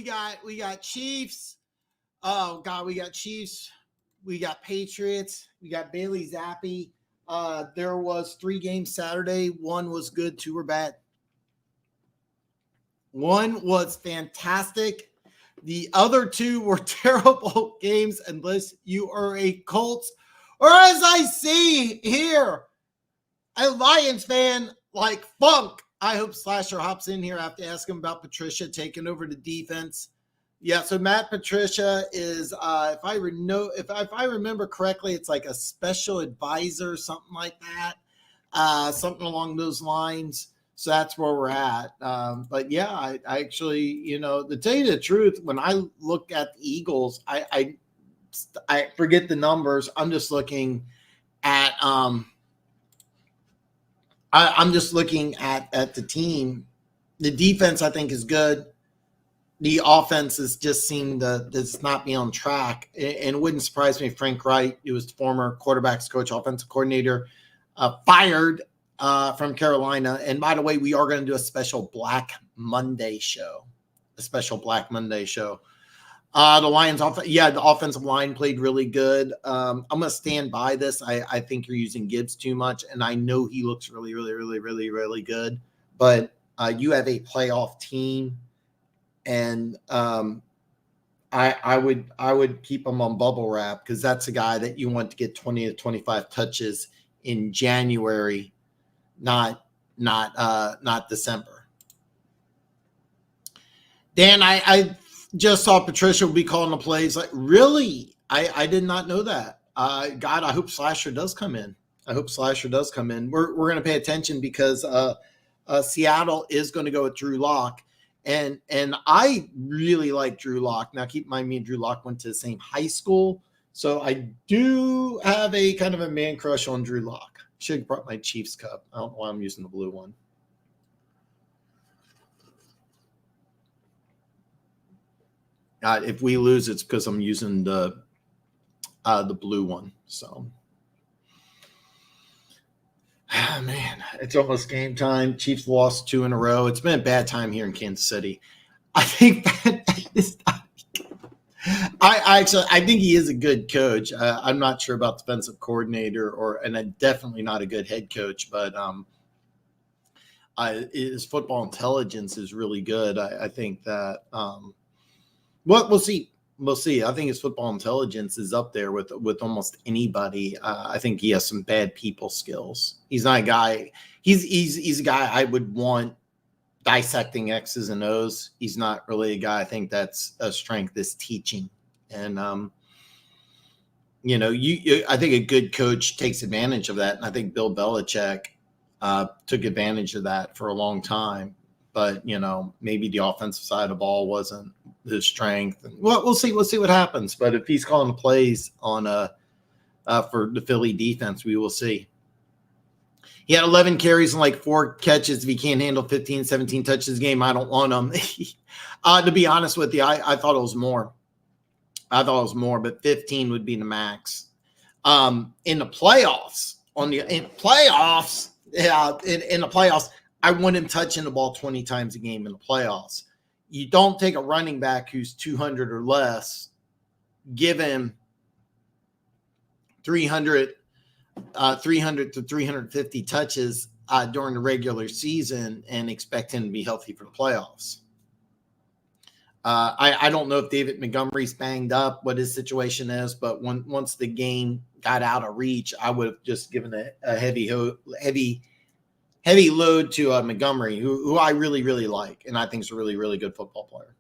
got Chiefs. Oh God, we got Chiefs. We got Patriots. We got Bailey Zappi. There was 3 games Saturday. 1 was good, 2 were bad. 1 was fantastic. The other 2 were terrible games unless you are a Colts, or as I see here, a Lions fan like Funk. I hope Slasher hops in here. I have to ask him about Patricia taking over the defense. Yeah, so Matt Patricia is, if I remember correctly, it's like a special advisor, something like that, something along those lines. So that's where we're at. But yeah, I actually, to tell you the truth, when I look at the Eagles, I forget the numbers. I'm just looking at I'm just looking at the team. The defense, I think, is good. The offense is just seemed to not be on track. And it wouldn't surprise me if Frank Wright, who was the former quarterbacks coach, offensive coordinator, fired from Carolina. And by the way, we are going to do a special Black Monday show. The Lions, the offensive line played really good. I'm going to stand by this. I think you're using Gibbs too much, and I know he looks really, really, really, really, really good. But you have a playoff team, and I would keep him on bubble wrap because that's a guy that you want to get 20 to 25 touches in January, not December. Dan, I just saw Patricia will be calling the plays. Like, really? I did not know that. God, I hope Slasher does come in. We're going to pay attention because Seattle is going to go with Drew Lock. And I really like Drew Lock. Now, keep in mind, me and Drew Lock went to the same high school. So I do have a kind of a man crush on Drew Lock. Should have brought my Chiefs cup. I don't know why I'm using the blue one. If we lose, it's because I'm using the blue one. So, man, it's almost game time. Chiefs lost 2 in a row. It's been a bad time here in Kansas City. I think I think he is a good coach. I'm not sure about defensive coordinator and definitely not a good head coach, but his football intelligence is really good. I think that. We'll see. I think his football intelligence is up there with almost anybody. I think he has some bad people skills. He's not a guy. He's a guy I would want dissecting X's and O's. He's not really a guy. I think that's a strength is teaching, and I think a good coach takes advantage of that, and I think Bill Belichick took advantage of that for a long time. But maybe the offensive side of the ball wasn't his strength. Well, we'll see what happens. But if he's calling the plays on for the Philly defense, we will see. He had 11 carries and like 4 catches. If he can't handle 15, 17 touches a game, I don't want him. To be honest with you, I thought it was more. But 15 would be the max. In the playoffs, in the playoffs, I want him touching the ball 20 times a game in the playoffs. You don't take a running back who's 200 or less, give him 300 to 350 touches during the regular season and expect him to be healthy for the playoffs. I don't know if David Montgomery's banged up, what his situation is, but once the game got out of reach, I would have just given a heavy load to Montgomery, who I really, really like, and I think is a really, really good football player.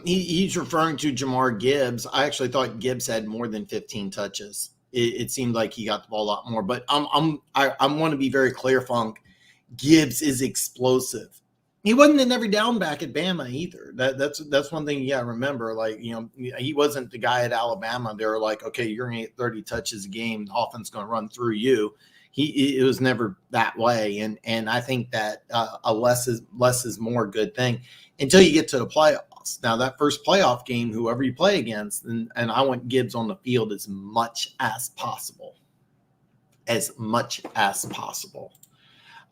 He's referring to Jamar Gibbs. I actually thought Gibbs had more than 15 touches. It seemed like he got the ball a lot more, but I want to be very clear, Funk. Gibbs is explosive. He wasn't an every down back at Bama either. That's one thing you got to remember. Like, he wasn't the guy at Alabama. They were like, okay, you're going to get 30 touches a game. The offense is going to run through you. It was never that way. And I think that a less is more good thing until you get to the playoffs. Now, that first playoff game, whoever you play against, and I want Gibbs on the field as much as possible. as much as possible.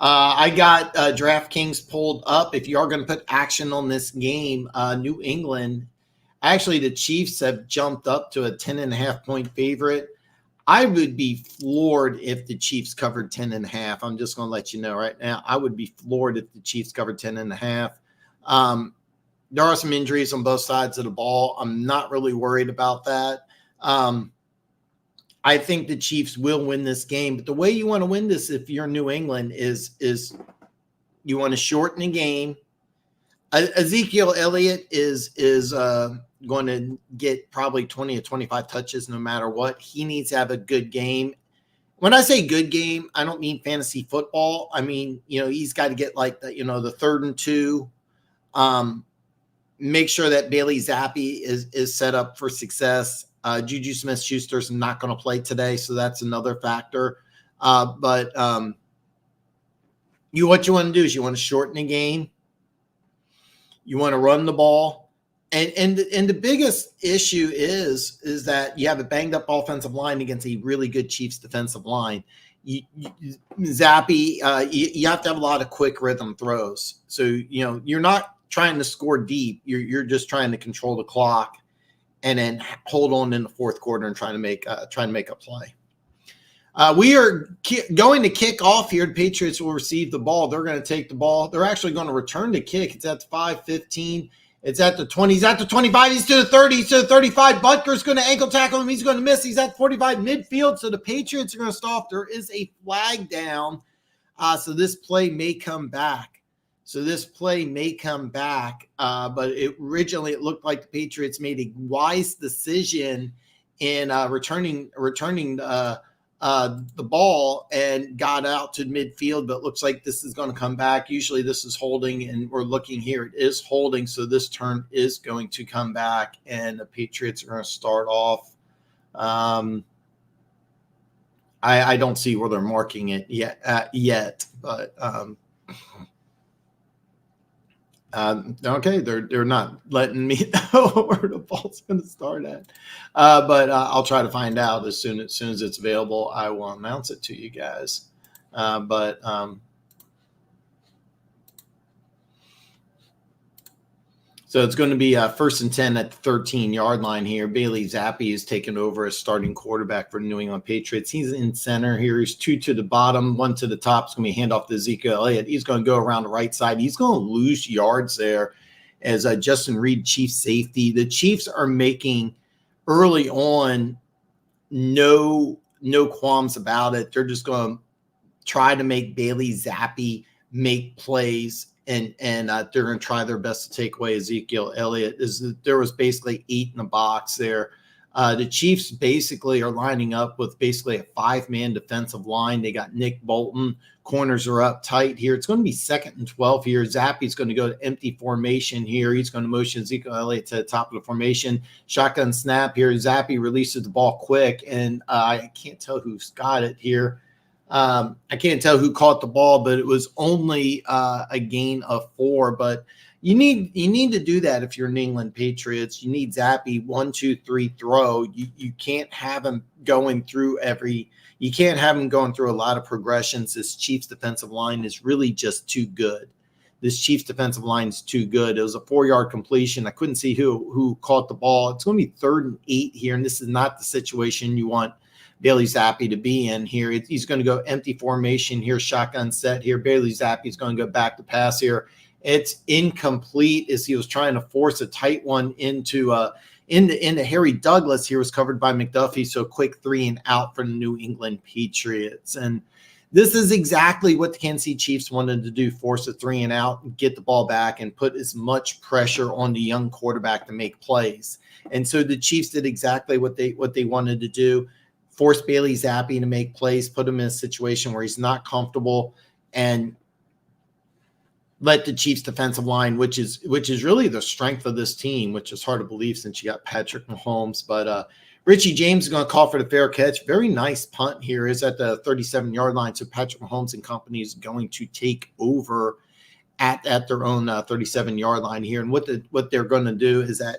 I got DraftKings pulled up. If you are going to put action on this game, New England, actually the Chiefs have jumped up to a 10.5-point favorite. I would be floored if the Chiefs covered 10.5. I'm just going to let you know right now. I would be floored if the Chiefs covered 10.5. There are some injuries on both sides of the ball. I'm not really worried about that. I think the Chiefs will win this game, but the way you want to win this, if you're New England, is you want to shorten the game. Ezekiel Elliott is going to get probably 20 or 25 touches no matter what. He needs to have a good game. When I say good game, I don't mean fantasy football. I mean, he's got to get like the 3rd and 2. Make sure that Bailey Zappi is set up for success. Juju Smith-Schuster's not going to play today, so that's another factor. But what you want to do is you want to shorten the game. You want to run the ball. And the biggest issue is that you have a banged-up offensive line against a really good Chiefs defensive line. Zappi, you have to have a lot of quick rhythm throws. So, you're not trying to score deep. You're just trying to control the clock and then hold on in the fourth quarter and trying to make a play. We are going to kick off here. The Patriots will receive the ball. They're going to take the ball. They're actually going to return the kick. It's at the 5-15. It's at the 20. He's at the 25. He's to the 30. He's to the 35. Butker's going to ankle tackle him. He's going to miss. He's at 45 midfield. So the Patriots are going to stop. There is a flag down. So this play may come back. But originally it looked like the Patriots made a wise decision in returning the ball and got out to midfield, but it looks like this is going to come back. Usually this is holding, and we're looking here. It is holding, so this turn is going to come back, and the Patriots are going to start off. I don't see where they're marking it yet, but okay, they're not letting me know where the ball's going to start at, but I'll try to find out as soon as it's available. I will announce it to you guys. So it's going to be 1st and 10 at the 13-yard line here. Bailey Zappi is taking over as starting quarterback for the New England Patriots. He's in center here. He's 2 to the bottom, 1 to the top. It's going to be a handoff to Ezekiel Elliott. He's going to go around the right side. He's going to lose yards there as Justin Reed, Chiefs safety. The Chiefs are making early on no qualms about it. They're just going to try to make Bailey Zappi make plays. And they're going to try their best to take away Ezekiel Elliott. There was basically 8 in the box there. The Chiefs basically are lining up with basically a 5-man defensive line. They got Nick Bolton. Corners are up tight here. It's going to be 2nd and 12 here. Zappi's going to go to empty formation here. He's going to motion Ezekiel Elliott to the top of the formation. Shotgun snap here. Zappi releases the ball quick, and I can't tell who's got it here. I can't tell who caught the ball, but it was only a gain of 4. But you need to do that if you're New England Patriots. You need Zappi 1, 2, 3 throw. You can't have him going through you can't have him going through a lot of progressions. This Chiefs defensive line is really just too good. This Chiefs defensive line is too good. It was a 4-yard completion. I couldn't see who caught the ball. It's going to be 3rd and 8 here, and this is not the situation you want Bailey Zappi to be in here. He's going to go empty formation here, shotgun set here. Bailey Zappi is going to go back to pass here. It's incomplete as he was trying to force a tight one into Harry Douglas. Here was covered by McDuffie. So quick 3 and out for the New England Patriots. And this is exactly what the Kansas City Chiefs wanted to do, force a 3 and out and get the ball back and put as much pressure on the young quarterback to make plays. And so the Chiefs did exactly what they wanted to do. Force Bailey Zappi to make plays, put him in a situation where he's not comfortable, and let the Chiefs defensive line, which is really the strength of this team, which is hard to believe since you got Patrick Mahomes. But Richie James is going to call for the fair catch. Very nice punt here. Is at the 37-yard line. So Patrick Mahomes and company is going to take over at their own 37-yard line here. And what they're going to do is that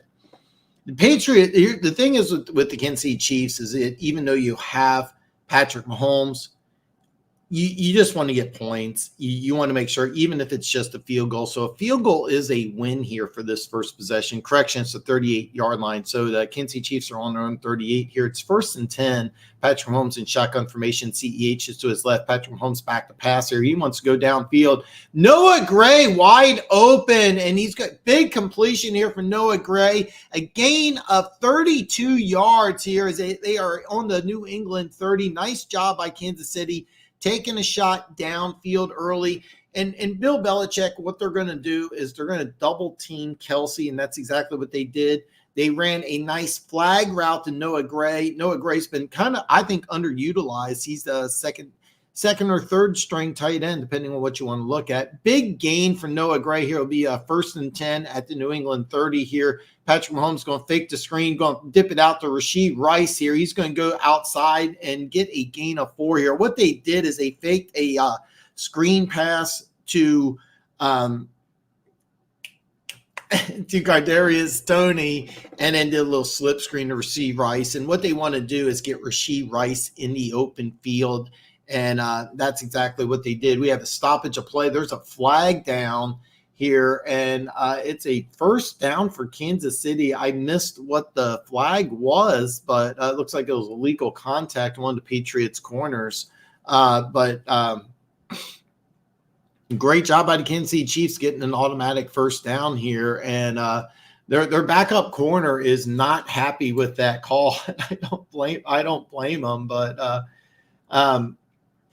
the thing is with the Kansas City Chiefs is that even though you have Patrick Mahomes, you just want to get points. You want to make sure, even if it's just a field goal. So a field goal is a win here for this first possession. Correction, it's the 38-yard line. So the Kansas City Chiefs are on their own 38 here. It's 1st and 10. Patrick Mahomes in shotgun formation. CEH is to his left. Patrick Mahomes back to pass here. He wants to go downfield. Noah Gray wide open, and he's got big completion here for Noah Gray. A gain of 32 yards here as they are on the New England 30. Nice job by Kansas City, taking a shot downfield early. And Bill Belichick, what they're going to do is they're going to double team Kelsey, and that's exactly what they did. They ran a nice flag route to Noah Gray. Noah Gray's been kind of, I think, underutilized. He's the second or third string tight end, depending on what you want to look at. Big gain for Noah Gray here. It'll be a 1st and 10 at the New England 30 here. Patrick Mahomes going to fake the screen, going to dip it out to Rashee Rice here. He's going to go outside and get a gain of 4 here. What they did is they faked a screen pass to Kadarius Toney, and then did a little slip screen to Rashee Rice. And what they want to do is get Rashee Rice in the open field, and that's exactly what they did. We have a stoppage of play. There's a flag down here, and it's a 1st down for Kansas City. I missed what the flag was, but it looks like it was illegal contact on one of the Patriots corners. Great job by the Kansas City Chiefs getting an automatic 1st down here, and their backup corner is not happy with that call. I don't blame them, but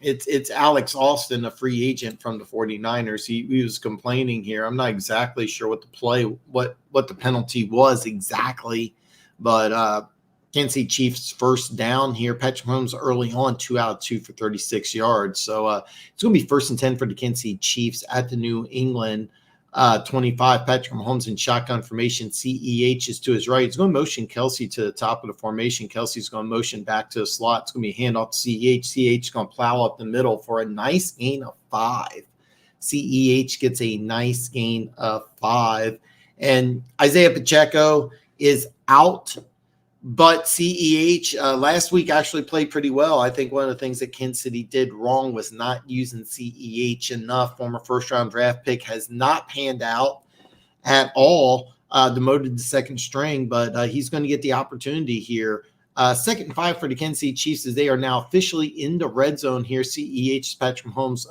it's Alex Austin, a free agent from the 49ers. He was complaining here. I'm not exactly sure what the penalty was exactly, but Kansas City Chiefs 1st down here. Patrick Mahomes early on, 2 out of 2 for 36 yards. So it's going to be 1st and 10 for the Kansas City Chiefs at the New England 25. Patrick Mahomes in shotgun formation. CEH is to his right. He's going to motion Kelsey to the top of the formation. Kelsey's going to motion back to the slot. It's going to be a handoff to CEH. CEH is going to plow up the middle for a nice gain of 5. CEH gets a nice gain of 5. And Isaiah Pacheco is out. But CEH last week actually played pretty well. I think one of the things that Kansas City did wrong was not using CEH enough. Former 1st-round draft pick has not panned out at all, demoted to 2nd string, but he's going to get the opportunity here. 2nd and 5 for the Kansas City Chiefs as they are now officially in the red zone here. CEH, Patrick Mahomes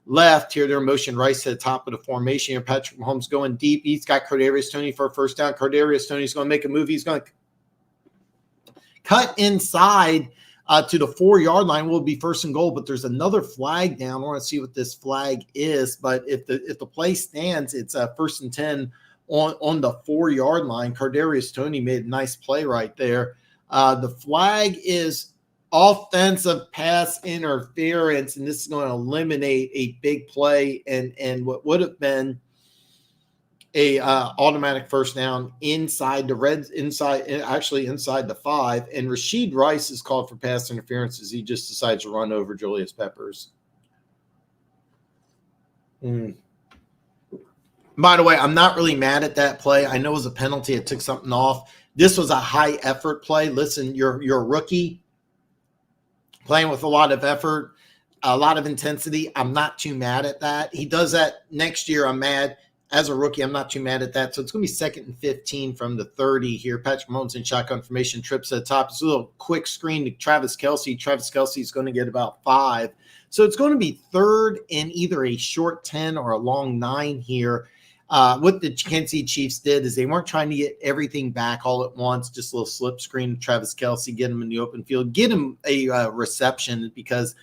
left here. They're motion Rice to the top of the formation here. Patrick Mahomes going deep. He's got Kadarius Toney for a 1st down. Kadarius Toney's going to make a move. He's going to cut inside to the 4-yard line. Will be 1st and goal, but there's another flag down. I want to see what this flag is, but if the play stands, it's 1st and 10 on the 4-yard line. Kadarius Toney made a nice play right there. The flag is offensive pass interference, and this is going to eliminate a big play and what would have been a automatic 1st down inside the 5, and Rashee Rice is called for pass interference as he just decides to run over Julius Peppers. By the way, I'm not really mad at that play. I know it was a penalty. It took something off. This was a high effort play. Listen, you're a rookie playing with a lot of effort, a lot of intensity. I'm not too mad at that. He does that next year. I'm mad. As a rookie, I'm not too mad at that. So it's going to be 2nd and 15 from the 30 here. Patrick Mahomes in shotgun formation, trips to the top. It's a little quick screen to Travis Kelsey. Travis Kelsey is going to get about 5. So it's going to be 3rd and either a short 10 or a long 9 here. What the Kansas City Chiefs did is they weren't trying to get everything back all at once. Just a little slip screen to Travis Kelsey, get him in the open field, get him a reception, because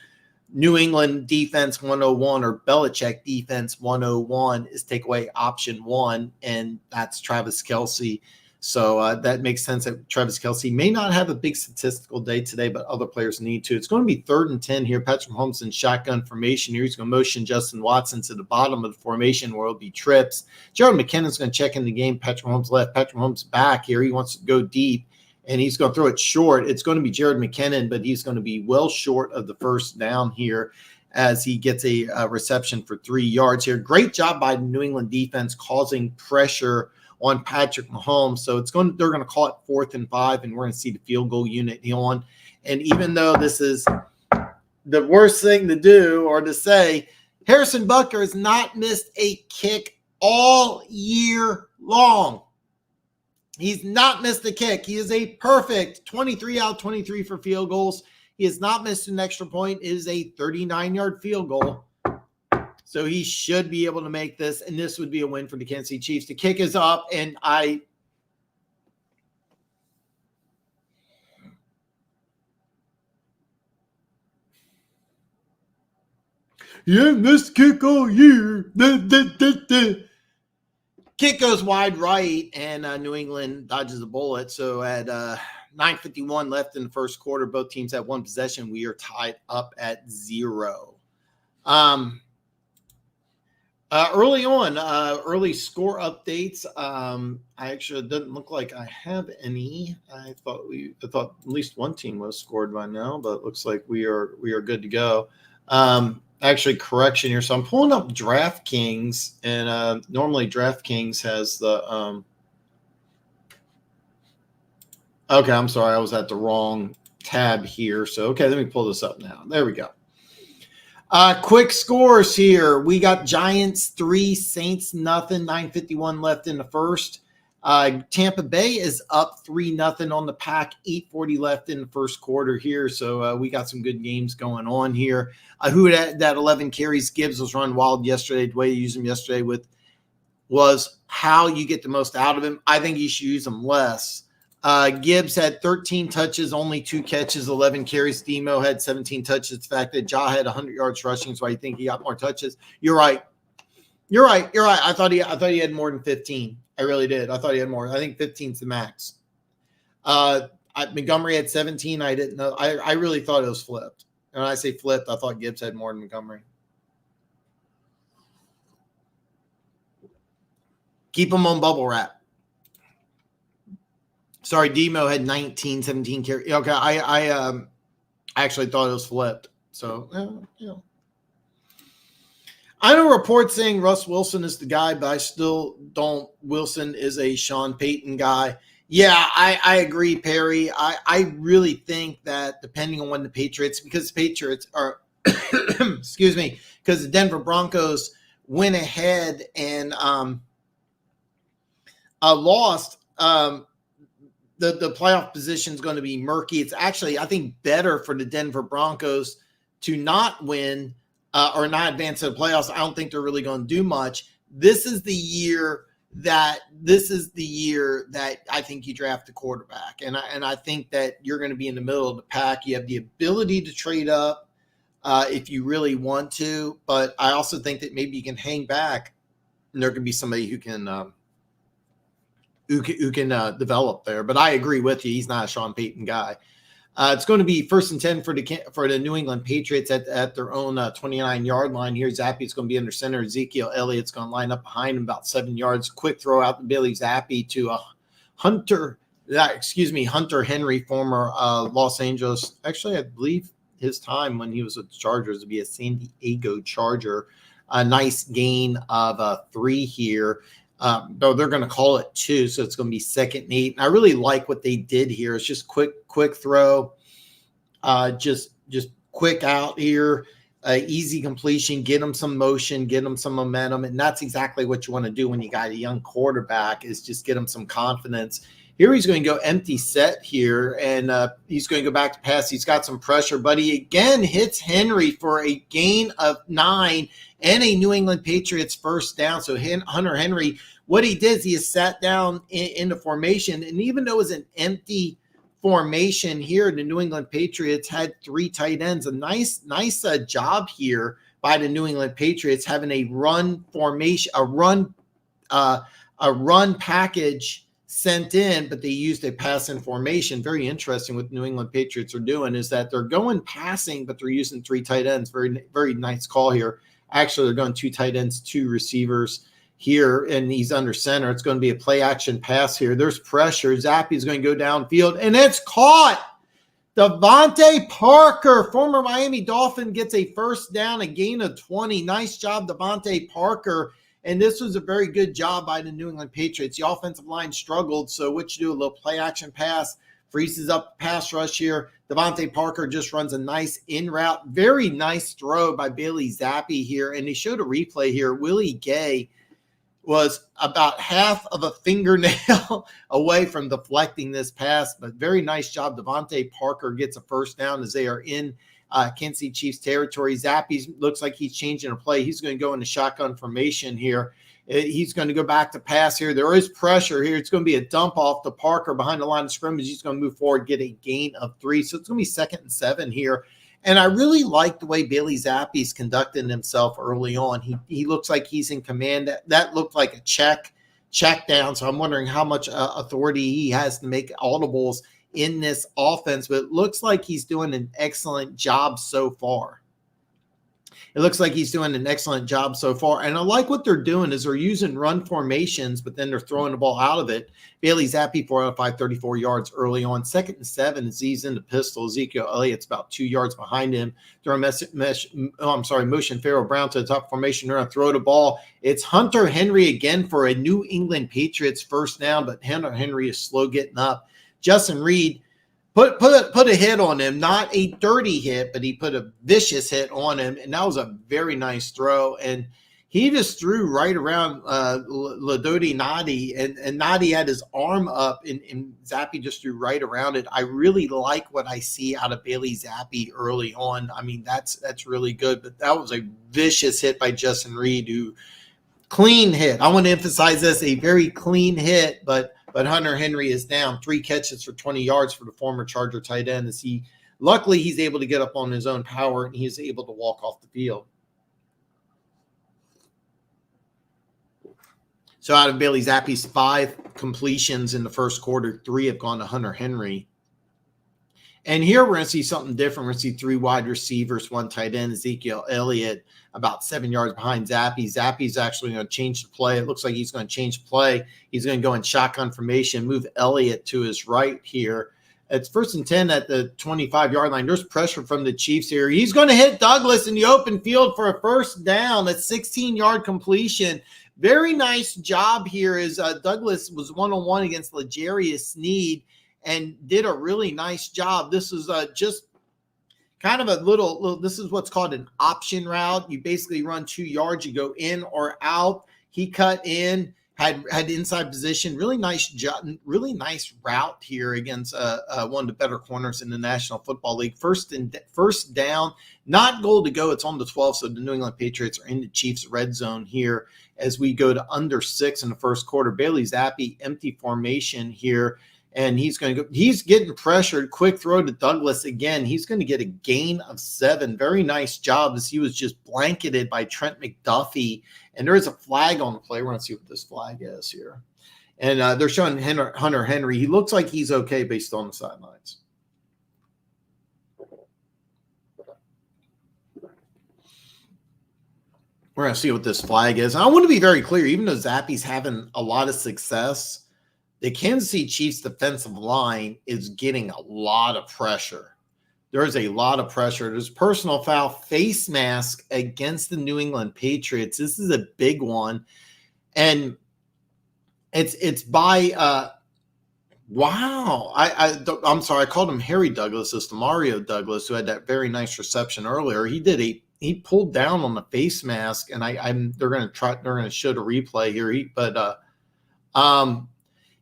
New England defense 101 or Belichick defense 101 is take away option 1, and that's Travis Kelsey. So that makes sense that Travis Kelsey may not have a big statistical day today, but other players need to. It's going to be 3rd and 10 here. Patrick Mahomes in shotgun formation here. He's going to motion Justin Watson to the bottom of the formation where it'll be trips. Jared McKinnon's going to check in the game. Patrick Mahomes left. Patrick Mahomes back here. He wants to go deep, and he's going to throw it short. It's going to be Jared McKinnon, but he's going to be well short of the 1st down here as he gets a reception for 3 yards here. Great job by the New England defense causing pressure on Patrick Mahomes. So they're going to call it 4th and 5, and we're going to see the field goal unit on. And even though this is the worst thing to do or to say, Harrison Butker has not missed a kick all year long. He's not missed a kick. He is a perfect 23 out of 23 for field goals. He has not missed an extra point. It is a 39-yard field goal. So he should be able to make this, and this would be a win for the Kansas City Chiefs. The kick is up, and yeah, missed kick all year. Kick goes wide right, and New England dodges a bullet. So at 9:51 left in the first quarter, both teams have one possession. We are tied up at 0. Early on, early score updates. I actually didn't look like I have any. I thought at least one team was scored by now, but it looks like we are good to go. Actually, correction here. So I'm pulling up DraftKings, and normally DraftKings has the. Okay, I'm sorry, I was at the wrong tab here. So okay, let me pull this up now. There we go. Quick scores here. We got Giants 3, Saints nothing. 9:51 left in the first. Tampa Bay is up 3-0 on the Pack. 8:40 left in the first quarter here. So we got some good games going on here. Who had that 11 carries? Gibbs was running wild yesterday. The way you used him yesterday was how you get the most out of him. I think you should use him less. Gibbs had 13 touches, only 2 catches, 11 carries. Demo had 17 touches. The fact that Ja had 100 yards rushing is why you think he got more touches. You're right. I thought he had more than 15. I really did. I thought he had more. I think 15's the max. Montgomery had 17. I didn't know. I really thought it was flipped. And when I say flipped, I thought Gibbs had more than Montgomery. Keep him on bubble wrap. Sorry, Demo had 19, 17 carries. Okay, I actually thought it was flipped. So, I know reports saying Russ Wilson is the guy, but I still don't. Wilson is a Sean Payton guy. Yeah, I agree, Perry. I really think that depending on when the Patriots, because the Patriots are, excuse me, because the Denver Broncos went ahead and lost, the playoff position is going to be murky. It's actually, I think, better for the Denver Broncos to not win or not advance to the playoffs. I don't think they're really going to do much. This is the year that I think you draft a quarterback. And I think that you're going to be in the middle of the pack. You have the ability to trade up if you really want to, but I also think that maybe you can hang back and there can be somebody who can develop there. But I agree with you. He's not a Sean Payton guy. It's going to be 1st and 10 for the New England Patriots at their own 29-yard line here. Zappy's going to be under center. Ezekiel Elliott's going to line up behind him about 7 yards. Quick throw out to Billy Zappi to Hunter Henry, former Los Angeles. Actually, I believe his time when he was with the Chargers would be a San Diego Charger. A nice gain of 3 here. Though they're going to call it 2, so it's going to be 2nd and 8. And I really like what they did here. It's just quick throw, just quick out here, easy completion, get them some motion, get them some momentum, and that's exactly what you want to do when you got a young quarterback. Is just get them some confidence. Here he's going to go empty set here, and he's going to go back to pass. He's got some pressure, but he again hits Henry for a gain of 9 and a New England Patriots first down. So Hunter Henry, what he did is he sat down in the formation, and even though it was an empty formation here, the New England Patriots had 3 tight ends. A nice job here by the New England Patriots having a run formation, a run package sent in, but they used a passing formation. Very interesting what the New England Patriots are doing is that they're going passing, but they're using 3 tight ends. Very, very nice call here. Actually, they're going 2 tight ends, 2 receivers here, and he's under center. It's going to be a play action pass here. There's pressure. Zappy's going to go downfield, and it's caught. Devontae Parker, former Miami Dolphin, gets a first down, a gain of 20. Nice job, Devontae Parker. And this was a very good job by the New England Patriots. The offensive line struggled, so what you do, a little play action pass, freezes up the pass rush here. Devontae Parker just runs a nice in route. Very nice throw by Bailey Zappi here. And they showed a replay here. Willie Gay was about half of a fingernail away from deflecting this pass, but very nice job. Devontae Parker gets a first down as they are in Kansas City Chiefs territory. Zappi looks like he's changing a play. He's going to go into shotgun formation here. He's going to go back to pass here. There is pressure here. It's going to be a dump off to Parker behind the line of scrimmage. He's going to move forward, get a gain of 3. So it's going to be 2nd and 7 here. And I really like the way Bailey Zappi's conducting himself early on. He looks like he's in command. That looked like a check down. So I'm wondering how much authority he has to make audibles in this offense. But it looks like he's doing an excellent job so far. And I like what they're doing is they're using run formations, but then they're throwing the ball out of it. Bailey Zappi, 4 out of 5, 34 yards early on. 2nd and 7 as he's in the pistol. Ezekiel Elliott's about 2 yards behind him. Motion Pharaoh Brown to the top formation. They're going to throw the ball. It's Hunter Henry again for a New England Patriots first down, but Hunter Henry is slow getting up. Justin Reed put a hit on him, not a dirty hit, but he put a vicious hit on him, and that was a very nice throw. And he just threw right around Ladodi Nadi, and Nadi had his arm up, and Zappi just threw right around it. I really like what I see out of Bailey Zappi early on. I mean, that's really good, but that was a vicious hit by Justin Reed, who clean hit. I want to emphasize this, a very clean hit, but Hunter Henry is down. 3 catches for 20 yards for the former Charger tight end. Luckily, he's able to get up on his own power, and he's able to walk off the field. So out of Bailey Zappi's 5 completions in the first quarter, 3 have gone to Hunter Henry. And here we're going to see something different. We're going to see 3 wide receivers, 1 tight end, Ezekiel Elliott, about 7 yards behind Zappi. Zappi's actually going to change the play. It looks like he's going to change the play. He's going to go in shotgun formation, move Elliott to his right here. It's 1st and 10 at the 25-yard line. There's pressure from the Chiefs here. He's going to hit Douglas in the open field for a first down. A 16-yard completion. Very nice job here as Douglas was one-on-one against L'Jarius Sneed and did a really nice job. This is just kind of a little, this is what's called an option route. You basically run 2 yards, you go in or out. He cut in, had inside position. Really nice job, really nice route here against one of the better corners in the National Football League. First down, not goal to go. It's on the 12, so the New England Patriots are in the Chiefs' red zone here as we go to under 6 in the first quarter. Bailey Zappi, empty formation here. And he's going to go. He's getting pressured. Quick throw to Douglas again. He's going to get a gain of 7. Very nice job as he was just blanketed by Trent McDuffie. And there is a flag on the play. We're going to see what this flag is here. And they're showing Hunter Henry. He looks like he's okay based on the sidelines. We're going to see what this flag is. And I want to be very clear, even though Zappi's having a lot of success, the Kansas City Chiefs defensive line is getting a lot of pressure. There's a lot of pressure. There's personal foul, face mask against the New England Patriots. This is a big one. And it's by wow. I'm sorry, I called him Harry Douglas. It's Mario Douglas, who had that very nice reception earlier. He pulled down on the face mask, and they're going to show the replay here.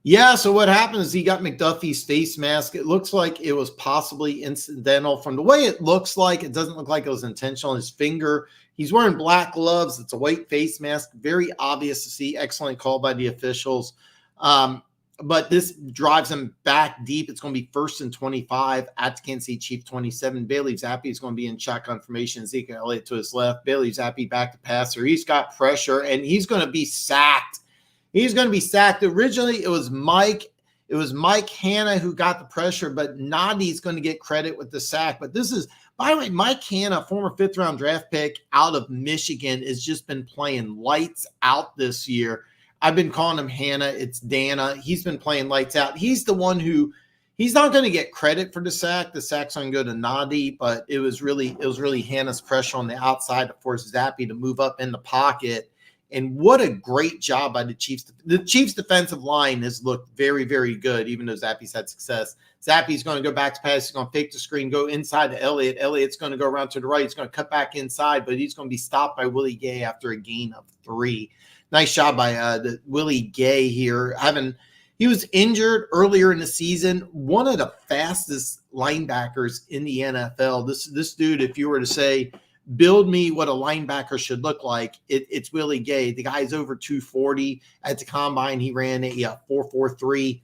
Yeah, so what happened is he got McDuffie's face mask. It looks like it was possibly incidental. From the way it looks like, it doesn't look like it was intentional. His finger, he's wearing black gloves. It's a white face mask. Very obvious to see. Excellent call by the officials. But this drives him back deep. It's going to be 1st and 25 at the Kansas City Chiefs 27. Bailey Zappi is going to be in shotgun formation. Ezekiel Elliott to his left. Bailey Zappi back to passer. He's got pressure, and he's going to be sacked. He's going to be sacked. Originally, it was Mike Hanna who got the pressure, but Nadi's going to get credit with the sack. But this is, by the way, Mike Hanna, former 5th-round draft pick out of Michigan, has just been playing lights out this year. I've been calling him Hanna. It's Dana. He's been playing lights out. He's the one who he's not going to get credit for the sack. The sack's going to go to Nadi, but it was really Hanna's pressure on the outside to force Zappi to move up in the pocket And what a great job by the Chiefs. The Chiefs' defensive line has looked very, very good, even though Zappe's had success. Zappe's going to go back to pass. He's going to fake the screen, go inside to Elliott. Elliott's going to go around to the right. He's going to cut back inside, but he's going to be stopped by Willie Gay after a gain of 3. Nice job by the Willie Gay here. He was injured earlier in the season. One of the fastest linebackers in the NFL. This dude, if you were to say, build me what a linebacker should look like, it's Willie Gay. The guy's over 240. At the combine, he ran a 4.43.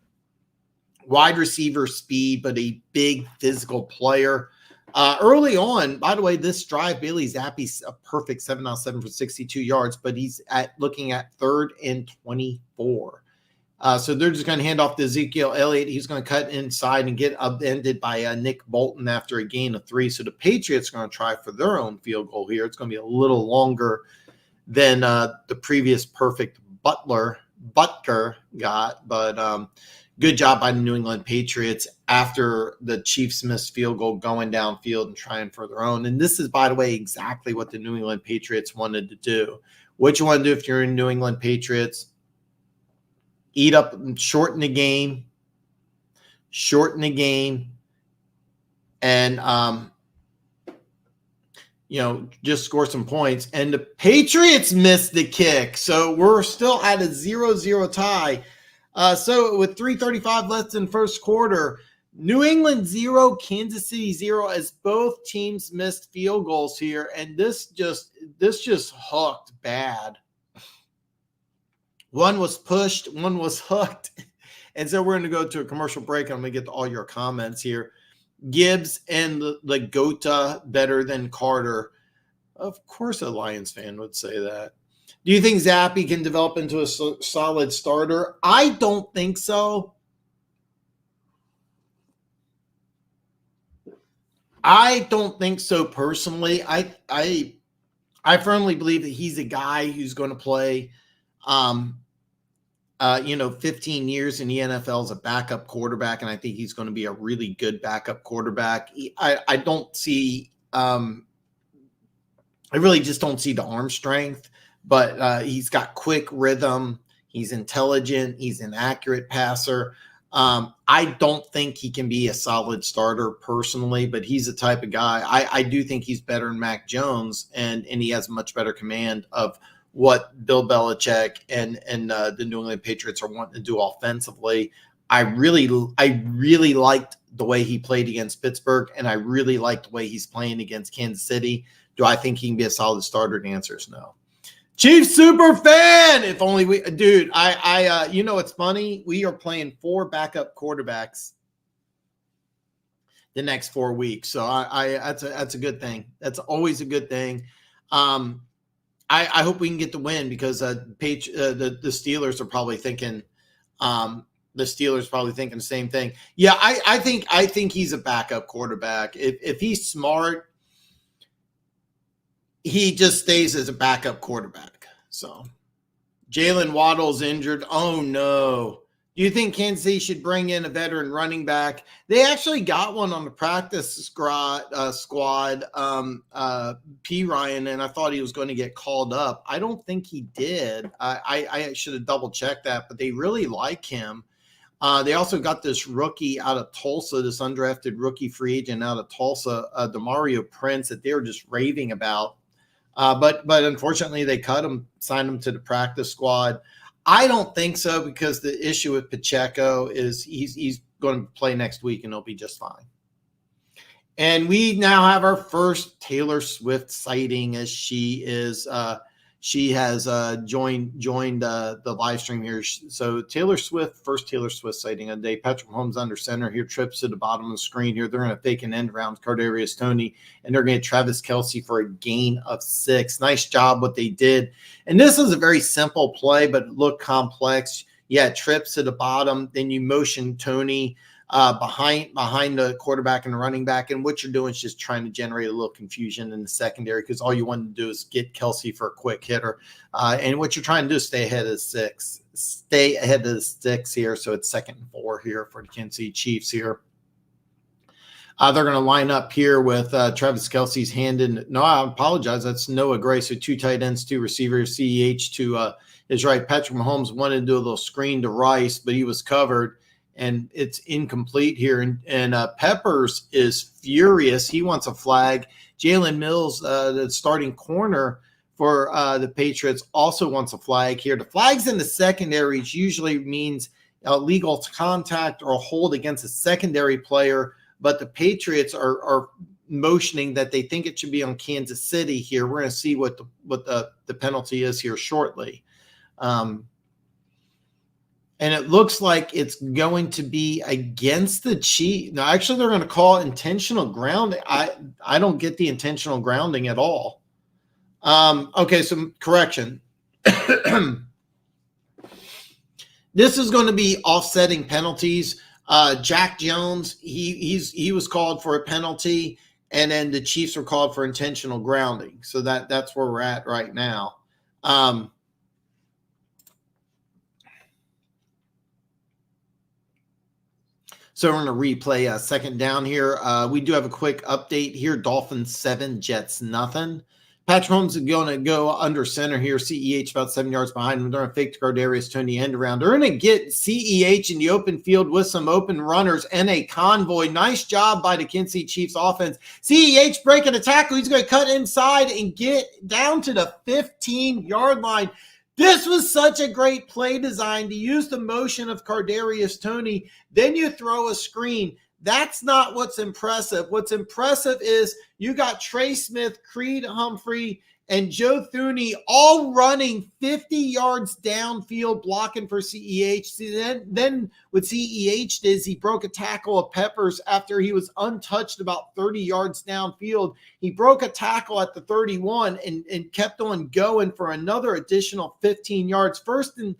Wide receiver speed, but a big physical player. Early on, by the way, this drive, Bailey Zappe's a perfect 7 out of 7 for 62 yards, but he's looking at 3rd and 24. So they're just going to hand off to Ezekiel Elliott. He's going to cut inside and get upended by Nick Bolton after a gain of 3. So the Patriots are going to try for their own field goal here. It's going to be a little longer than the previous perfect Butker got, but good job by the New England Patriots after the Chiefs missed field goal going downfield and trying for their own. And this is, by the way, exactly what the New England Patriots wanted to do. What you want to do if you're in New England Patriots? Eat up and shorten the game, and just score some points. And the Patriots missed the kick, so we're still at a 0-0 tie. So with 3:35 left in first quarter, New England 0, Kansas City 0, as both teams missed field goals here, and this just hooked bad. One was pushed, one was hooked. And so we're going to go to a commercial break. I'm going to get to all your comments here. Gibbs and Legota better than Carter. Of course a Lions fan would say that. Do you think Zappe can develop into a solid starter? I don't think so. I don't think so personally. I firmly believe that he's a guy who's going to play 15 years in the NFL as a backup quarterback, and I think he's going to be a really good backup quarterback. I don't see I really just don't see the arm strength, but he's got quick rhythm. He's intelligent. He's an accurate passer. I don't think he can be a solid starter personally, but he's the type of guy. I do think he's better than Mac Jones, and he has much better command of what Bill Belichick and the New England Patriots are wanting to do offensively. I really liked the way he played against Pittsburgh, and I really liked the way he's playing against Kansas City. Do I think he can be a solid starter? The answer is no. Chiefs super fan. If only we, dude. It's funny. We are playing 4 backup quarterbacks the next 4 weeks, so that's a good thing. That's always a good thing. I hope we can get the win because the Steelers are probably thinking the same thing. Yeah, I think he's a backup quarterback. If he's smart, he just stays as a backup quarterback. So Jalen Waddle's injured. Oh no. Do you think Kansas City should bring in a veteran running back? They actually got one on the practice squad, P. Ryan, and I thought he was going to get called up. I don't think he did. I should have double-checked that, but they really like him. They also got this rookie out of Tulsa, this undrafted rookie free agent out of Tulsa, Demario Prince, that they were just raving about. But unfortunately, they cut him, signed him to the practice squad. I don't think so because the issue with Pacheco is he's going to play next week and he'll be just fine. And we now have our first Taylor Swift sighting as she has joined the live stream here. So first Taylor Swift sighting of the day. Patrick Mahomes under center here, trips to the bottom of the screen here. They're going to fake an end around Kadarius Toney, and they're going to get Travis Kelce for a gain of 6. Nice job what they did. And this is a very simple play, but it looked complex. Yeah, trips to the bottom. Then you motion Toney behind the quarterback and the running back. And what you're doing is just trying to generate a little confusion in the secondary because all you want to do is get Kelce for a quick hitter. And what you're trying to do is stay ahead of the sticks. Stay ahead of the sticks here. So it's 2nd and 4 here for the Kansas City Chiefs here. They're going to line up here with Travis Kelce's hand in. No, I apologize. That's Noah Gray. So 2 tight ends, 2 receivers, CEH to his right. Patrick Mahomes wanted to do a little screen to Rice, but he was covered, and it's incomplete here. And Peppers is furious. He wants a flag. Jalen Mills, the starting corner for the Patriots, also wants a flag here. The flags in the secondaries usually means illegal contact or a hold against a secondary player, but the Patriots are motioning that they think it should be on Kansas City here. We're going to see what the penalty is here shortly. And it looks like it's going to be against the Chiefs. Now, actually, they're going to call intentional grounding. I don't get the intentional grounding at all. Okay, some correction. This is going to be offsetting penalties. Jack Jones, he was called for a penalty, and then the Chiefs were called for intentional grounding. So that's where we're at right now. So we're going to replay second down here. We do have a quick update here. Dolphins 7, Jets nothing. Patrick Mahomes is going to go under center here. CEH about 7 yards behind him. They're going to fake to Cardarius Toney end around. They're going to get CEH in the open field with some open runners and a convoy. Nice job by the Kansas City Chiefs offense. CEH breaking a tackle. He's going to cut inside and get down to the 15-yard line. This was such a great play design to use the motion of Cardarius Toney. Then you throw a screen. That's not what's impressive. What's impressive is you got Trey Smith, Creed Humphrey, and Joe Thuney all running 50 yards downfield blocking for CEH. See, then what CEH did is he broke a tackle of Peppers after he was untouched about 30 yards downfield. He broke a tackle at the 31 and kept on going for another additional 15 yards. First and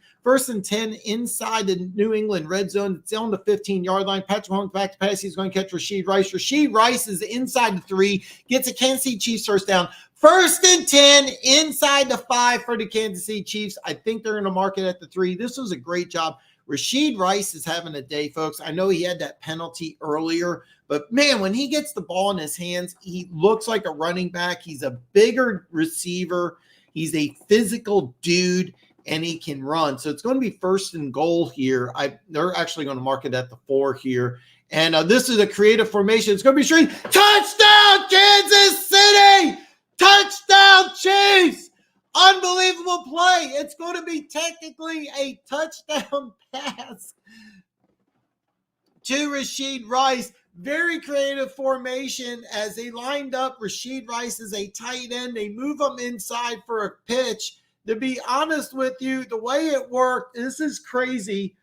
10 inside the New England red zone. It's on the 15-yard line. Patrick Mahomes back to pass. He's going to catch Rashid Rice. Rashid Rice is inside the 3, gets a Kansas City Chiefs first down. First and 10 inside the 5 for the Kansas City Chiefs. I think they're going to mark it at the 3. This was a great job. Rashid Rice is having a day, folks. I know he had that penalty earlier, but man, when he gets the ball in his hands, he looks like a running back. He's a bigger receiver. He's a physical dude, and he can run. So it's going to be first and goal here. They're actually going to mark it at the 4 here. And this is a creative formation. It's going to be straight. Touchdown, Kansas City! Touchdown, Chiefs! Unbelievable play. It's going to be technically a touchdown pass to Rashid Rice. Very creative formation as they lined up. Rashid Rice is a tight end. They move him inside for a pitch. To be honest with you, the way it worked, this is crazy.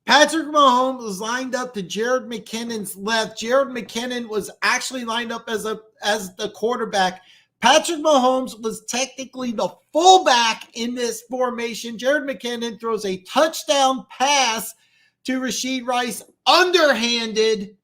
Patrick Mahomes was lined up to Jared McKinnon's left. Jared McKinnon was actually lined up as the quarterback. Patrick Mahomes was technically the fullback in this formation. Jared McKinnon throws a touchdown pass to Rashid Rice, underhanded.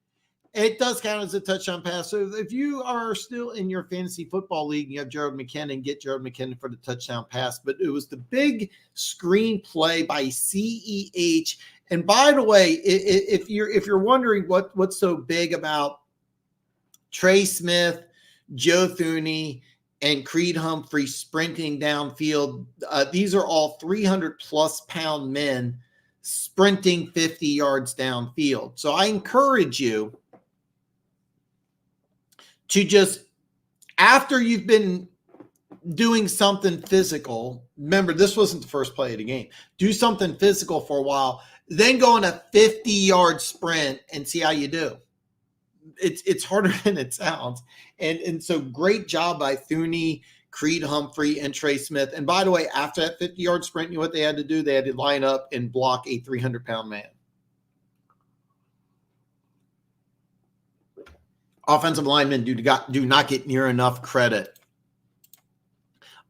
It does count as a touchdown pass. So if you are still in your fantasy football league and you have Jared McKinnon, get Jared McKinnon for the touchdown pass. But it was the big screen play by CEH. And by the way, if you're wondering what's so big about Trey Smith, Joe Thuney, and Creed Humphrey sprinting downfield, these are all 300-plus pound men sprinting 50 yards downfield. So I encourage you to just, after you've been doing something physical, remember, this wasn't the first play of the game, do something physical for a while, then go on a 50-yard sprint and see how you do. It's harder than it sounds. And so great job by Thuney, Creed Humphrey, and Trey Smith. And by the way, after that 50-yard sprint, you know what they had to do? They had to line up and block a 300-pound man. Offensive linemen do not get near enough credit.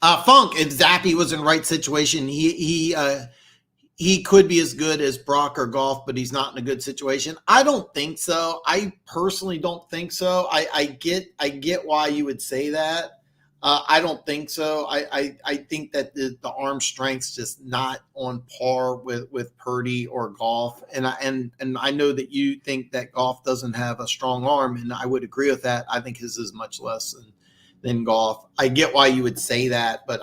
Funk, if Zappy was in the right situation, he could be as good as Brock or Goff, but he's not in a good situation. I don't think so. I personally don't think so. I get why you would say that. I don't think so. I think that the arm strength's just not on par with Purdy or Goff, and I know that you think that Goff doesn't have a strong arm, and I would agree with that. I think his is much less than Goff. I get why you would say that, but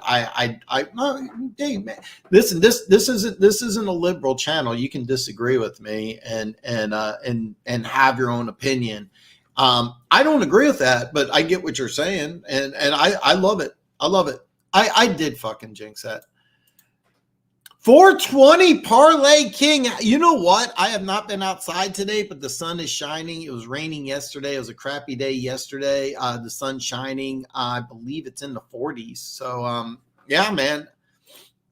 no, dang, man, listen, this isn't a liberal channel. You can disagree with me and have your own opinion. I don't agree with that, but I get what you're saying, and I love it. I love it. I did fucking jinx that. 420 parlay king. You know what? I have not been outside today, but the sun is shining. It was raining yesterday. It was a crappy day yesterday. The sun's shining. I believe it's in the 40s. So, yeah, man.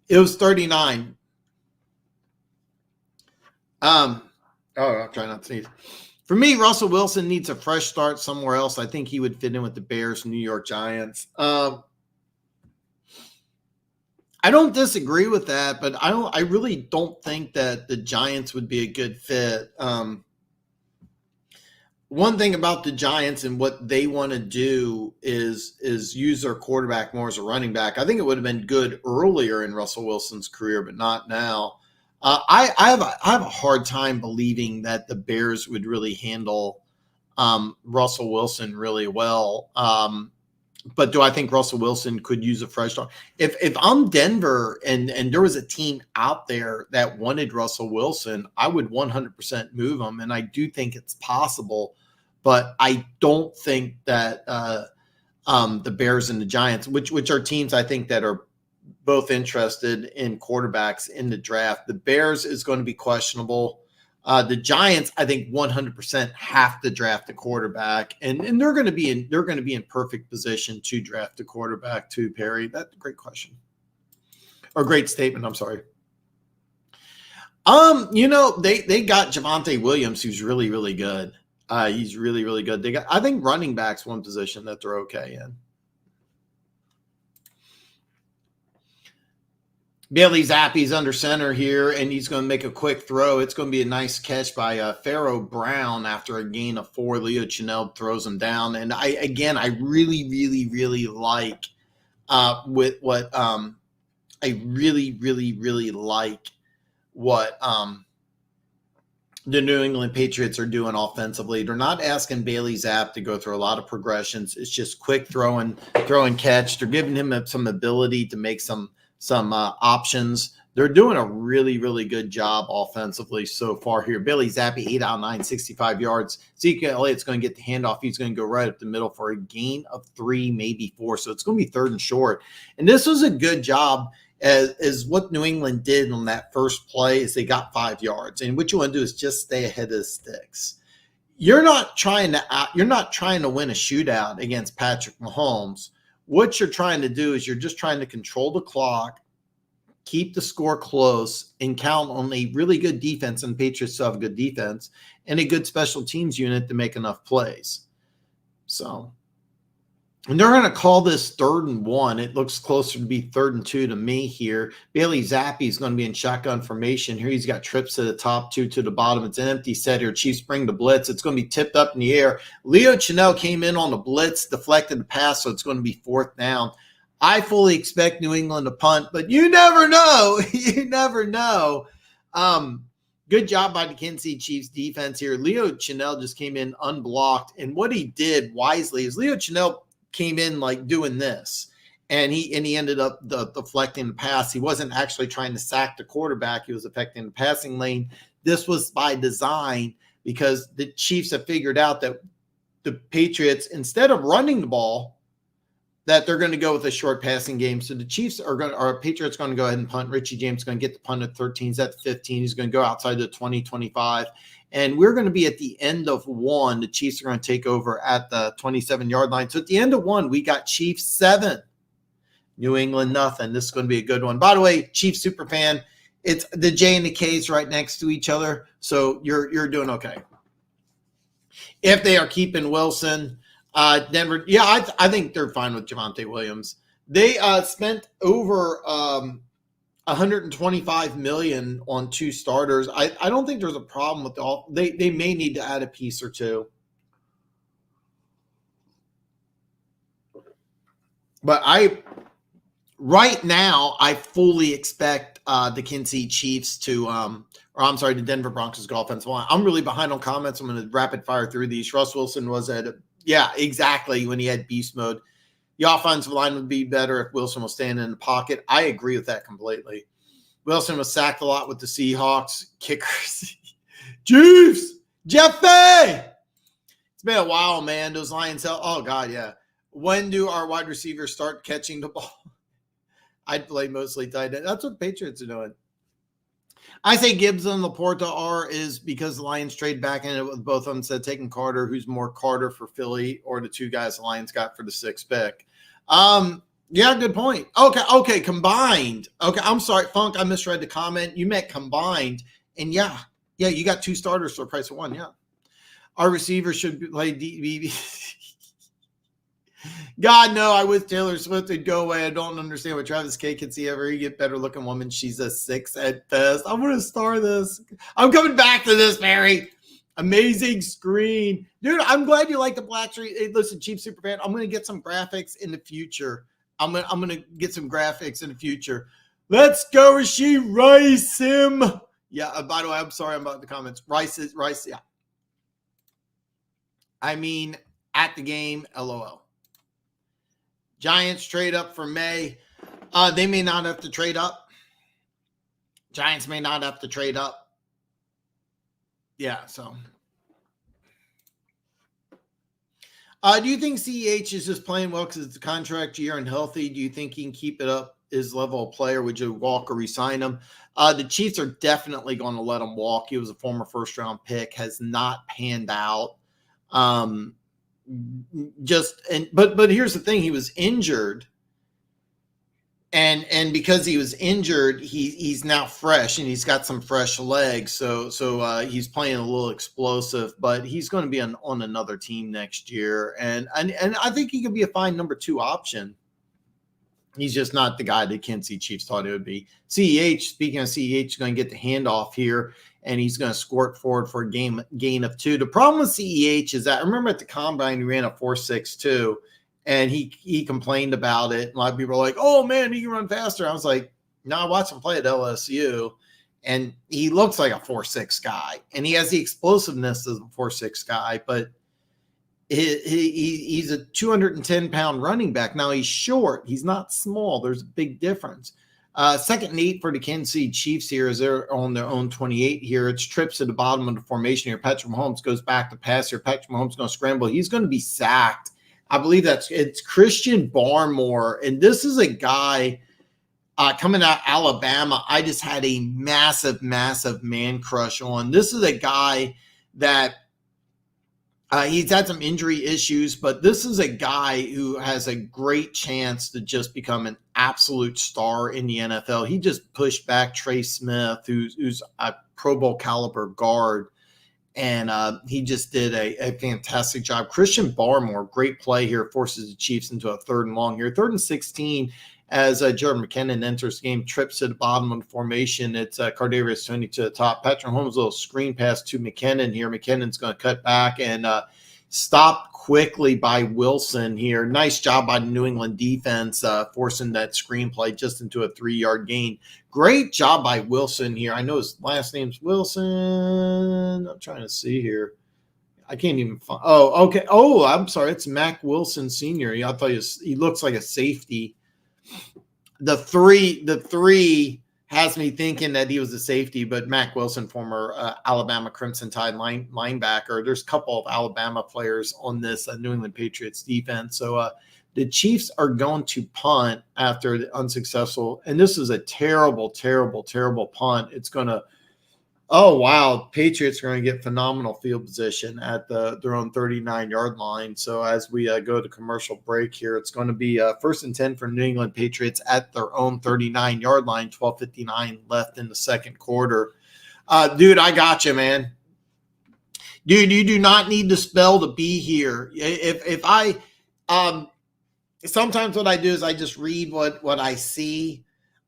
It was 39. I'll try not to sneeze. For me, Russell Wilson needs a fresh start somewhere else. I think he would fit in with the Bears, New York Giants. I don't disagree with that, but I really don't think that the Giants would be a good fit. One thing about the Giants and what they want to do is use their quarterback more as a running back. I think it would have been good earlier in Russell Wilson's career, but not now. I have a hard time believing that the Bears would really handle Russell Wilson really well. But do I think Russell Wilson could use a fresh start? If I'm Denver and there was a team out there that wanted Russell Wilson, I would 100% move him, and I do think it's possible. But I don't think that the Bears and the Giants, which are teams I think that are both interested in quarterbacks in the draft. The Bears is going to be questionable. The Giants, I think 100% have to draft a quarterback, and they're going to be in perfect position to draft a quarterback too, Perry. That's a great question. Or great statement, I'm sorry. They got Javonte Williams, who's really, really good. He's really, really good. I think running back's one position that they're okay in. Bailey Zappi's under center here, and he's going to make a quick throw. It's going to be a nice catch by Pharaoh Brown after a gain of 4. Leo Chenel throws him down. And I really, really, really like I really, really, really like what the New England Patriots are doing offensively. They're not asking Bailey Zapp to go through a lot of progressions. It's just quick throw and catch. They're giving him some ability to make some options. They're doing a really, really good job offensively so far here. Bailey Zappi, 8 out of 9, 65 yards. Ezekiel Elliott's going to get the handoff. He's going to go right up the middle for a gain of 3, maybe 4. So it's going to be 3rd and short. And this was a good job as what New England did on that first play is they got 5 yards. And what you want to do is just stay ahead of the sticks. You're not trying to win a shootout against Patrick Mahomes. What you're trying to do is you're just trying to control the clock, keep the score close, and count on a really good defense, and Patriots still have a good defense, and a good special teams unit to make enough plays. So, and they're going to call this 3rd and 1. It looks closer to be 3rd and 2 to me here. Bailey Zappi is going to be in shotgun formation. Here he's got trips to the top, 2 to the bottom. It's an empty set here. Chiefs bring the blitz. It's going to be tipped up in the air. Leo Chenel came in on the blitz, deflected the pass, so it's going to be 4th down. I fully expect New England to punt, but you never know. You never know. Good job by the Kansas City Chiefs defense here. Leo Chenel just came in unblocked, and what he did wisely is Leo Chenel came in like doing this, and he ended up deflecting the pass. He wasn't actually trying to sack the quarterback. He was affecting the passing lane. This was by design because the Chiefs have figured out that the Patriots, instead of running the ball, that they're going to go with a short passing game. So the Chiefs Patriots going to go ahead and punt. Richie James is going to get the punt at 13. He's at 15. He's going to go outside the 20, 25. And we're going to be at the end of 1. The Chiefs are going to take over at the 27-yard line. So at the end of 1, we got Chiefs 7, New England nothing. This is going to be a good one. By the way, Chiefs super fan, it's the J and the K's right next to each other. So you're doing okay. If they are keeping Wilson, Denver, yeah, I think they're fine with Javonte Williams. They spent over $125 million on 2 starters. I don't think there's a problem with all. They may need to add a piece or two. But right now, I fully expect the Kansas City Chiefs to, the Denver Broncos go offensive line. I'm really behind on comments. I'm going to rapid fire through these. Russ Wilson was exactly when he had beast mode. The offensive line would be better if Wilson was standing in the pocket. I agree with that completely. Wilson was sacked a lot with the Seahawks. Kickers. Chiefs! Jeffy! It's been a while, man. Those Lions, oh, God, yeah. When do our wide receivers start catching the ball? I'd play mostly tight end. That's what the Patriots are doing. I say Gibbs and Laporta is because the Lions trade back in it with both of them, instead of taking Carter, who's more Carter for Philly, or the two guys the Lions got for the 6th pick. Yeah, good point. Okay, combined. Okay, I'm sorry, Funk, I misread the comment. You meant combined. And yeah, you got 2 starters for the price of 1, yeah. Our receivers should play DB. God, no, I wish Taylor Swift would go away. I don't understand what Travis K can see ever. You get better looking woman. She's a 6 at best. I'm going to star this. I'm coming back to this, Mary. Amazing screen. Dude, I'm glad you like the black tree. Hey, listen, Chief Superfan, I'm going to get some graphics in the future. I'm going to get some graphics in the future. Let's go, Rasheed Rice him. Yeah, by the way, I'm sorry about the comments. Rice, yeah. I mean, at the game, LOL. Giants trade up for May. They may not have to trade up. Giants may not have to trade up. Yeah, so. Do you think CEH is just playing well because it's a contract year and healthy? Do you think he can keep it up his level of player? Would you walk or resign him? The Chiefs are definitely going to let him walk. He was a former first-round pick, has not panned out. But here's the thing, he was injured, and because he was injured, he's now fresh and he's got some fresh legs, so he's playing a little explosive, but he's going to be on another team next year, and I think he could be a fine number 2 option. He's just not the guy that Kansas City Chiefs thought it would be. CEH, speaking of CEH, is going to get the handoff here, and he's going to squirt forward for a gain of 2. The problem with CEH is that I remember at the combine, he ran a 4.62, and he complained about it. A lot of people were like, oh, man, he can run faster. I was like, no, I watched him play at LSU, and he looks like a 4.6 guy, and he has the explosiveness of a 4.6 guy, but he's a 210-pound running back. Now, he's short. He's not small. There's a big difference. 2nd and 8 for the Kansas City Chiefs here as they're on their own 28 here. It's trips to the bottom of the formation here. Patrick Mahomes goes back to pass here. Patrick Mahomes going to scramble. He's going to be sacked. I believe it's Christian Barmore. And this is a guy coming out of Alabama. I just had a massive, massive man crush on. This is a guy that he's had some injury issues, but this is a guy who has a great chance to just become an absolute star in the NFL. He just pushed back Trey Smith, who's a Pro Bowl caliber guard, and he just did a fantastic job. Christian Barmore, great play here, forces the Chiefs into a 3rd and long here. 3rd and 16 as Jordan McKinnon enters the game, trips to the bottom of the formation. It's Cardarius Toney to the top. Patrick Mahomes, a little screen pass to McKinnon here. McKinnon's going to cut back and stopped quickly by Wilson here. Nice job by the New England defense, forcing that screenplay just into a 3-yard gain. Great job by Wilson here. I know his last name's Wilson. I'm trying to see here. I can't even find. Oh, okay. Oh, I'm sorry. It's Mac Wilson Sr. I thought he looks like a safety. The three has me thinking that he was a safety, but Mac Wilson, former Alabama Crimson Tide linebacker. There's a couple of Alabama players on this New England Patriots defense. So the Chiefs are going to punt after the unsuccessful, and this is a terrible, terrible, terrible punt. It's going to Oh, wow. Patriots are going to get phenomenal field position at their own 39-yard line. So as we go to commercial break here, it's going to be 1st and 10 for New England Patriots at their own 39-yard line, 12:59 left in the second quarter. Dude, I got you, man. Dude, you do not need to spell to be here. If I sometimes what I do is I just read what I see.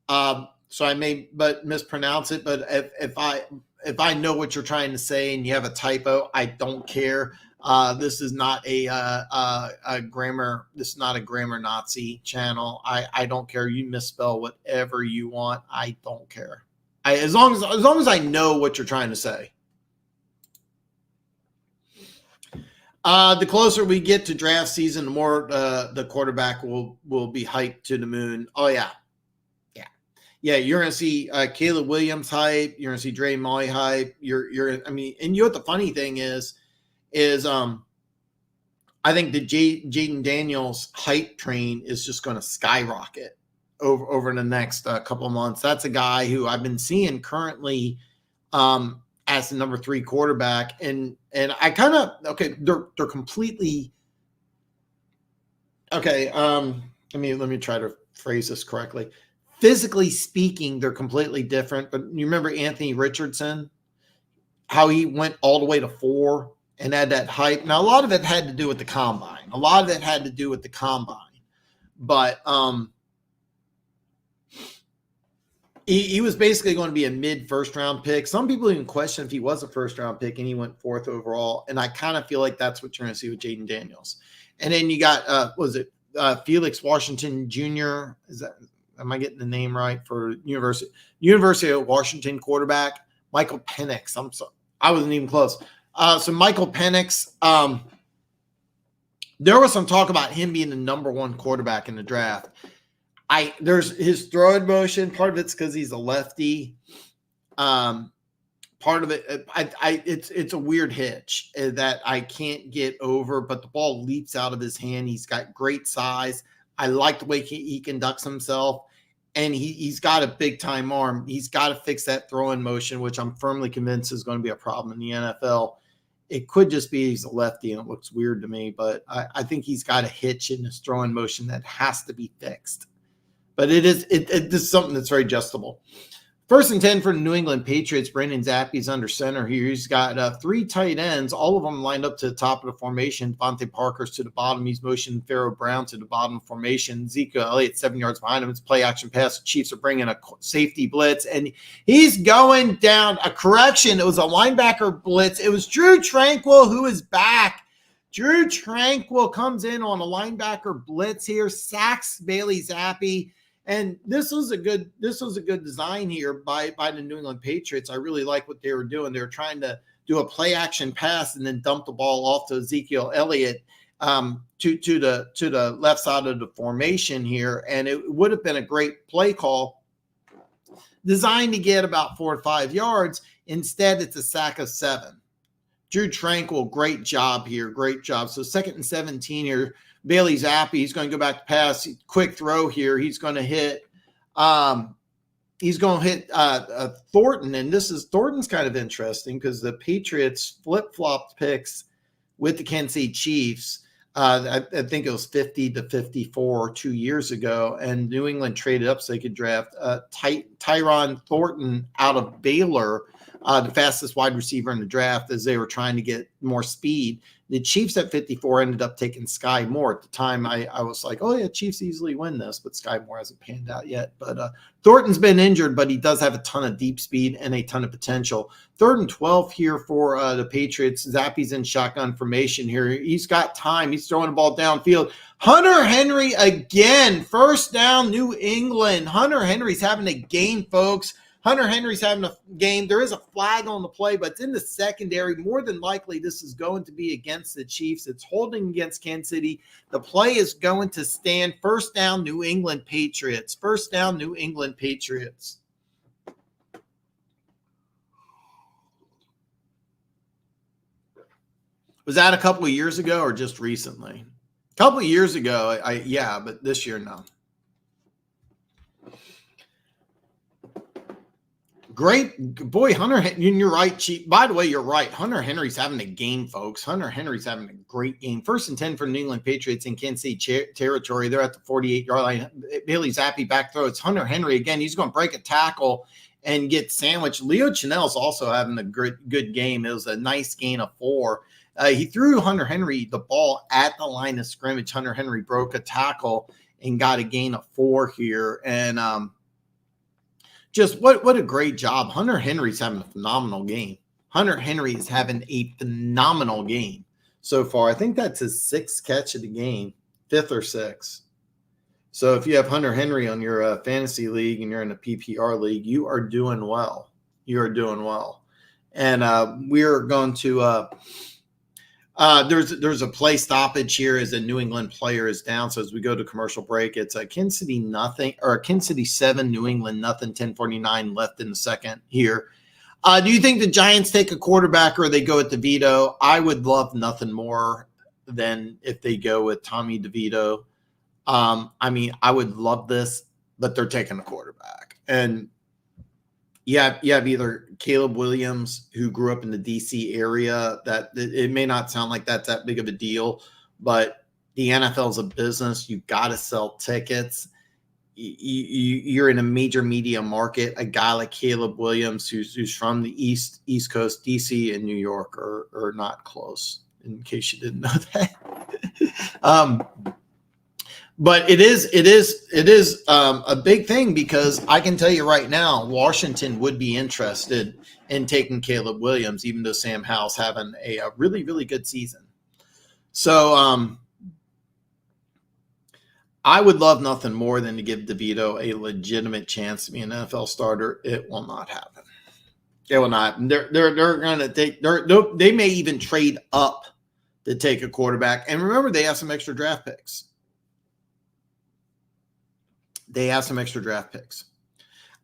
So I may mispronounce it, but if I know what you're trying to say and you have a typo, I don't care. This is not a grammar. This is not a grammar Nazi channel. I don't care. You misspell whatever you want. I don't care. As long as I know what you're trying to say. The closer we get to draft season, the more the quarterback will be hyped to the moon. Oh yeah. You're gonna see Caleb Williams hype. You're gonna see Dre Moy hype. And you know what the funny thing is I think the Jaden Daniels hype train is just going to skyrocket over the next couple of months. That's a guy who I've been seeing currently as the number 3 quarterback, and I kind of they're completely okay. Let me try to phrase this correctly. Physically speaking, they're completely different. But you remember Anthony Richardson, how he went all the way to 4 and had that hype. Now, a lot of it had to do with the combine. But he was basically going to be a mid-first round pick. Some people even question if he was a first-round pick, and he went 4th overall. And I kind of feel like that's what you're going to see with Jaden Daniels. And then you got, Felix Washington Jr. Am I getting the name right for University of Washington quarterback? Michael Penix. I wasn't even close. So Michael Penix, there was some talk about him being the number 1 quarterback in the draft. There's his throwing motion. Part of it's because he's a lefty. Part of it, it's a weird hitch that I can't get over. But the ball leaps out of his hand. He's got great size. I like the way he conducts himself. And he's got a big-time arm. He's got to fix that throwing motion, which I'm firmly convinced is going to be a problem in the NFL. It could just be he's a lefty, and it looks weird to me. But I think he's got a hitch in his throwing motion that has to be fixed. But it is something that's very adjustable. 1st and 10 for the New England Patriots. Brandon Zappe's under center here. He's got 3 tight ends, all of them lined up to the top of the formation. Devontae Parker's to the bottom. He's motioning Pharaoh Brown to the bottom formation. Ezekiel Elliott 7 yards behind him. It's play action pass. The Chiefs are bringing a safety blitz, and he's going down. A correction. It was a linebacker blitz. It was Drew Tranquill who is back. Drew Tranquill comes in on a linebacker blitz here, sacks Bailey Zappi. And this was a good design here by the New England Patriots. I really like what they were doing. They were trying to do a play action pass and then dump the ball off to Ezekiel Elliott to the left side of the formation here. And it would have been a great play call designed to get about 4 or 5 yards. Instead, it's a sack of 7. Drew Tranquill, great job here. Great job. So 2nd and 17 here. Bailey Zappi, he's going to go back to pass. Quick throw here. He's going to hit Thornton. And Thornton's kind of interesting because the Patriots flip-flopped picks with the Kansas City Chiefs. I think it was 50 to 54 2 years ago. And New England traded up so they could draft Tyron Thornton out of Baylor, the fastest wide receiver in the draft, as they were trying to get more speed. The Chiefs at 54 ended up taking Sky Moore. At the time, I was like, oh, yeah, Chiefs easily win this, but Sky Moore hasn't panned out yet. But Thornton's been injured, but he does have a ton of deep speed and a ton of potential. 3rd and 12 here for the Patriots. Zappi's in shotgun formation here. He's got time. He's throwing the ball downfield. Hunter Henry again. 1st down, New England. Hunter Henry's having a game, folks. Hunter Henry's having a game. There is a flag on the play, but it's in the secondary. More than likely, this is going to be against the Chiefs. It's holding against Kansas City. The play is going to stand. 1st down, New England Patriots. 1st down, New England Patriots. Was that a couple of years ago or just recently? A couple of years ago, yeah, but this year, no. Great boy, Hunter. You're right, Chief. By the way, you're right. Hunter Henry's having a game, folks. Hunter Henry's having a great game. 1st and 10 for New England Patriots in Kansas City territory. They're at the 48-yard line. Bailey Zappi back throw. It's Hunter Henry again. He's going to break a tackle and get sandwiched. Leo Chenell's also having a good game. It was a nice gain of 4. He threw Hunter Henry the ball at the line of scrimmage. Hunter Henry broke a tackle and got a gain of 4 here. And just what a great job. Hunter Henry's having a phenomenal game. Hunter Henry is having a phenomenal game. so far. I think that's his 6th catch of the game, 5th or 6th. So if you have Hunter Henry on your fantasy league and you're in a PPR league, you are doing well. You are doing well. And we're going to there's a play stoppage here as a New England player is down. So as we go to commercial break, it's a Kansas City 7, New England nothing, 10:49 left in the second here. Do you think the Giants take a quarterback or they go with DeVito? I would love nothing more than if they go with Tommy DeVito. I mean, I would love this, but they're taking a quarterback. And you have either Caleb Williams, who grew up in the D.C. area, that it may not sound like that's that big of a deal, but the NFL is a business. You got to sell tickets. You're in a major media market. A guy like Caleb Williams, who's from the East Coast, D.C. and New York are not close, in case you didn't know that. But it is a big thing, because I can tell you right now, Washington would be interested in taking Caleb Williams, even though Sam Howell's having a really, really good season. So I would love nothing more than to give DeVito a legitimate chance to be an NFL starter. It will not happen. It will not. They're going to take. They may even trade up to take a quarterback. And remember, they have some extra draft picks.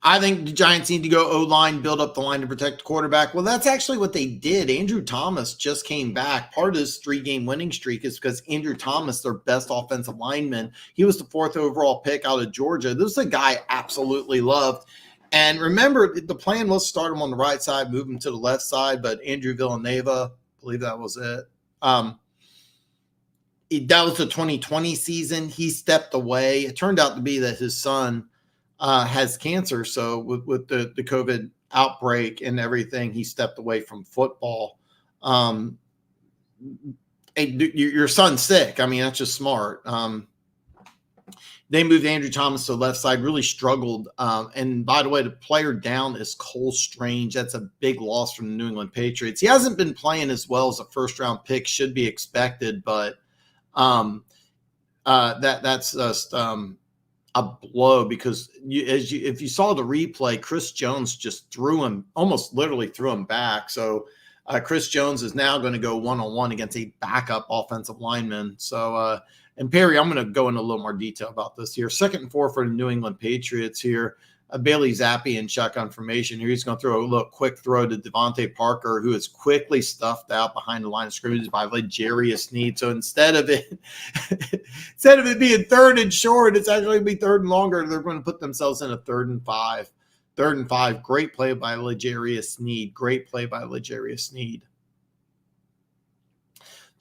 I think the Giants need to go O-line, build up the line to protect the quarterback. Well, that's actually what they did. Andrew Thomas just came back. Part of this 3-game winning streak is because Andrew Thomas, their best offensive lineman, he was the 4th overall pick out of Georgia. This is a guy I absolutely loved. And remember, the plan was to start him on the right side, move him to the left side, but Andrew Villanueva, I believe that was it. That was the 2020 season. He stepped away. It turned out to be that his son has cancer. So with the COVID outbreak and everything, he stepped away from football. Your son's sick. I mean, that's just smart. They moved Andrew Thomas to the left side, really struggled. And by the way, the player down is Cole Strange. That's a big loss from the New England Patriots. He hasn't been playing as well as a first-round pick should be expected, but that's just a blow, because if you saw the replay, Chris Jones just almost literally threw him back. So Chris Jones is now going to go one-on-one against a backup offensive lineman. So and Perry, I'm going to go into a little more detail about this here. 2nd and 4 for the New England Patriots here. Bailey Zappi in shotgun formation here. He's going to throw a little quick throw to Devontae Parker, who is quickly stuffed out behind the line of scrimmage by L'Jarius Sneed. So instead of it being 3rd and short, it's actually going to be 3rd and longer. They're going to put themselves in a 3rd and 5. 3rd and 5. Great play by L'Jarius Sneed.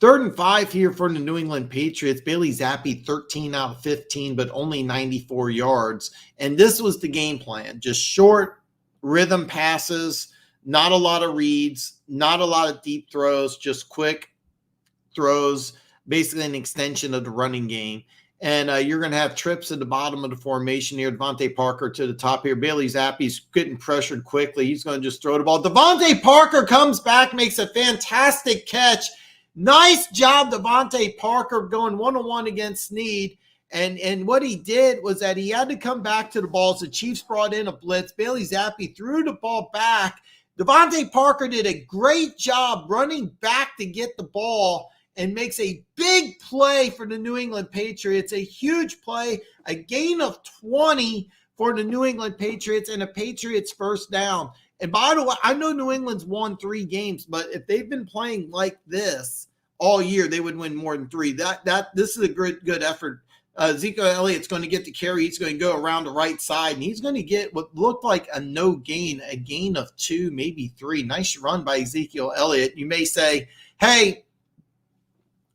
3rd and 5 here for the New England Patriots. Bailey Zappi, 13 out of 15, but only 94 yards. And this was the game plan. Just short rhythm passes, not a lot of reads, not a lot of deep throws, just quick throws, basically an extension of the running game. And you're going to have trips at the bottom of the formation here. Devontae Parker to the top here. Bailey Zappi's getting pressured quickly. He's going to just throw the ball. Devontae Parker comes back, makes a fantastic catch. Nice job, Devontae Parker, going one-on-one against Sneed. And what he did was that he had to come back to the ball. So the Chiefs brought in a blitz. Bailey Zappi threw the ball back. Devontae Parker did a great job running back to get the ball and makes a big play for the New England Patriots. A huge play, a gain of 20 for the New England Patriots, and a Patriots first down. And by the way, I know New England's won 3 games, but if they've been playing like this all year, they would win more than 3. This is a good effort. Ezekiel Elliott's going to get the carry. He's going to go around the right side, and he's going to get what looked like a gain of 2, maybe 3. Nice run by Ezekiel Elliott. You may say, hey,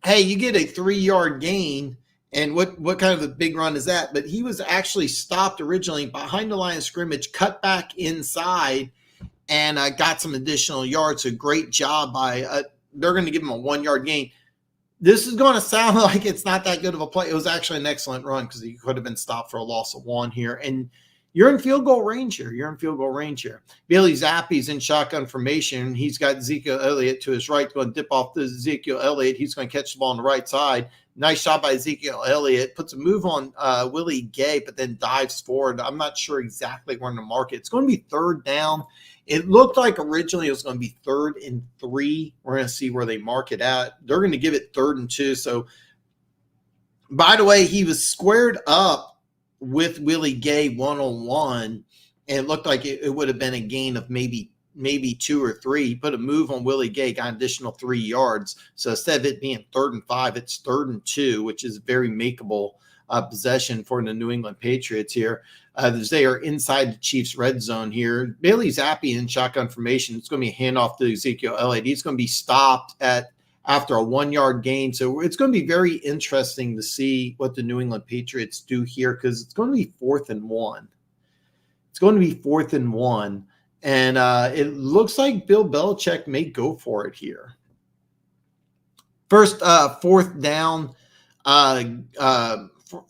you get a 3-yard gain, and what kind of a big run is that? But he was actually stopped originally behind the line of scrimmage, cut back inside, and got some additional yards. A great job by they're going to give him a 1-yard gain. This is going to sound like it's not that good of a play. It was actually an excellent run because he could have been stopped for a loss of 1 here. And You're in field goal range here. You're in field goal range here. Bailey Zappi's in shotgun formation. He's got Ezekiel Elliott to his right, going to dip off to Ezekiel Elliott. He's going to catch the ball on the right side. Nice shot by Ezekiel Elliott. Puts a move on Willie Gay, but then dives forward. I'm not sure exactly where in the market. It's going to be third down. It looked like originally it was going to be 3rd and 3. We're going to see where they mark it at. They're going to give it 3rd and 2. So, by the way, he was squared up with Willie Gay one-on-one, and it looked like it would have been a gain of maybe 2 or 3. He put a move on Willie Gay, got an additional 3 yards. So instead of it being 3rd and 5, it's 3rd and 2, which is a very makeable possession for the New England Patriots here. As they are inside the Chiefs' red zone here. Bailey Zappi in shotgun formation. It's going to be a handoff to Ezekiel Elliott. He's going to be stopped after a 1-yard gain. So it's going to be very interesting to see what the New England Patriots do here, because it's going to be 4th and 1. It's going to be 4th and 1. And it looks like Bill Belichick may go for it here. First 4th down.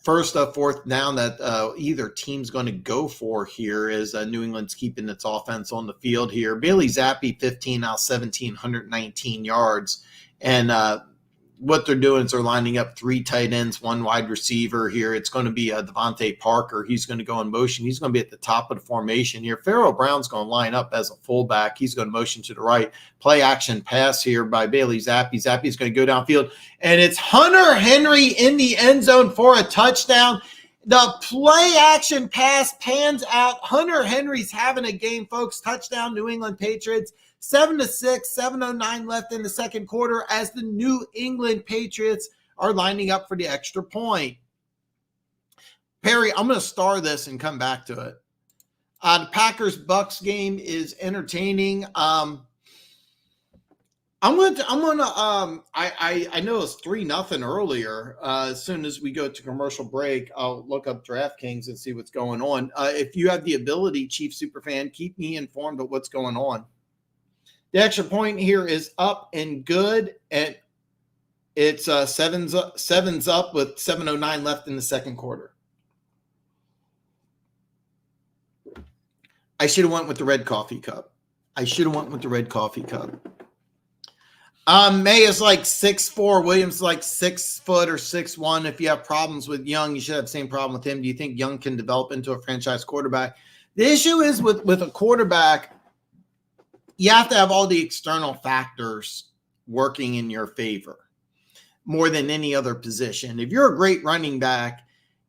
First 4th down that either team's going to go for here is New England's keeping its offense on the field here. Bailey Zappi, 15 out of 17, 119 yards. And what they're doing is they're lining up 3 tight ends, 1 wide receiver here. It's going to be Devontae Parker. He's going to go in motion. He's going to be at the top of the formation here. Pharaoh Brown's going to line up as a fullback. He's going to motion to the right. Play action pass here by Bailey Zappi. Zappi's going to go downfield. And it's Hunter Henry in the end zone for a touchdown. The play action pass pans out. Hunter Henry's having a game, folks. Touchdown, New England Patriots. 7-6, 7:09 left in the second quarter as the New England Patriots are lining up for the extra point. Perry, I'm going to star this and come back to it. The Packers-Bucks game is entertaining. I know it's 3-0 earlier. As soon as we go to commercial break, I'll look up DraftKings and see what's going on. If you have the ability, Chief Superfan, keep me informed of what's going on. The extra point here is up and good, and it's sevens up with 7:09 left in the second quarter. I should have went with the red coffee cup. May is like 6'4". Williams is like 6 foot or 6'1". If you have problems with Young, you should have the same problem with him. Do you think Young can develop into a franchise quarterback? The issue is with a quarterback, you have to have all the external factors working in your favor more than any other position. If you're a great running back,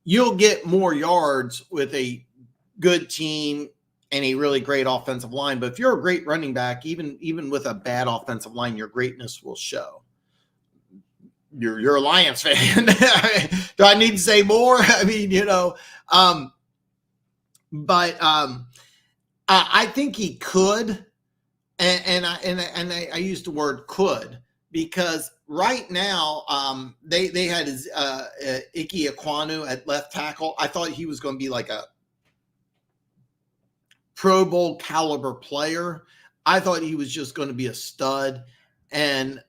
you'll get more yards with a good team and a really great offensive line. But if you're a great running back, even with a bad offensive line, your greatness will show. You're a Lions fan. Do I need to say more? I mean, I think he could. And I use the word could because right now they had his Ike Ekwonu at left tackle. I thought he was going to be like a Pro Bowl caliber player. I thought he was just going to be a stud, and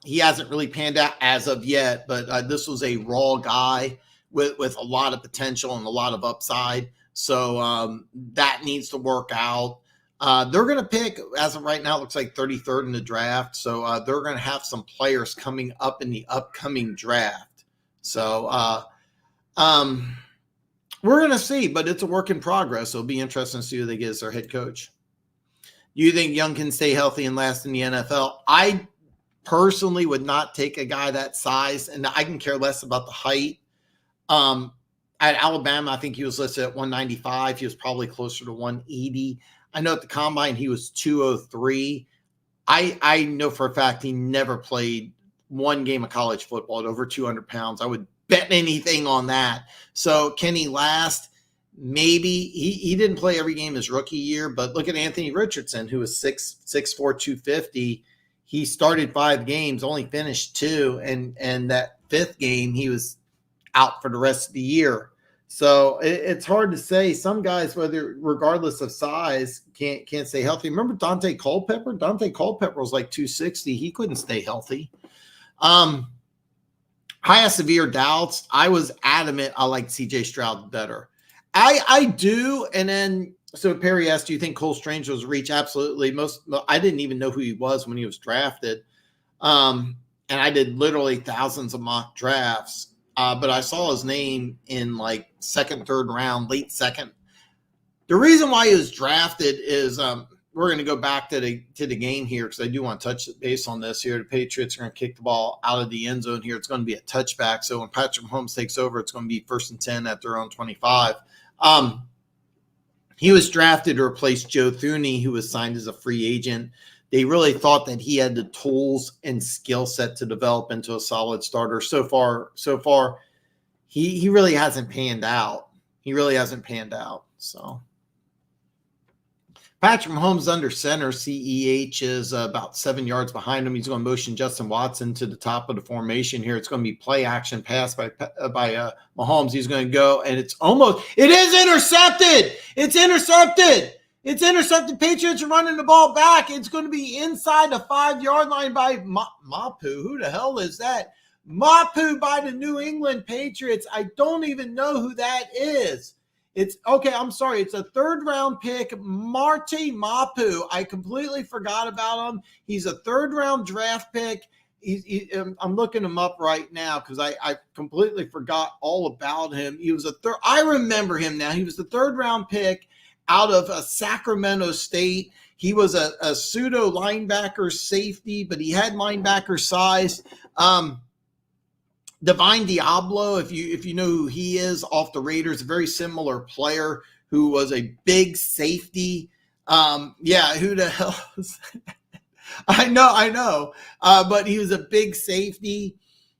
he hasn't really panned out as of yet. But this was a raw guy with a lot of potential and a lot of upside. So that needs to work out. They're going to pick, as of right now, it looks like 33rd in the draft. So they're going to have some players coming up in the upcoming draft. So we're going to see, but it's a work in progress. So it'll be interesting to see who they get as their head coach. Do you think Young can stay healthy and last in the NFL? I personally would not take a guy that size, and I can care less about the height. At Alabama, I think he was listed at 195. He was probably closer to 180. I know at the combine he was 203. I know for a fact he never played one game of college football at over 200 pounds. I would bet anything on that. So can he last? Maybe. He didn't play every game his rookie year, but look at Anthony Richardson, who was 6'4", 250. He started 5 games, only finished 2, and that 5th game he was out for the rest of the year. So it's hard to say. Some guys, regardless of size, can't stay healthy. Remember Dante Culpepper? Dante Culpepper was like 260. He couldn't stay healthy. I have severe doubts. I was adamant I liked C.J. Stroud better. I do. And then, so Perry asked, do you think Cole Strange was a reach? Absolutely. I didn't even know who he was when he was drafted. And I did literally thousands of mock drafts. But I saw his name in like second, third round, late second. The reason why he was drafted is we're going to go back to the game here because I do want to touch base on this here. The Patriots are going to kick the ball out of the end zone here. It's going to be a touchback. So when Patrick Mahomes takes over, it's going to be 1st and 10 at their own 25. He was drafted to replace Joe Thuney, who was signed as a free agent. They really thought that he had the tools and skill set to develop into a solid starter. So far, he really hasn't panned out. So Patrick Mahomes under center. CEH is about 7 yards behind him. He's going to motion Justin Watson to the top of the formation here. It's going to be play action pass by Mahomes. He's going to go, and it is intercepted. It's intercepted. Patriots are running the ball back. It's going to be inside the 5-yard line by Mapu. Who the hell is that? Mapu by the New England Patriots. I don't even know who that is. It's okay. I'm sorry. It's a 3rd round pick, Marty Mapu. I completely forgot about him. He's a 3rd round draft pick. I'm looking him up right now because I completely forgot all about him. He was I remember him now. He was the 3rd round pick out of Sacramento State. He was a pseudo linebacker safety, but he had linebacker size. Divine Diablo, if you know who he is off the Raiders, a very similar player who was a big safety. Who the hell is that? I know. But he was a big safety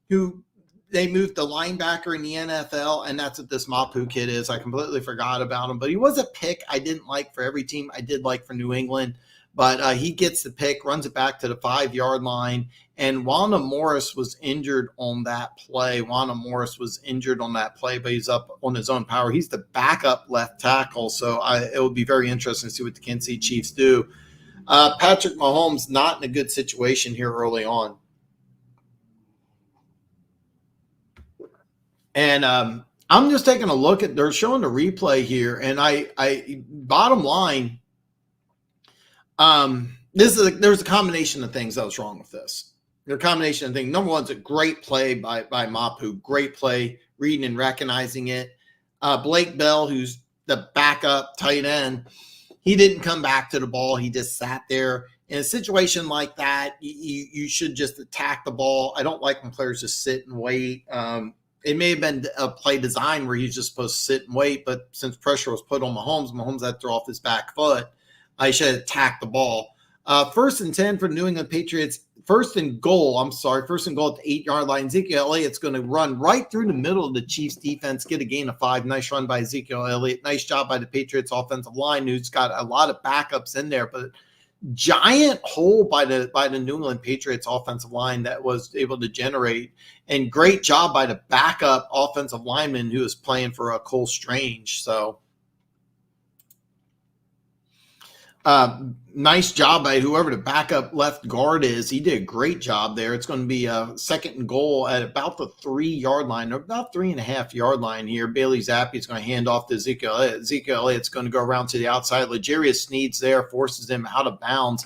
who they moved to linebacker in the NFL, and that's what this Mapu kid is. I completely forgot about him, but he was a pick I didn't like for every team. I did like for New England, but he gets the pick, runs it back to the 5-yard line, and Wanda Morris was injured on that play. But he's up on his own power. He's the backup left tackle, so it will be very interesting to see what the Kansas City Chiefs do. Patrick Mahomes not in a good situation here early on. And I'm just taking a look at, they're showing the replay here, and I bottom line, there's a combination of things that was wrong with this. There's a combination of things. Number one, it's a great play by Mapu. Great play, reading and recognizing it. Blake Bell, who's the backup tight end, he didn't come back to the ball. He just sat there. In a situation like that, you should just attack the ball. I don't like when players just sit and wait. It may have been a play design where he's just supposed to sit and wait, but since pressure was put on Mahomes had to throw off his back foot. I should attack the ball. 1st and 10 for the New England Patriots. 1st and goal at the 8-yard line. Ezekiel Elliott's going to run right through the middle of the Chiefs defense, get a gain of 5. Nice run by Ezekiel Elliott. Nice job by the Patriots offensive line, who's got a lot of backups in there, but giant hole by the New England Patriots offensive line that was able to generate, and great job by the backup offensive lineman who was playing for Cole Strange. So nice job by whoever the backup left guard is. He did a great job there. It's going to be a 2nd and goal at about the 3-yard line, or about 3.5-yard line here. Bailey Zappi is going to hand off to Ezekiel Elliott. Ezekiel Elliott's going to go around to the outside. L'Jarius Sneed's there, forces him out of bounds.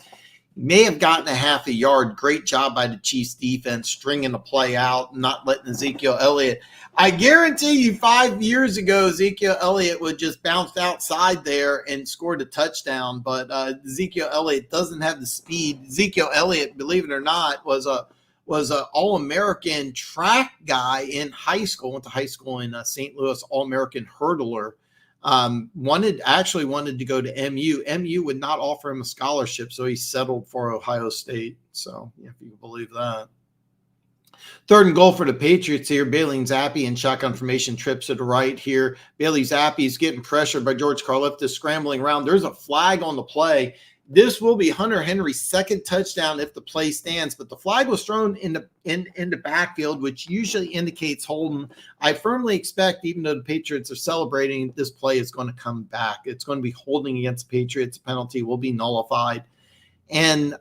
May have gotten a half a yard. Great job by the Chiefs defense, stringing the play out, not letting Ezekiel Elliott. I guarantee you 5 years ago, Ezekiel Elliott would just bounce outside there and scored a touchdown. But Ezekiel Elliott doesn't have the speed. Ezekiel Elliott, believe it or not, was an All-American track guy in high school. Went to high school in St. Louis, All-American hurdler. Wanted to go to MU. MU would not offer him a scholarship, so he settled for Ohio State. So, if you can believe that. 3rd and goal for the Patriots here. Bailey Zappi in shotgun formation, trips to the right here. Bailey Zappi is getting pressured by George Karlaftis, scrambling around. There's a flag on the play. This will be Hunter Henry's 2nd touchdown if the play stands, but the flag was thrown in the backfield, which usually indicates holding. I firmly expect, even though the Patriots are celebrating, this play is going to come back. It's going to be holding against the Patriots. The penalty will be nullified. And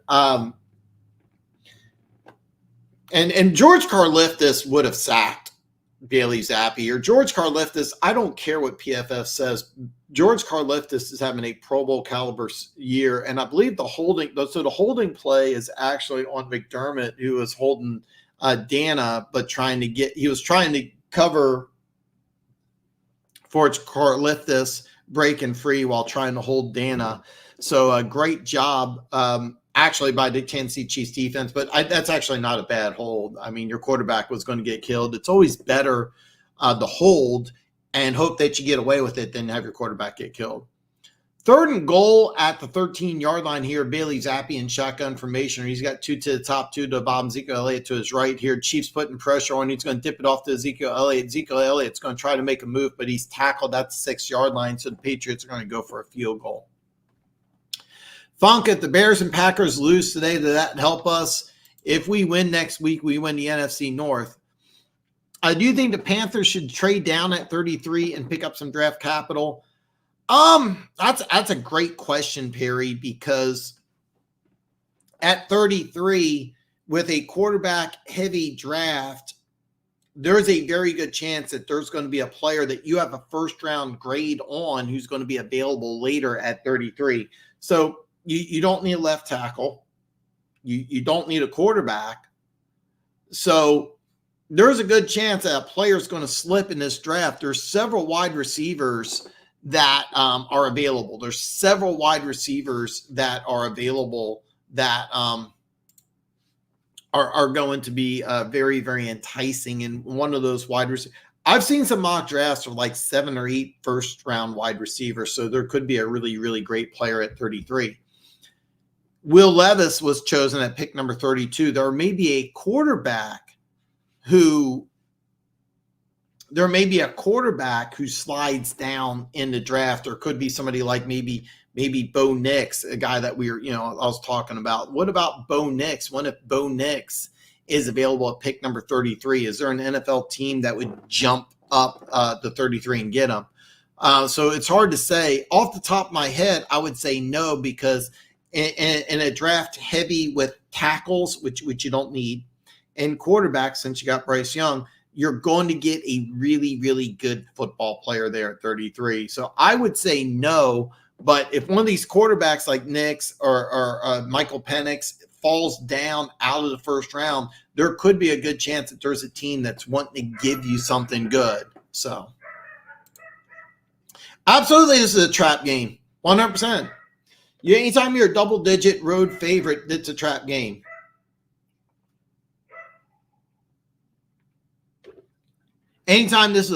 George Karlaftis would have sacked Bailey Zappi here. George Karlaftis, I don't care what PFF says. George Karlaftis is having a Pro Bowl caliber year, and I believe the holding play is actually on McDermott, who was holding Dana, but he was trying to cover for Karlaftis breaking free while trying to hold Dana. So a great job actually by the Kansas City Chiefs defense, but that's actually not a bad hold. I mean, your quarterback was going to get killed. It's always better to hold and hope that you get away with it than have your quarterback get killed. 3rd and goal at the 13-yard line here. Bailey Zappi in shotgun formation. He's got 2 to the top, 2 to the bottom. Ezekiel Elliott to his right here. Chiefs putting pressure on. He's going to dip it off to Ezekiel Elliott. Ezekiel Elliott's going to try to make a move, but he's tackled at the 6-yard line, so the Patriots are going to go for a field goal. Funk, if the Bears and Packers lose today, does that help us? If we win next week, we win the NFC North. I do think the Panthers should trade down at 33 and pick up some draft capital. That's a great question, Perry, because at 33, with a quarterback-heavy draft, there's a very good chance that there's going to be a player that you have a first-round grade on who's going to be available later at 33. So you don't need a left tackle. You don't need a quarterback. So there's a good chance that a player is going to slip in this draft. There's several wide receivers that are available. There's several wide receivers that are available that are going to be very, very enticing. And one of those wide receivers, I've seen some mock drafts of like 7 or 8 first-round wide receivers, so there could be a really, really great player at 33. Will Levis was chosen at pick number 32. There may be a quarterback who slides down in the draft. There could be somebody like maybe Bo Nix, a guy that I was talking about. What about Bo Nix? What if Bo Nix is available at pick number 33? Is there an NFL team that would jump up to 33 and get him? So it's hard to say. Off the top of my head, I would say no, because in a draft heavy with tackles, which you don't need, and quarterbacks, since you got Bryce Young, you're going to get a really, really good football player there at 33. So I would say no, but if one of these quarterbacks like Nix or Michael Penix falls down out of the first round, there could be a good chance that there's a team that's wanting to give you something good. So absolutely, this is a trap game, 100%. Anytime you're a double-digit road favorite, it's a trap game. Anytime you're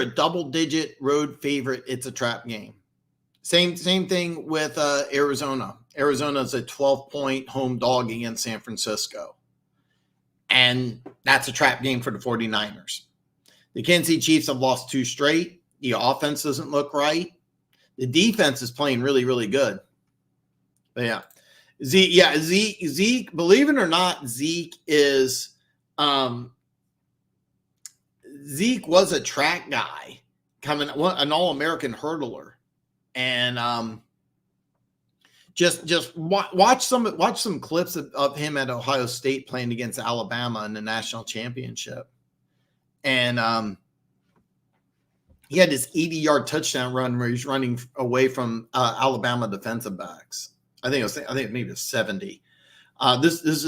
a double-digit road favorite, it's a trap game. Same thing with Arizona. Arizona is a 12-point home dog against San Francisco. And that's a trap game for the 49ers. The Kansas City Chiefs have lost 2 straight. The offense doesn't look right. The defense is playing really, really good. But yeah. Zeke, believe it or not, Zeke was a track guy, an All-American hurdler. And just watch some clips of him at Ohio State playing against Alabama in the national championship. And he had this 80-yard touchdown run where he's running away from Alabama defensive backs. I think maybe it was 70. This is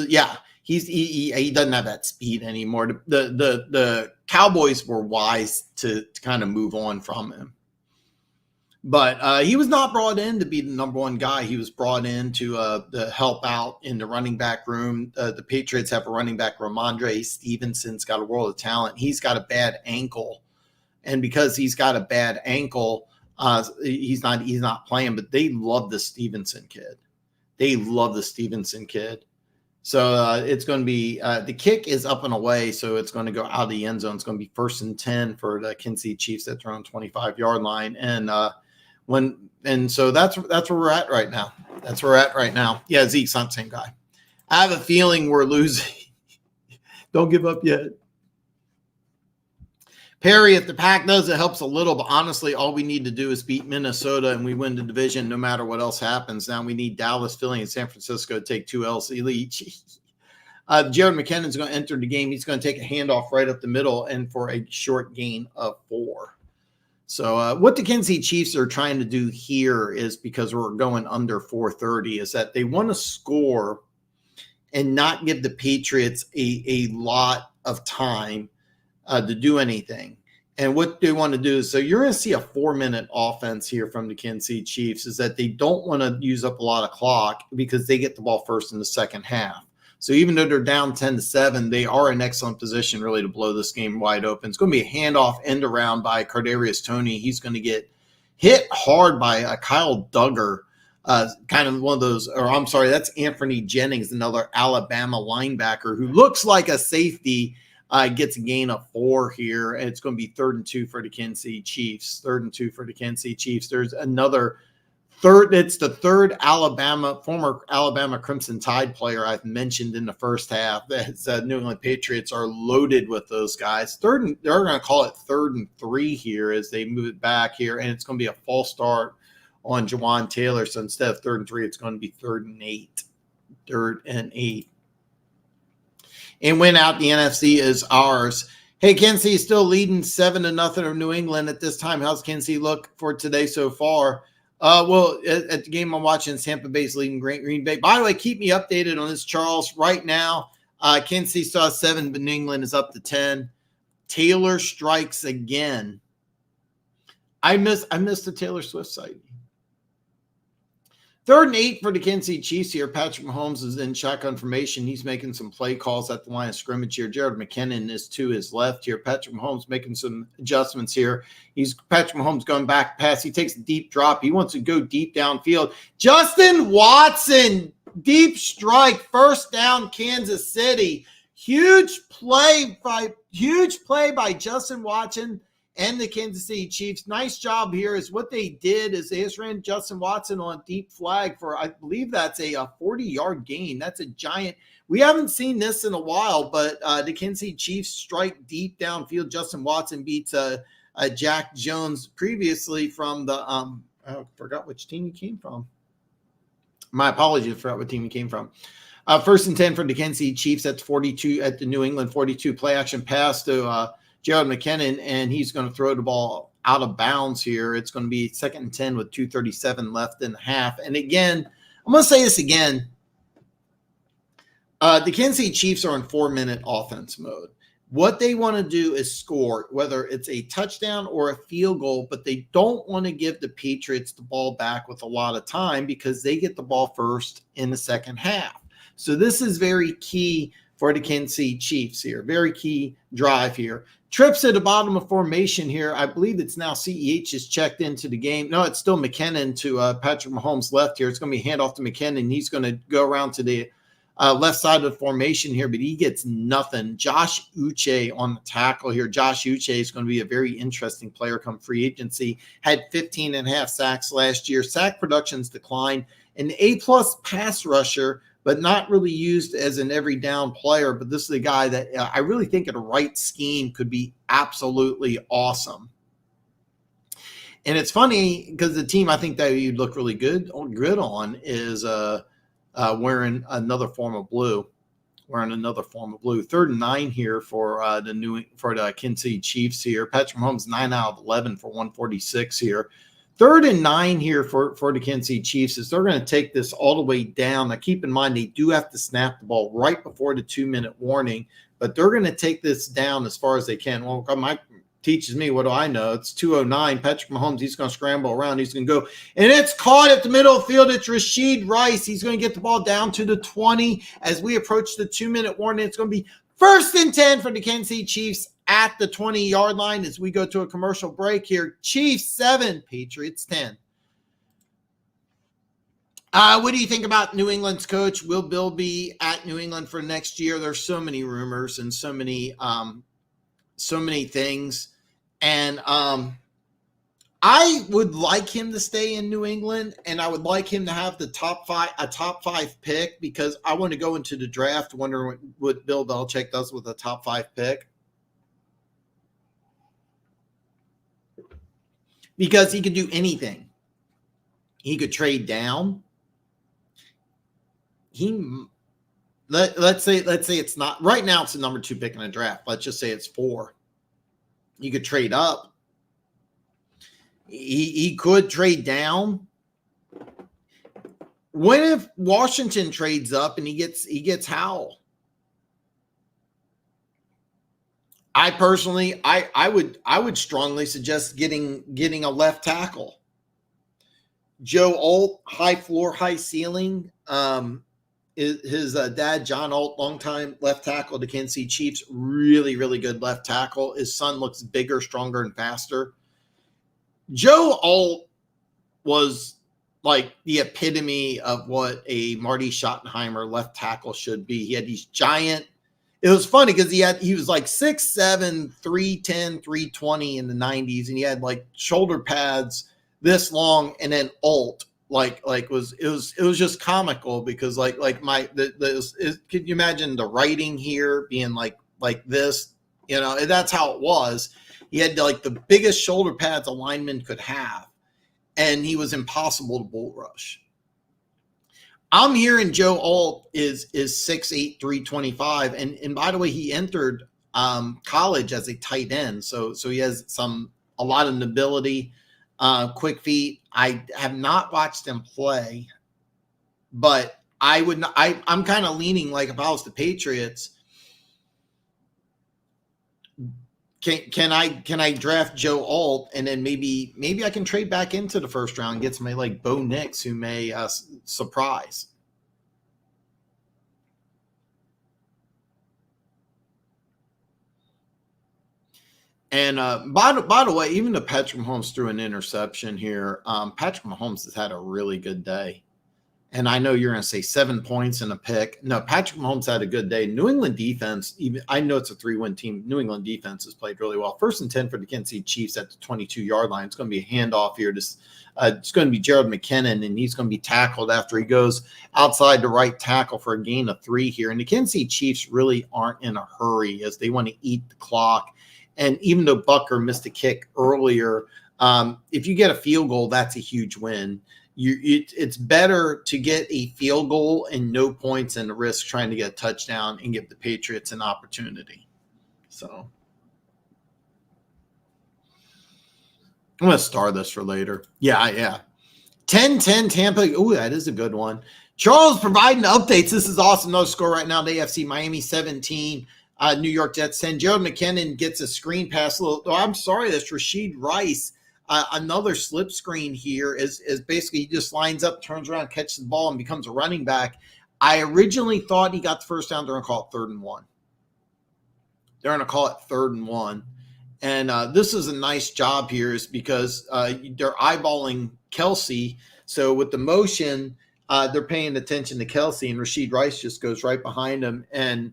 he doesn't have that speed anymore. The Cowboys were wise to kind of move on from him. But he was not brought in to be the number one guy. He was brought in to help out in the running back room. The Patriots have a running back, Ramondre Stevenson's got a world of talent. He's got a bad ankle. And because he's got a bad ankle, he's not playing. But they love the Stevenson kid. So it's going to be the kick is up and away, so it's going to go out of the end zone. It's going to be 1st and 10 for the Kansas City Chiefs at their own 25-yard line. And so that's where we're at right now. Yeah, Zeke's not the same guy. I have a feeling we're losing. Don't give up yet. Perry, if the Pack does, it helps a little, but honestly, all we need to do is beat Minnesota and we win the division no matter what else happens. Now we need Dallas, Philly, and San Francisco to take 2 L's each. Jared McKinnon's going to enter the game. He's going to take a handoff right up the middle and for a short gain of 4. So what the Kansas City Chiefs are trying to do here is, because we're going under 430, is that they want to score and not give the Patriots a lot of time to do anything. And what they want to do is, so you're going to see a 4-minute offense here from the Kansas City Chiefs, is that they don't want to use up a lot of clock because they get the ball first in the second half. So even though they're down 10-7, they are in excellent position really to blow this game wide open. It's going to be a handoff end around by Kadarius Toney. He's going to get hit hard by Kyle Duggar, kind of one of those, or I'm sorry, that's Anthony Jennings, another Alabama linebacker who looks like a safety. Gets a gain of 4 here, and it's going to be 3rd and 2 for the Kansas City Chiefs. 3rd and 2 for the Kansas City Chiefs. There's another third. It's the third former Alabama Crimson Tide player I've mentioned in the first half. That's New England Patriots are loaded with those guys. They're going to call it 3rd and 3 here as they move it back here, and it's going to be a false start on Jawan Taylor. So instead of 3rd and 3, it's going to be 3rd and 8. 3rd and 8. And win out the NFC is ours. Hey, Kansas City still leading 7-0 of New England at this time. How's Kansas City look for today so far? Well, at the game I'm watching, Tampa Bay's leading Green Bay. By the way, keep me updated on this, Charles. Right now, Kansas City still has 7, but New England is up to 10. Taylor strikes again. I missed the Taylor Swift sighting. 3rd and 8 for the Kansas City Chiefs here. Patrick Mahomes is in shotgun formation. He's making some play calls at the line of scrimmage here. Jared McKinnon is to his left here. Patrick Mahomes making some adjustments here. Patrick Mahomes going back pass. He takes a deep drop. He wants to go deep downfield. Justin Watson, deep strike, 1st down, Kansas City. Huge play by Justin Watson and the Kansas City Chiefs. Nice job here. Is what they did is they just ran Justin Watson on a deep flag for, I believe that's a 40-yard gain. That's a giant. We haven't seen this in a while, but the Kansas City Chiefs strike deep downfield. Justin Watson beats Jack Jones previously from the I forgot which team he came from. My apologies, I forgot what team he came from. 1st and 10 for the Kansas City Chiefs at 42 at the New England 42. Play action pass to Jared McKinnon, and he's going to throw the ball out of bounds here. It's going to be 2nd and 10 with 2:37 left in the half. And again, I'm going to say this again. The Kansas City Chiefs are in 4-minute offense mode. What they want to do is score, whether it's a touchdown or a field goal, but they don't want to give the Patriots the ball back with a lot of time because they get the ball first in the second half. So this is very key for the Kansas City Chiefs here. Very key drive here. Trips at the bottom of formation here. I believe it's now CEH is checked into the game. No, it's still McKinnon to Patrick Mahomes left here. It's going to be a handoff to McKinnon. He's going to go around to the left side of the formation here, but he gets nothing. Josh Uche on the tackle here. Josh Uche is going to be a very interesting player come free agency. Had 15.5 sacks last year. Sack production's declined. An A-plus pass rusher, but not really used as an every down player. But this is a guy that I really think in a right scheme could be absolutely awesome. And it's funny because the team I think that you'd look really good on is wearing another form of blue. 3rd and 9 here for the Kansas City Chiefs here. Patrick Mahomes 9 out of 11 for 146 here. 3rd and 9 here for the Kansas City Chiefs is they're going to take this all the way down. Now, keep in mind, they do have to snap the ball right before the 2-minute warning, but they're going to take this down as far as they can. Well, Mike teaches me, what do I know? It's 2:09. Patrick Mahomes, he's going to scramble around. He's going to go, and it's caught at the middle of the field. It's Rashid Rice. He's going to get the ball down to the 20 as we approach the 2-minute warning. It's going to be 1st and 10 for the Kansas City Chiefs at the 20-yard line as we go to a commercial break here. Chiefs 7, Patriots 10. What do you think about New England's coach? Will Bill be at New England for next year? There's so many rumors and so many things. And I would like him to stay in New England, and I would like him to have a top five pick, because I want to go into the draft wondering what Bill Belichick does with a top 5 pick. Because he could do anything. He could trade down. let's say it's not right now. It's the number 2 pick in the draft. Let's just say it's 4. You could trade up. He could trade down. What if Washington trades up and he gets Howell? I personally, I would strongly suggest getting a left tackle. Joe Alt, high floor, high ceiling. His dad, John Alt, longtime left tackle, the Kansas City Chiefs, really, really good left tackle. His son looks bigger, stronger, and faster. Joe Alt was like the epitome of what a Marty Schottenheimer left tackle should be. He had these giant. It was funny because he was like 6'7", 310, 320 in the 90s, and he had like shoulder pads this long, and then Alt it was just comical because could you imagine the writing here being like this? You know, that's how it was. He had like the biggest shoulder pads a lineman could have, and he was impossible to bull rush. I'm hearing Joe Alt is 6'8", 325, and by the way, he entered college as a tight end, so he has a lot of mobility, quick feet. I have not watched him play, but I'm kind of leaning like if I was the Patriots. Can I draft Joe Alt and then maybe I can trade back into the first round and get somebody like Bo Nix who may surprise. And by the way, even though Patrick Mahomes threw an interception here, Patrick Mahomes has had a really good day. And I know you're going to say 7 points and a pick. No, Patrick Mahomes had a good day. New England defense, I know it's a 3-win team. New England defense has played really well. 1st and 10 for the Kansas City Chiefs at the 22-yard line. It's going to be a handoff here. It's going to be Jared McKinnon, and he's going to be tackled after he goes outside the right tackle for a gain of 3 here. And the Kansas City Chiefs really aren't in a hurry as they want to eat the clock. And even though Bucker missed a kick earlier, if you get a field goal, that's a huge win. It's better to get a field goal and no points and risk trying to get a touchdown and give the Patriots an opportunity. So I'm going to star this for later. Yeah. 10-10 Tampa. Ooh, that is a good one. Charles providing updates. This is awesome. No score right now. The AFC, Miami 17. New York Jets 10. Jared McKinnon gets a screen pass. I'm sorry, that's Rashid Rice. Another slip screen here is basically he just lines up, turns around, catches the ball, and becomes a running back. I originally thought he got the first down. They're going to call it 3rd and 1. They're going to call it 3rd and 1. And this is a nice job here is because they're eyeballing Kelsey. So with the motion, they're paying attention to Kelsey, and Rashid Rice just goes right behind him. And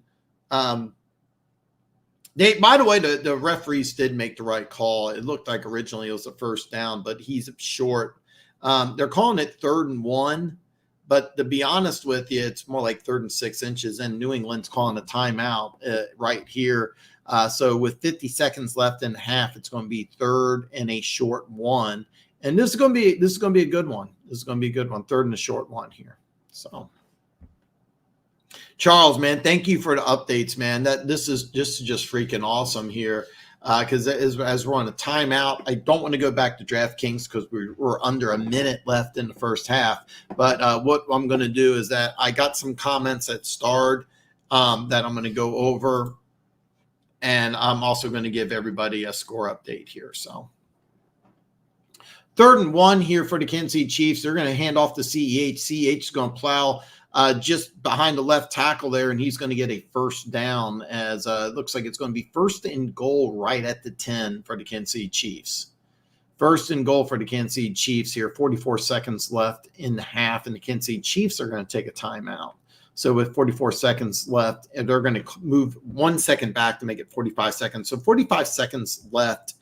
by the way, the referees did make the right call. It looked like originally it was a first down, but he's short. They're calling it 3rd and 1, but to be honest with you, it's more like 3rd and 6 inches, and New England's calling a timeout right here. So with 50 seconds left in the half, it's going to be 3rd and a short 1. And this is going to be a good one. This is going to be a good one. 3rd and a short 1 here. So Charles, man, thank you for the updates, man. This is just freaking awesome here. Because as we're on a timeout, I don't want to go back to DraftKings because we're under a minute left in the first half. But what I'm going to do is that I got some comments that starred that I'm going to go over, and I'm also going to give everybody a score update here. So 3rd and 1 here for the Kansas City Chiefs. They're going to hand off to CEH. CEH is going to plow just behind the left tackle there, and he's going to get a first down as it looks like it's going to be 1st and goal right at the 10 for the Kansas City Chiefs. 1st and goal for the Kansas City Chiefs here, 44 seconds left in the half, and the Kansas City Chiefs are going to take a timeout. So with 44 seconds left, and they're going to move 1 second back to make it 45 seconds. So 45 seconds left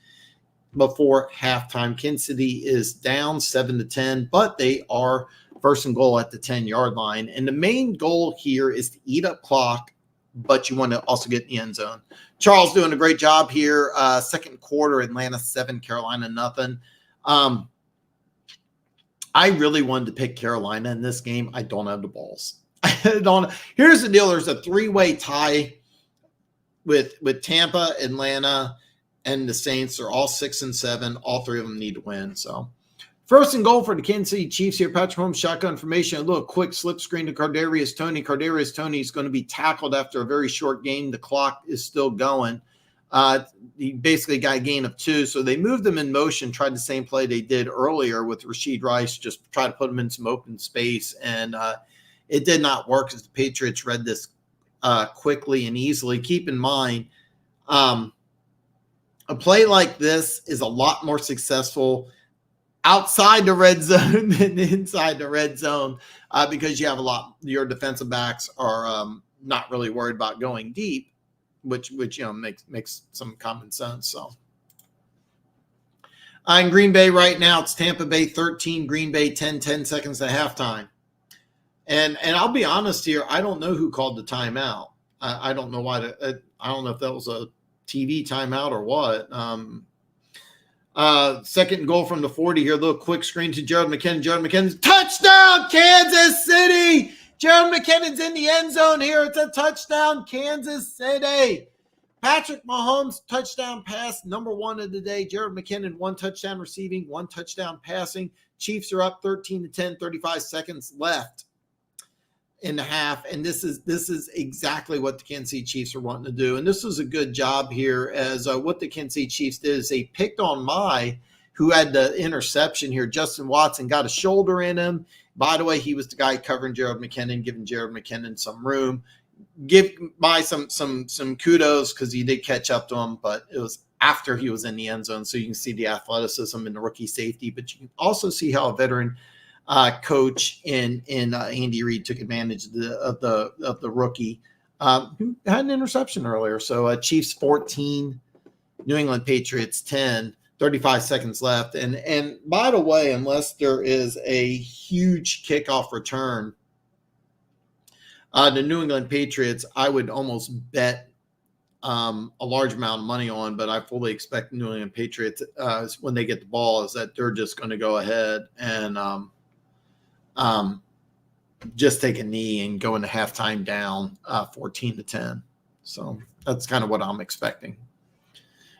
before halftime. Kansas City is down 7-10, but they are 1st and goal at the 10-yard line. And the main goal here is to eat up clock, but you want to also get in the end zone. Charles doing a great job here. 2nd quarter, Atlanta 7, Carolina nothing. I really wanted to pick Carolina in this game. I don't have the balls. Here's the deal. There's a 3-way tie with Tampa, Atlanta, and the Saints. They're all 6-7. All three of them need to win. So first and goal for the Kansas City Chiefs here. Patrick Mahomes, shotgun formation. A little quick slip screen to Kadarius Toney. Kadarius Toney is going to be tackled after a very short game. The clock is still going. He basically got a gain of 2. So they moved them in motion, tried the same play they did earlier with Rashid Rice, just try to put him in some open space. And it did not work as the Patriots read this quickly and easily. Keep in mind, a play like this is a lot more successful outside the red zone than inside the red zone because you have your defensive backs are not really worried about going deep, which makes some common sense. So in Green Bay right now, it's Tampa Bay 13, Green Bay 10 seconds at halftime. And I'll be honest here, I don't know who called the timeout. I don't know why. I don't know if that was a TV timeout or what. Second goal from the 40 here. A little quick screen to Gerald McKinnon. Gerald McKinnon's touchdown, Kansas City. Gerald McKinnon's in the end zone here. It's a touchdown, Kansas City. Patrick Mahomes, touchdown pass, number 1 of the day. Gerald McKinnon, 1 touchdown receiving, 1 touchdown passing. Chiefs are up 13-10, 35 seconds left in the half. And this is exactly what the Kansas City Chiefs are wanting to do. And this was a good job here as what the Kansas City Chiefs did is they picked on who had the interception here. Justin Watson got a shoulder in him. By the way, he was the guy covering Gerald McKinnon, giving Gerald McKinnon some room. Give some kudos because he did catch up to him, but it was after he was in the end zone. So you can see the athleticism in the rookie safety, but you can also see how a veteran coach in Andy Reid took advantage of the rookie who had an interception earlier. So Chiefs 14, New England Patriots 10, 35 seconds left. And by the way, unless there is a huge kickoff return, the New England Patriots, I would almost bet a large amount of money on, but I fully expect the New England Patriots when they get the ball is that they're just going to go ahead and just take a knee and go into halftime down 14-10. So that's kind of what I'm expecting.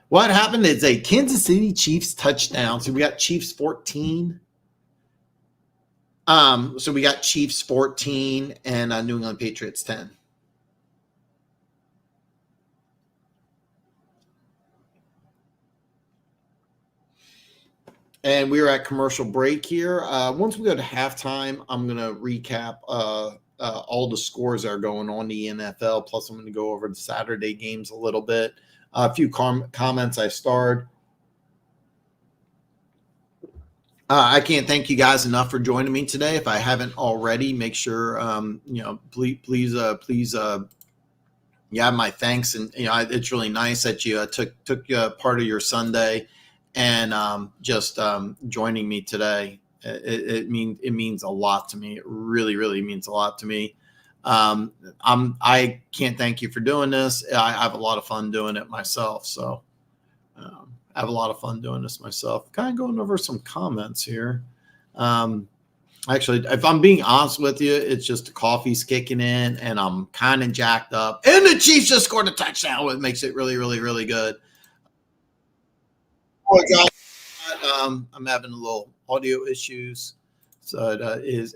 What happened is a Kansas City Chiefs touchdown. So we got Chiefs 14. So we got Chiefs 14 and New England Patriots 10. And we are at commercial break here. Once we go to halftime, I'm going to recap all the scores that are going on in the NFL. Plus, I'm going to go over the Saturday games a little bit. A few comments I starred. I can't thank you guys enough for joining me today. If I haven't already, make sure please yeah, my thanks. And it's really nice that you took part of your Sunday and just joining me today. It means a lot to me. It really, really means a lot to me. I can't thank you for doing this. I have a lot of fun doing it myself. So I have a lot of fun doing this myself. Kind of going over some comments here. Actually, if I'm being honest with you, it's just the coffee's kicking in and I'm kind of jacked up. And the Chiefs just scored a touchdown, which makes it really, really, really good. Oh, God. I'm having a little audio issues. So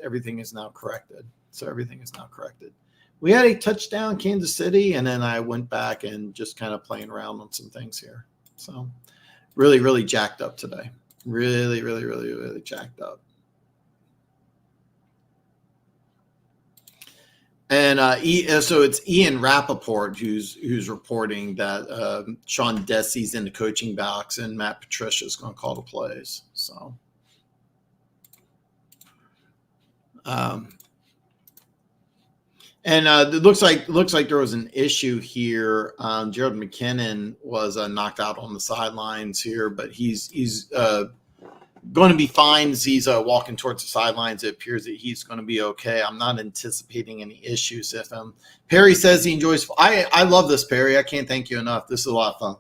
everything is now corrected. We had a touchdown, Kansas City, and then I went back and just kind of playing around on some things here. So really, really jacked up today. Really, really, really, really jacked up. And so it's Ian Rappaport who's reporting that Sean Dessie's in the coaching box and Matt Patricia's going to call the plays. So and it looks like there was an issue here. Gerald McKinnon was knocked out on the sidelines here, but he's going to be fine as he's walking towards the sidelines. It appears that he's going to be okay. I'm not anticipating any issues with him. Perry says he enjoys. I love this, Perry. I can't thank you enough. This is a lot of fun.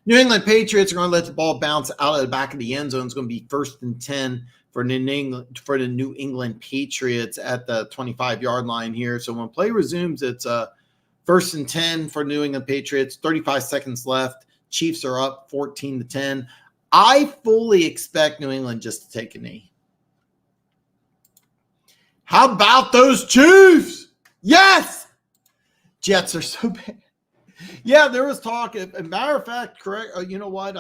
New England Patriots are going to let the ball bounce out of the back of the end zone. It's going to be 1st and 10 for the New England Patriots at the 25-yard line here. So when play resumes, it's 1st and 10 for New England Patriots. 35 seconds left. Chiefs are up 14-10. I fully expect New England just to take a knee. How about those Chiefs? Yes! Jets are so bad. Yeah, there was talk. As a matter of fact, correct. You know what?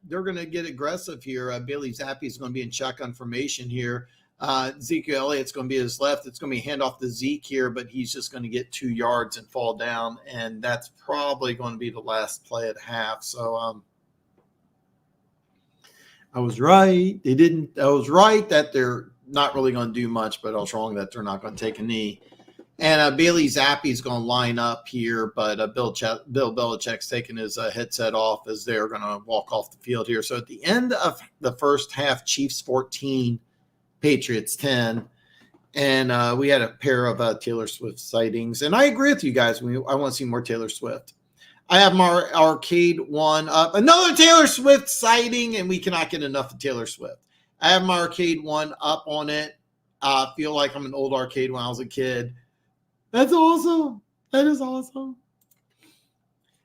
They're going to get aggressive here. Bailey Zappi is going to be in shotgun formation here. Ezekiel Elliott's going to be his left. It's going to be handoff to Zeke here, but he's just going to get 2 yards and fall down, and that's probably going to be the last play at half. So I was right. I was right that they're not really going to do much, but I was wrong that they're not going to take a knee. And Bailey Zappi is going to line up here, but Bill Belichick's taking his headset off as they're going to walk off the field here. So at the end of the first half, Chiefs 14, Patriots 10. And we had a pair of Taylor Swift sightings. And I agree with you guys. I want to see more Taylor Swift. I have my Arcade One up. Another Taylor Swift sighting, and we cannot get enough of Taylor Swift. I have my Arcade One up on it. I feel like I'm an old arcade when I was a kid. That's awesome. That is awesome.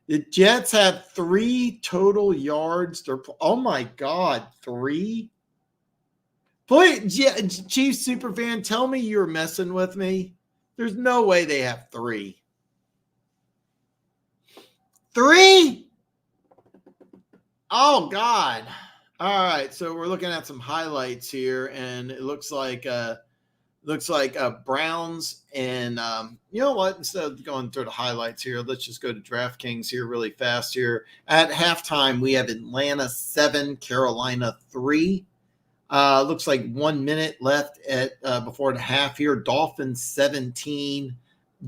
The Jets have 3 total yards. Oh, my God, 3? Please, Chiefs superfan, tell me you're messing with me. There's no way they have 3. 3? Oh, God. All right, so we're looking at some highlights here, and it looks like Browns and you know what? Instead of going through the highlights here, let's just go to DraftKings here really fast here. At halftime, we have Atlanta 7, Carolina 3. Looks like 1 minute left at before the half here. Dolphins 17,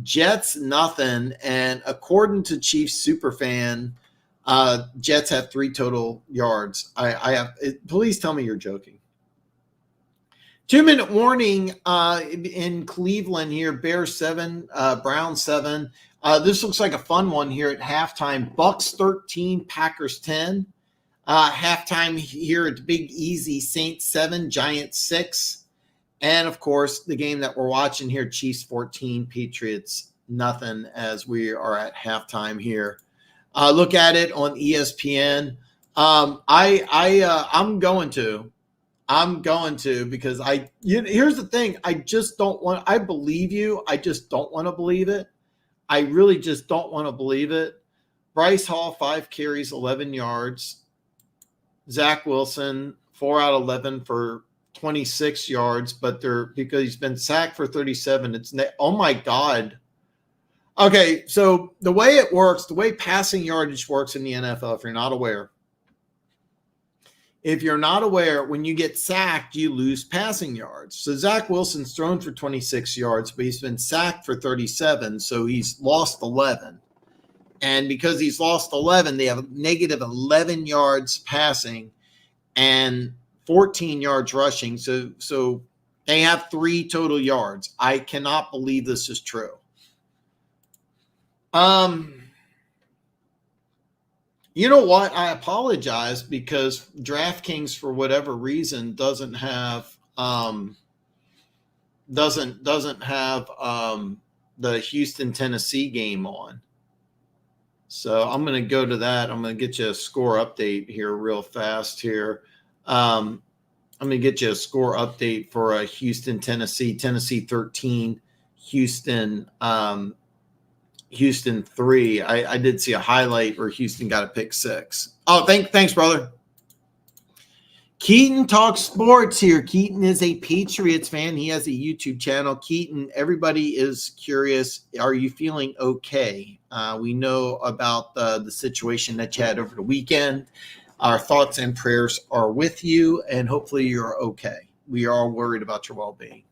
Jets nothing, and according to Chiefs superfan, Jets have 3 total yards. I have. Please tell me you're joking. 2-minute warning in Cleveland here. Bears 7, Browns 7. This looks like a fun one here at halftime. Bucks 13, Packers 10. Halftime here at the Big Easy, Saints 7, Giants 6. And, of course, the game that we're watching here, Chiefs 14, Patriots nothing, as we are at halftime here. Look at it on ESPN. I'm going to because here's the thing. I believe you. I just don't want to believe it. I really just don't want to believe it. Bryce Hall, 5 carries, 11 yards. Zach Wilson, 4 out of 11 for 26 yards, but because he's been sacked for 37. Oh my God. Okay, so the way it works, the way passing yardage works in the NFL, if you're not aware, when you get sacked, you lose passing yards. So Zach Wilson's thrown for 26 yards, but he's been sacked for 37, so he's lost 11. And because he's lost 11, they have a negative 11 yards passing and 14 yards rushing. So they have 3 total yards. I cannot believe this is true. You know what? I apologize because DraftKings, for whatever reason, doesn't have the Houston Tennessee game on. So I'm going to go to that. I'm going to get you a score update here real fast here. I'm going to get you a score update for Houston, Tennessee. Tennessee 13, Houston 3. I did see a highlight where Houston got a pick 6. Oh, thanks, brother. Keaton Talks Sports here. Keaton is a Patriots fan. He has a YouTube channel. Keaton, everybody is curious. Are you feeling okay? We know about the situation that you had over the weekend. Our thoughts and prayers are with you, and hopefully you're okay. We are worried about your well-being.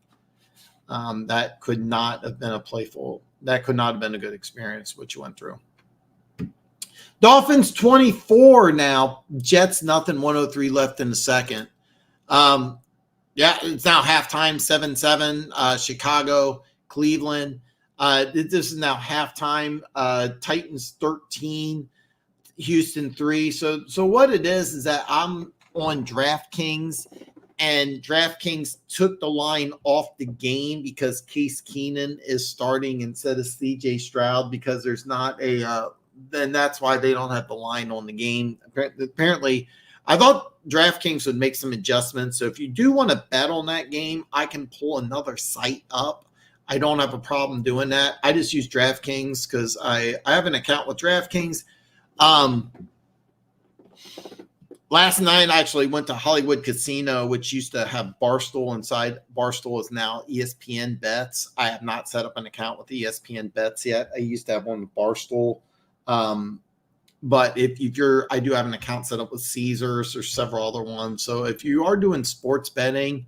That could not have been a good experience, what you went through. Dolphins 24 now, Jets nothing, 103 left in the second. Yeah, it's now halftime, 7-7, Chicago, Cleveland. This is now halftime, Titans 13, Houston 3. So what it is that I'm on DraftKings, and DraftKings took the line off the game because Case Keenum is starting instead of CJ Stroud, because there's not a then that's why they don't have the line on the game. Apparently, I thought DraftKings would make some adjustments. So if you do want to bet on that game, I can pull another site up. I don't have a problem doing that. I just use DraftKings because I have an account with DraftKings. Last night, I actually went to Hollywood Casino, which used to have Barstool inside. Barstool is now ESPN Bets. I have not set up an account with ESPN Bets yet. I used to have one with Barstool. But if you're, I do have an account set up with Caesars or several other ones. So if you are doing sports betting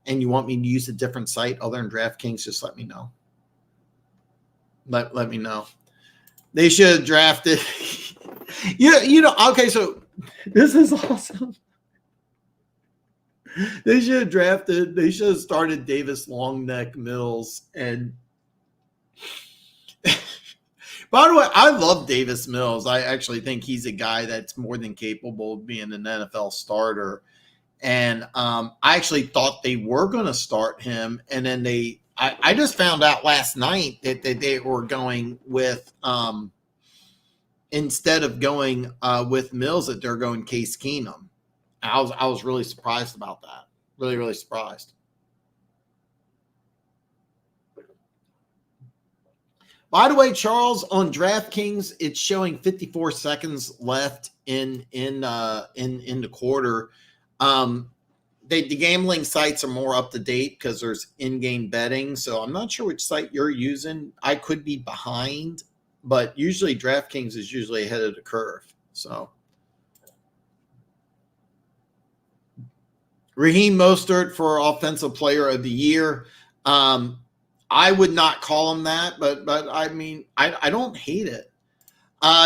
and you want me to use a different site other than DraftKings, just let me know. Let me know. They should have drafted. Okay, so this is awesome. They should have started Davis Longneck Mills. And by the way, I love Davis Mills. I actually think he's a guy that's more than capable of being an NFL starter. And I actually thought they were going to start him. And then I just found out last night that they were going with, instead of going with Mills, that they're going Case Keenum. I was really surprised about that. Really, really surprised. By the way, Charles, on DraftKings, it's showing 54 seconds left in the quarter. The gambling sites are more up to date because there's in-game betting. So I'm not sure which site you're using. I could be behind, but usually DraftKings is usually ahead of the curve. So Raheem Mostert for Offensive Player of the Year. I would not call him that, but I mean, I don't hate it.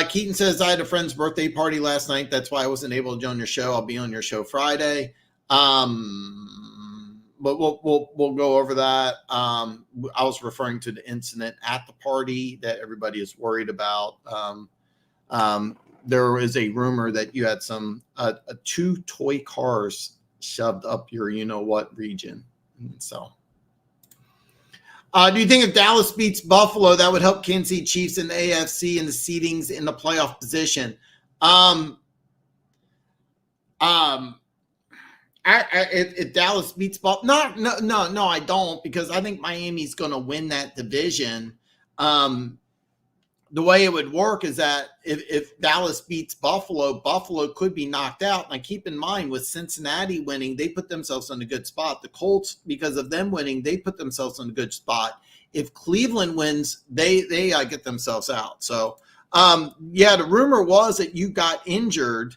Keaton says, I had a friend's birthday party last night. That's why I wasn't able to join your show. I'll be on your show Friday. But we'll go over that. I was referring to the incident at the party that everybody is worried about. There is a rumor that you had two toy cars shoved up your you-know-what region. So do you think if Dallas beats Buffalo, that would help Kansas City Chiefs in the AFC and the seedings in the playoff position? If Dallas beats Buffalo, no, I don't, because I think Miami's going to win that division. The way it would work is that if Dallas beats Buffalo, Buffalo could be knocked out. And keep in mind, with Cincinnati winning, they put themselves in a good spot. The Colts, because of them winning, they put themselves in a good spot. If Cleveland wins, they get themselves out. So, the rumor was that you got injured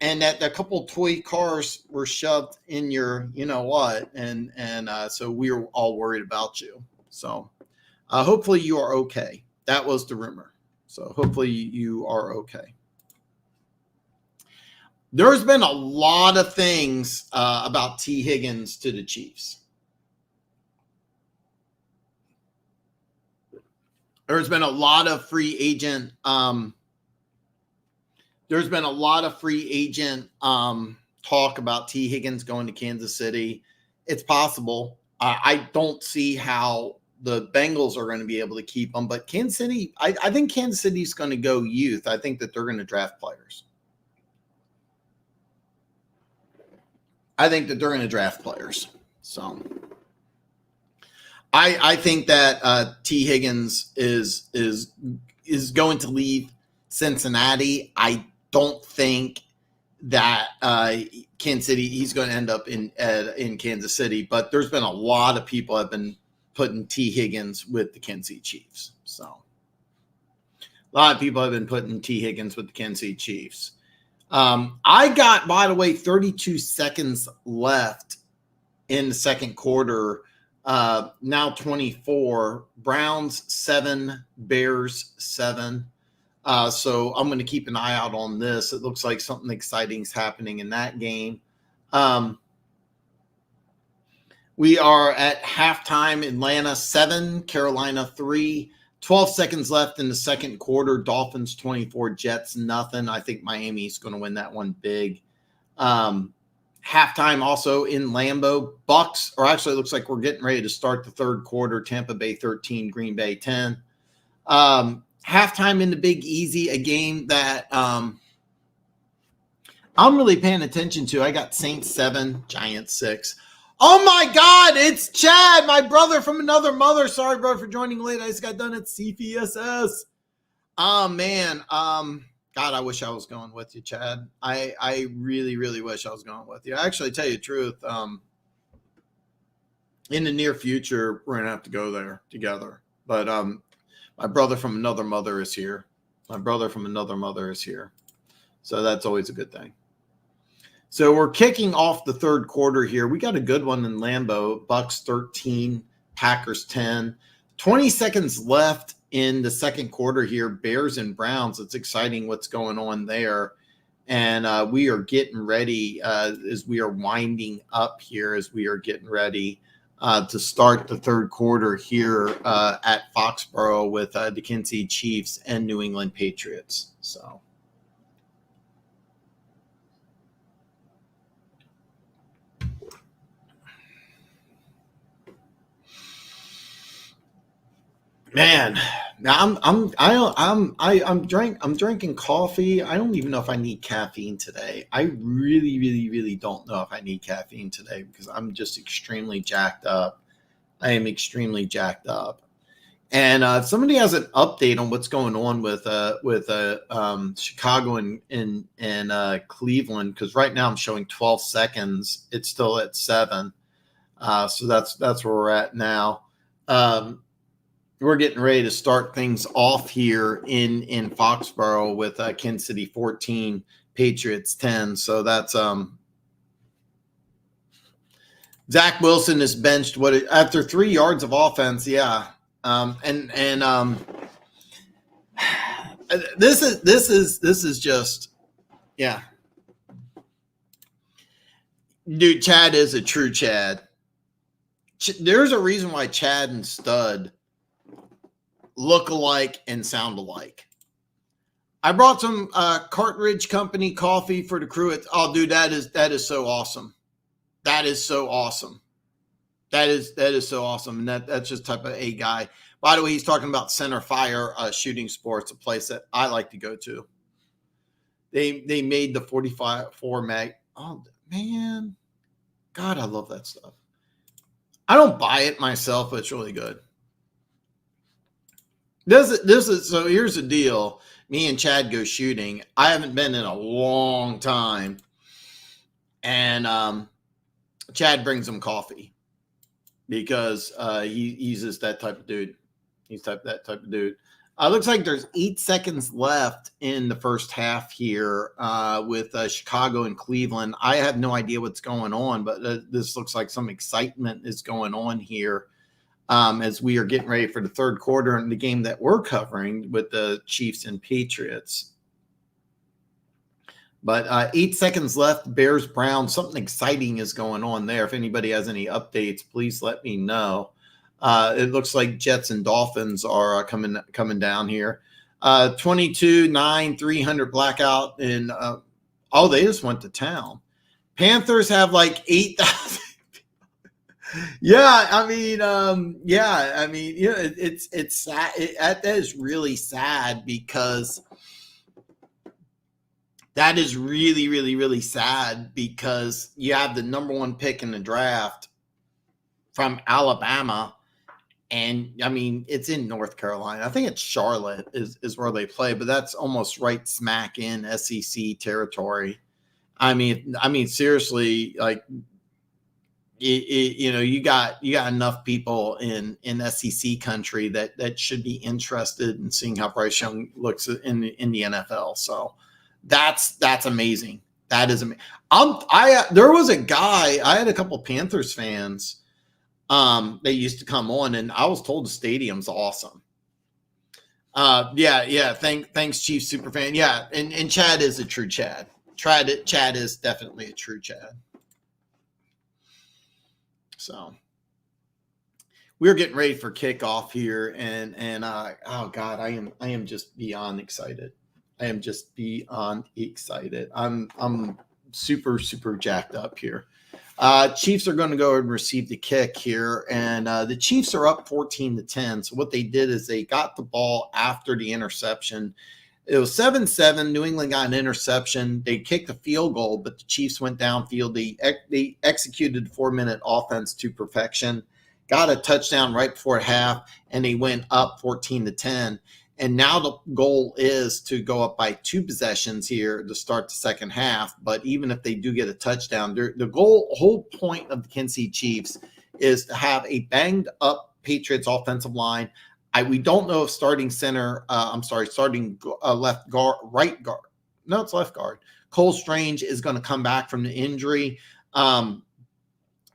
and that a couple toy cars were shoved in your you-know-what. And so we were all worried about you. So hopefully you are okay. That was the rumor. So hopefully you are okay. There's been a lot of things about T. Higgins to the Chiefs. There's been a lot of free agent. There's been a lot of free agent talk about T. Higgins going to Kansas City. It's possible. I don't see how the Bengals are going to be able to keep him, but Kansas City, I think Kansas City's going to go youth. I think that they're going to draft players. So I think that T. Higgins is going to leave Cincinnati. I don't think that Kansas City, he's going to end up in Kansas City, but there's been a lot of people have been putting T. Higgins with the Kansas City Chiefs. So a lot of people have been putting T. Higgins with the Kansas City Chiefs. I got, by the way, 32 seconds left in the second quarter. Now 24. Browns 7, Bears 7. So I'm going to keep an eye out on this. It looks like something exciting is happening in that game. We are at halftime. Atlanta 7, Carolina 3. 12 seconds left in the second quarter. Dolphins 24, Jets nothing. I think Miami's going to win that one big. Halftime also in Lambeau. Bucks, or actually it looks like we're getting ready to start the third quarter. Tampa Bay 13, Green Bay 10. Halftime in the Big Easy, a game that I'm really paying attention to. I got Saints 7, Giants 6. Oh my God, it's Chad, my brother from another mother. Sorry, bro, for joining late. I just got done at CPSS. Oh man, God, I wish I was going with you, Chad. I really, really wish I was going with you. I actually tell you the truth. In the near future, we're gonna have to go there together. But my brother from another mother is here. My brother from another mother is here, so that's always a good thing. So we're kicking off the third quarter here. We got a good one in Lambeau. Bucks 13, Packers 10. 20 seconds left in the second quarter here. Bears and Browns. It's exciting what's going on there. And we are getting ready as we are winding up here, as we are getting ready to start the third quarter here at Foxboro with the Kansas City Chiefs and New England Patriots. So. Man, now I'm drinking coffee. I don't even know if I need caffeine today. I really, really, really don't know if I need caffeine today because I'm just extremely jacked up. I am extremely jacked up. And if somebody has an update on what's going on with Chicago and Cleveland, because right now I'm showing 12 seconds. It's still at 7. So that's where we're at now. We're getting ready to start things off here in Foxboro with Kansas City 14, Patriots 10. So that's Zach Wilson is benched after 3 yards of offense. Yeah. This is just, yeah. Dude, Chad is a true Chad. There's a reason why Chad and Stud look alike and sound alike. I brought some Cartridge Company coffee for the crew. Oh, dude, that is so awesome. That is so awesome. That is so awesome. And that's just type of a guy. By the way, he's talking about Center Fire Shooting Sports, a place that I like to go to. They made the 44 mag. Oh man, God, I love that stuff. I don't buy it myself, but it's really good. This is so. Here's the deal. Me and Chad go shooting. I haven't been in a long time, and Chad brings him coffee because he's just that type of dude. He's that type of dude. Looks like there's 8 seconds left in the first half here with Chicago and Cleveland. I have no idea what's going on, but this looks like some excitement is going on here. As we are getting ready for the third quarter in the game that we're covering with the Chiefs and Patriots. But 8 seconds left, Bears, Browns, something exciting is going on there. If anybody has any updates, please let me know. It looks like Jets and Dolphins are coming down here. 22-9, 300 blackout. And, they just went to town. Panthers have like 8,000. Yeah, I mean, it's sad. That is really sad because that is really, really, really sad because you have the number 1 pick in the draft from Alabama, and I mean, it's in North Carolina. I think it's Charlotte is where they play, but that's almost right smack in SEC territory. I mean, seriously, like. You got enough people in SEC country that should be interested in seeing how Bryce Young looks in the NFL. So that's amazing. That is amazing. There was a guy, I had a couple Panthers fans that used to come on, and I was told the stadium's awesome. Thanks, Chief Superfan. Yeah, and Chad is a true Chad. Chad is definitely a true Chad. So we're getting ready for kickoff here, and oh God, I am just beyond excited. I am just beyond excited. I'm super jacked up here. Chiefs are going to go and receive the kick here, and the Chiefs are up 14-10. So what they did is they got the ball after the interception. It was 7-7. New England got an interception. They kicked a field goal, but the Chiefs went downfield. They executed 4-minute offense to perfection, got a touchdown right before half, and they went up 14-10. And now the goal is to go up by 2 possessions here to start the second half. But even if they do get a touchdown, the whole point of the Kansas City Chiefs is to have a banged up Patriots offensive line. We don't know if starting left guard, right guard. No, it's left guard. Cole Strange is going to come back from the injury.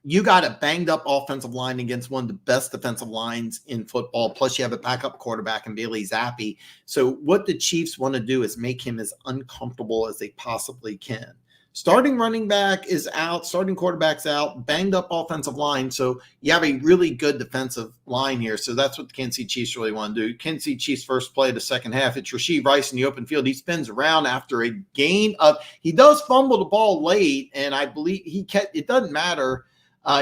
You got a banged up offensive line against one of the best defensive lines in football. Plus, you have a backup quarterback in Bailey Zappi. So what the Chiefs want to do is make him as uncomfortable as they possibly can. Starting running back is out. Starting quarterback's out. Banged up offensive line. So you have a really good defensive line here. So that's what the Kansas City Chiefs really want to do. Kansas City Chiefs first play of the second half. It's Rashee Rice in the open field. He spins around after a gain of – he does fumble the ball late, and I believe it doesn't matter.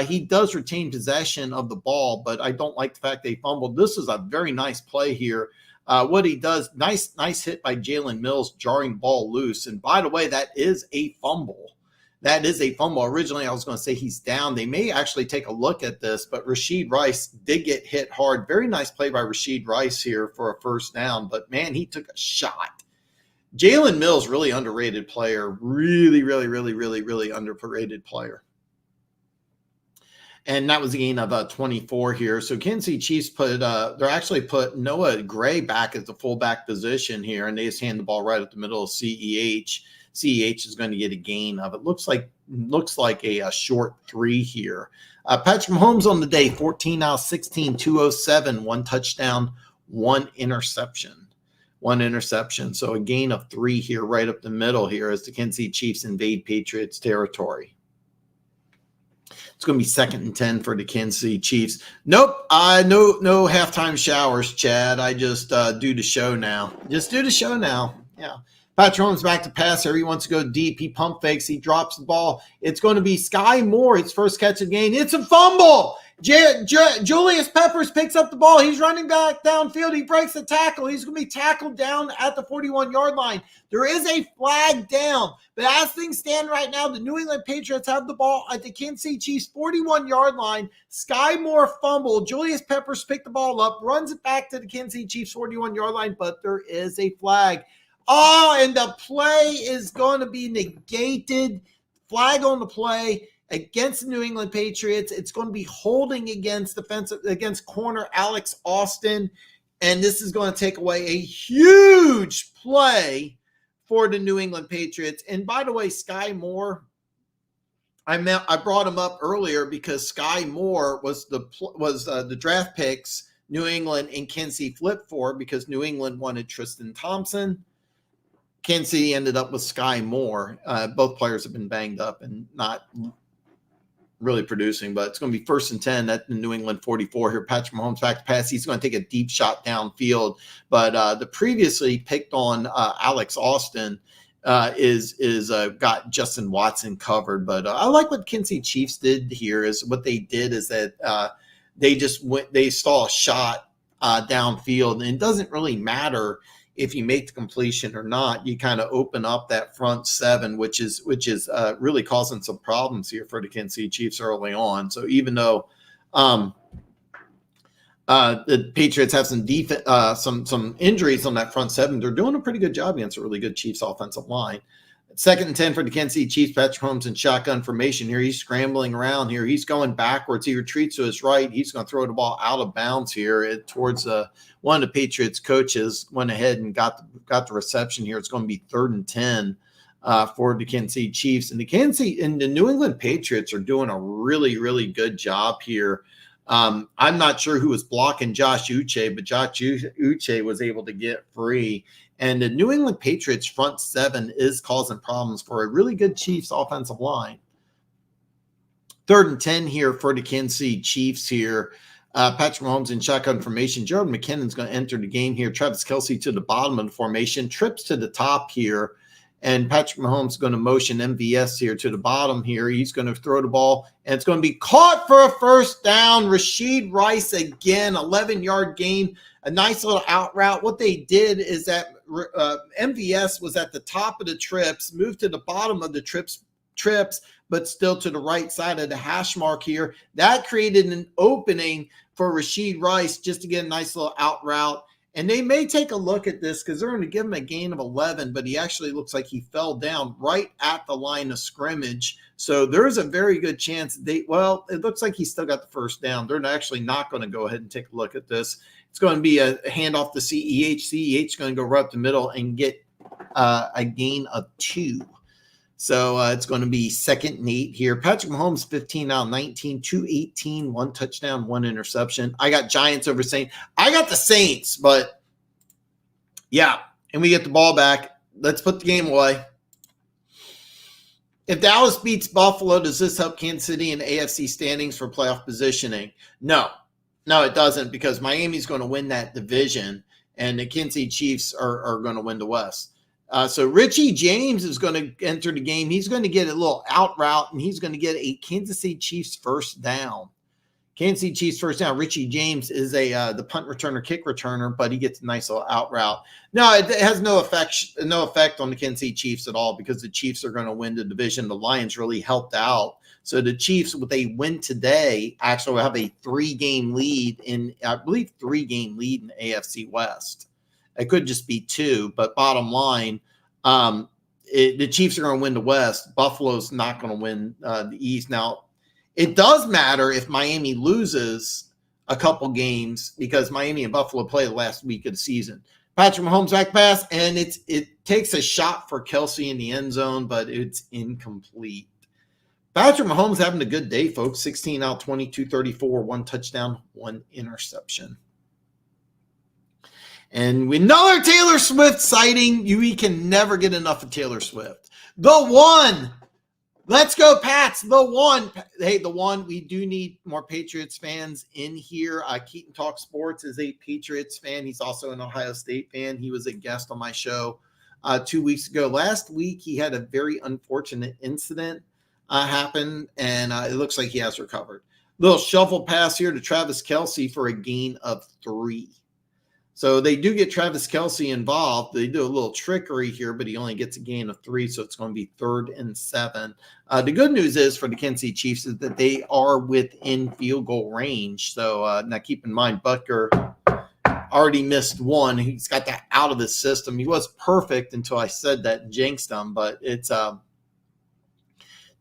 He does retain possession of the ball, but I don't like the fact they fumbled. This is a very nice play here. What he does, nice hit by Jalen Mills, jarring ball loose. And by the way, that is a fumble. That is a fumble. Originally, I was going to say he's down. They may actually take a look at this, but Rashee Rice did get hit hard. Very nice play by Rashee Rice here for a first down. But, man, he took a shot. Jalen Mills, really underrated player. Really underrated player. And that was a gain of 24 here. So Kansas City Chiefs put Noah Gray back as the fullback position here, and they just hand the ball right up the middle of CEH. CEH is going to get a gain of it. Looks like a short 3 here. Patrick Mahomes on the day, 14 out of 16, 207, 1 touchdown, 1 interception. 1 interception. So a gain of 3 here right up the middle here as the Kansas City Chiefs invade Patriots territory. It's going to be 2nd and 10 for the Kansas City Chiefs. Nope. No halftime showers, Chad. I just do the show now. Just do the show now. Yeah. Patrick Mahomes back to pass here. He wants to go deep. He pump fakes. He drops the ball. It's going to be Sky Moore. His first catch of the game. It's a fumble. Julius Peppers picks up the ball. He's running back downfield. He breaks the tackle. He's going to be tackled down at the 41-yard line. There is a flag down. But as things stand right now, the New England Patriots have the ball at the Kansas City Chiefs 41-yard line. Sky Moore fumbled. Julius Peppers picked the ball up, runs it back to the Kansas City Chiefs 41-yard line, but there is a flag. Oh, and the play is going to be negated. Flag on the play against the New England Patriots. It's going to be holding against corner Alex Austin, and this is going to take away a huge play for the New England Patriots. And by the way, Sky Moore, I brought him up earlier because Sky Moore was the draft picks New England and Kansas City flipped for because New England wanted Tristan Thompson. Kansas City ended up with Sky Moore. Both players have been banged up and not really producing, but it's going to be 1st and 10 at the New England 44 here. Patrick Mahomes back to pass. He's going to take a deep shot downfield, but the previously picked on Alex Austin is got Justin Watson covered. But I like what Kansas City Chiefs did here. Is what they did is that they saw a shot downfield, and it doesn't really matter if you make the completion or not. You kind of open up that front 7, which is really causing some problems here for the Kansas City Chiefs early on. So even though the Patriots have some injuries on that front 7, they're doing a pretty good job against a really good Chiefs offensive line. 2nd and 10 for the Kansas City Chiefs. Patrick Mahomes in shotgun formation here. He's scrambling around here. He's going backwards. He retreats to his right. He's going to throw the ball out of bounds here towards one of the Patriots coaches. Went ahead and got the reception here. It's going to be 3rd and 10 for the Kansas City Chiefs. And the New England Patriots are doing a really good job here. I'm not sure who was blocking Josh Uche, but Josh Uche was able to get free. And the New England Patriots front 7 is causing problems for a really good Chiefs offensive line. 3rd and 10 here for the Kansas City Chiefs here. Patrick Mahomes in shotgun formation. Jordan McKinnon's going to enter the game here. Travis Kelce to the bottom of the formation, trips to the top here. And Patrick Mahomes is going to motion MVS here to the bottom here. He's going to throw the ball, and it's going to be caught for a first down. Rashid Rice again, 11-yard gain, a nice little out route. What they did is that MVS was at the top of the trips, moved to the bottom of the trips, but still to the right side of the hash mark here. That created an opening for Rashid Rice just to get a nice little out route. And they may take a look at this because they're going to give him a gain of 11, but he actually looks like he fell down right at the line of scrimmage. So there's a very good chance it looks like he still got the first down. They're actually not going to go ahead and take a look at this. It's going to be a handoff to CEH. CEH is going to go right up the middle and get a gain of 2. So it's going to be 2nd and 8 here. Patrick Mahomes, 15 out of 19, 218, 1 touchdown, 1 interception. I got Giants over Saints. I got the Saints, but yeah, and we get the ball back. Let's put the game away. If Dallas beats Buffalo, does this help Kansas City in AFC standings for playoff positioning? No, it doesn't, because Miami's going to win that division, and the Kansas City Chiefs are going to win the West. So Richie James is going to enter the game. He's going to get a little out route, and he's going to get a Kansas City Chiefs first down. Kansas City Chiefs first down. Richie James is the punt returner, kick returner, but he gets a nice little out route. No, it has no effect on the Kansas City Chiefs at all, because the Chiefs are going to win the division. The Lions really helped out. So the Chiefs, with a win today, actually will have a 3-game lead in the AFC West. It could just be 2, but bottom line, the Chiefs are going to win the West. Buffalo's not going to win the East. Now, it does matter if Miami loses a couple games, because Miami and Buffalo play the last week of the season. Patrick Mahomes back pass, and it takes a shot for Kelce in the end zone, but it's incomplete. Patrick Mahomes having a good day, folks. 16 out, 22, 34, 1 touchdown, 1 interception. And with another Taylor Swift sighting, we can never get enough of Taylor Swift. The one. Let's go, Pats. The one. Hey, the one. We do need more Patriots fans in here. Keaton Talk Sports is a Patriots fan. He's also an Ohio State fan. He was a guest on my show 2 weeks ago. Last week, he had a very unfortunate incident happen, and it looks like he has recovered. Little shuffle pass here to Travis Kelce for a gain of 3. So they do get Travis Kelce involved. They do a little trickery here, but he only gets a gain of 3, so it's going to be 3rd and 7. The good news is for the Kansas City Chiefs is that they are within field goal range. So now keep in mind, Butker already missed 1. He's got that out of his system. He was perfect until I said that and jinxed him, but it's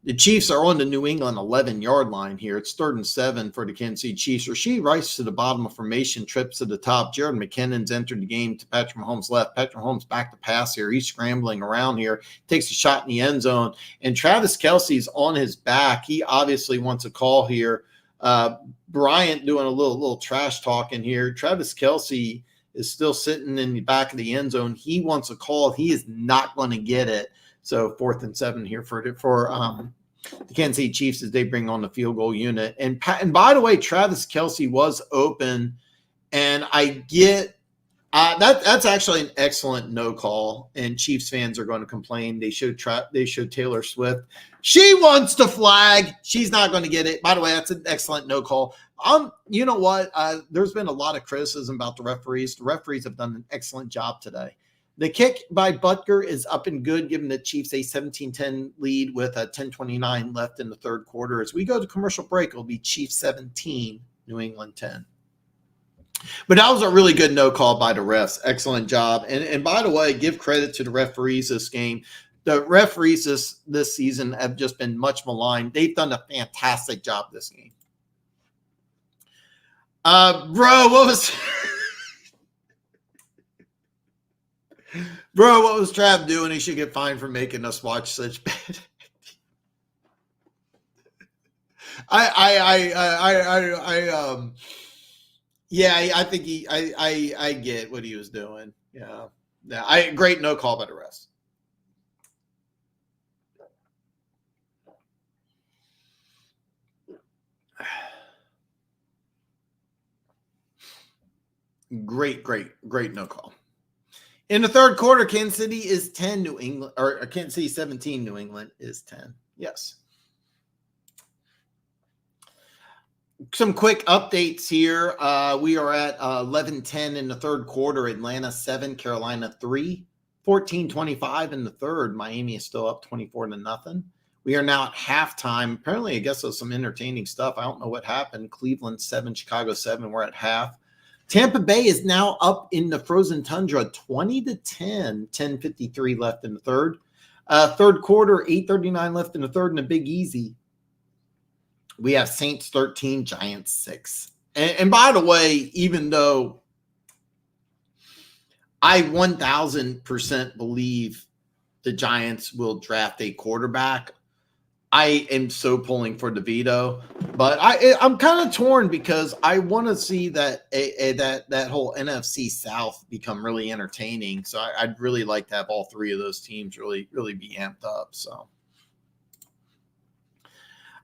the Chiefs are on the New England 11-yard line here. It's 3rd and 7 for the Kansas City Chiefs. Rashid Rice to the bottom of formation, trips to the top. Jared McKinnon's entered the game to Patrick Mahomes' left. Patrick Mahomes back to pass here. He's scrambling around here, takes a shot in the end zone, and Travis Kelce's on his back. He obviously wants a call here. Bryant doing a little trash talking here. Travis Kelce is still sitting in the back of the end zone. He wants a call. He is not going to get it. So 4th and 7 here for the Kansas City Chiefs as they bring on the field goal unit. And by the way, Travis Kelce was open, and I get that's actually an excellent no call. And Chiefs fans are going to complain. They showed Taylor Swift. She wants to flag. She's not going to get it. By the way, that's an excellent no call. You know what? There's been a lot of criticism about the referees. The referees have done an excellent job today. The kick by Butker is up and good, giving the Chiefs a 17-10 lead with a 10:29 left in the 3rd quarter. As we go to commercial break, it'll be Chiefs 17, New England 10. But that was a really good no call by the refs. Excellent job. And by the way, give credit to the referees this game. The referees this season have just been much maligned. They've done a fantastic job this game. What was Trav doing? He should get fined for making us watch such bad. I think I get what he was doing. Yeah. Great no call by the refs. Great no call. In the third quarter, Kansas City is 10, New England, or Kansas City 17, New England is 10. Yes. Some quick updates here. We are at 11-10 in the third quarter. Atlanta 7, Carolina 3. 14-25 in the third. Miami is still up 24-0. We are now at halftime. Apparently, I guess there's some entertaining stuff. I don't know what happened. Cleveland 7, Chicago 7. We're at half. Tampa Bay is now up in the frozen tundra 20-10. 10:53 left in the third. Third quarter, 8:39 left in the third, and a big easy. We have Saints 13, Giants 6. And by the way, even though I 1,000% believe the Giants will draft a quarterback, I am so pulling for DeVito. But I'm kind of torn because I want to see that that whole NFC South become really entertaining. So I'd really like to have all three of those teams really be amped up. So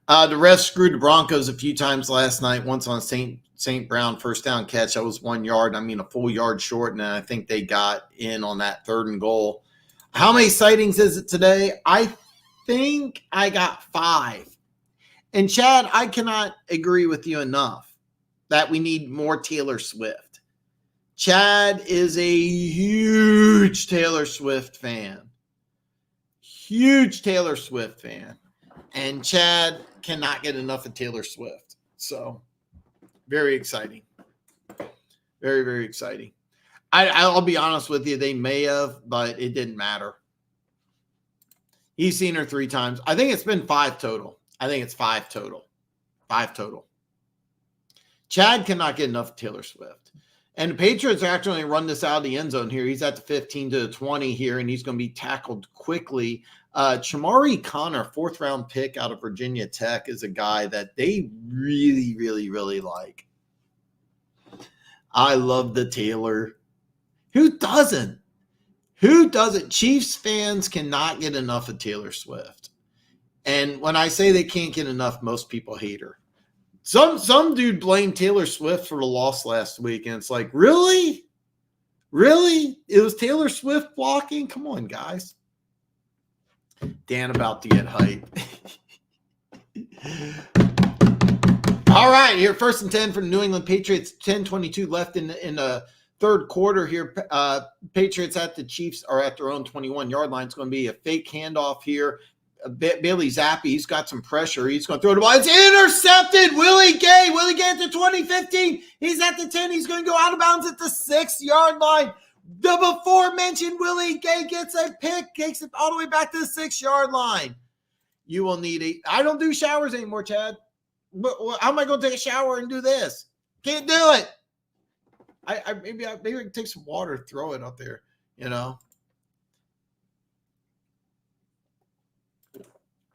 the refs screwed the Broncos a few times last night. Once on St. Brown first down catch, that was 1 yard. I mean, a full yard short, and I think they got in on that 3rd and goal. How many sightings is it today? I think I got 5. And Chad, I cannot agree with you enough that we need more Taylor Swift. Chad is a huge Taylor Swift fan. Huge Taylor Swift fan. And Chad cannot get enough of Taylor Swift. So, very exciting. Very exciting. I'll be honest with you. They may have, but it didn't matter. He's seen her 3 times. I think it's been 5 total. I think it's 5 total. 5 total. Chad cannot get enough of Taylor Swift. And the Patriots are actually run this out of the end zone here. He's at the 15 to the 20 here, and he's going to be tackled quickly. Chamari Connor, 4th round pick out of Virginia Tech, is a guy that they really like. I love the Taylor. Who doesn't? Who doesn't? Chiefs fans cannot get enough of Taylor Swift. And when I say they can't get enough, most people hate her. Some dude blamed Taylor Swift for the loss last week, and it's like, really? Really? It was Taylor Swift blocking? Come on, guys. Dan about to get hype. All right, here, 1st and 10 for the New England Patriots. 10:22 left in the third quarter here. Patriots at the Chiefs are at their own 21-yard line. It's going to be a fake handoff here. Bailey Zappi, he's got some pressure. He's going to throw the ball. It's intercepted. Willie Gay at the 20-15. He's at the 10. He's going to go out of bounds at the 6-yard line. The before-mentioned Willie Gay gets a pick, takes it all the way back to the 6-yard line. You will need I don't do showers anymore, Chad. How am I going to take a shower and do this? Can't do it. Maybe I can take some water, throw it up there, you know.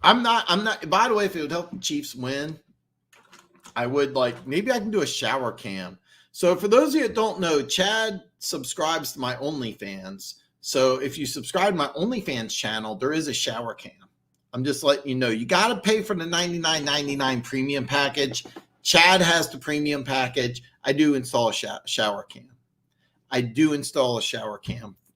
I'm not, by the way, if it would help the Chiefs win, I would maybe I can do a shower cam. So for those of you that don't know, Chad subscribes to my OnlyFans. So if you subscribe to my OnlyFans channel, there is a shower cam. I'm just letting you know, you got to pay for the $99.99 premium package. Chad has the premium package. I do install a shower cam.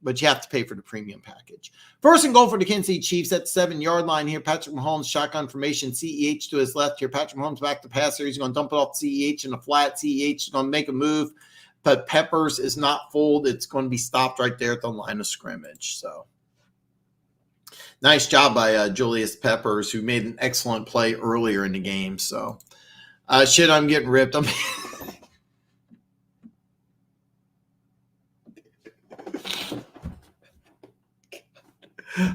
But you have to pay for the premium package. 1st and goal for the Kansas City Chiefs at the 7-yard line here. Patrick Mahomes, shotgun formation. CEH to his left here. Patrick Mahomes back to passer. He's going to dump it off CEH in the flat. CEH is going to make a move, but Peppers is not fooled. It's going to be stopped right there at the line of scrimmage. So nice job by Julius Peppers, who made an excellent play earlier in the game. So I'm getting ripped.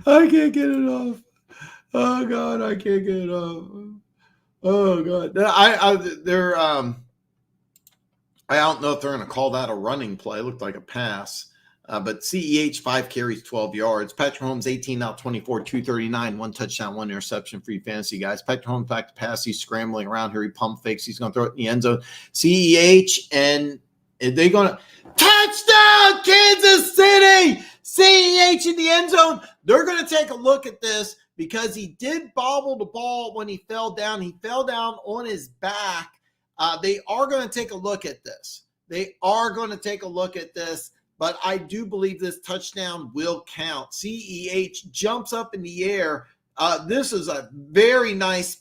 I can't get it off. Oh God, I can't get it off. Oh God, I don't know if they're going to call that a running play. It looked like a pass, but CEH 5 carries, 12 yards. Patrick Mahomes 18 out 24, 239, 1 touchdown, 1 interception for you fantasy guys. Patrick Mahomes back to pass. He's scrambling around here. He pump fakes. He's going to throw it in the end zone. CEH and they're going to touchdown Kansas City. CEH in the end zone. They're going to take a look at this because he did bobble the ball when he fell down. He fell down on his back. They are going to take a look at this They are going to take a look at this, but I do believe this touchdown will count. CEH jumps up in the air. This is a very nice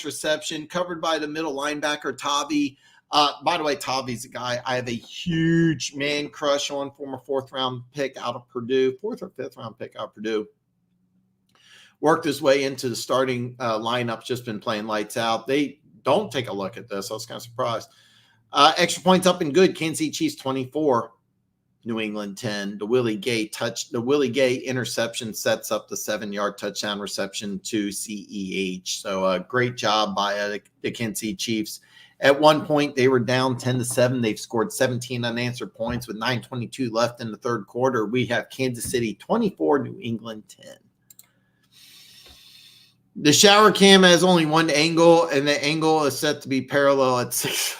reception covered by the middle linebacker, Tavi. By the way, Tavi's a guy I have a huge man crush on, former fourth round pick out of Purdue, fourth or fifth round pick out of Purdue. Worked his way into the starting lineup, just been playing lights out. They don't take a look at this. I was kind of surprised. Extra points up and good. Kansas City Chiefs 24, New England 10. The Willie Gay interception sets up the 7-yard touchdown reception to CEH. So great job by the Kansas City Chiefs. At one point, they were down 10-7. They've scored 17 unanswered points with 9:22 left in the third quarter. We have Kansas City 24, New England 10. The shower cam has only one angle, and the angle is set to be parallel at 6.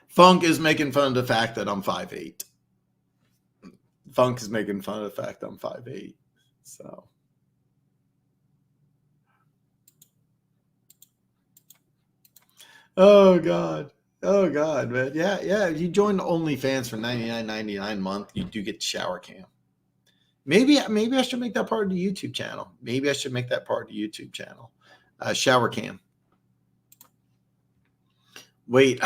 Funk is making fun of the fact that I'm 5'8". Funk is making fun of the fact I'm 5'8". So. Oh, God. Oh, God, man. Yeah. If you join the OnlyFans for $99.99 a month, you do get the shower cam. Maybe I should make that part of the YouTube channel. Shower cam. Wait.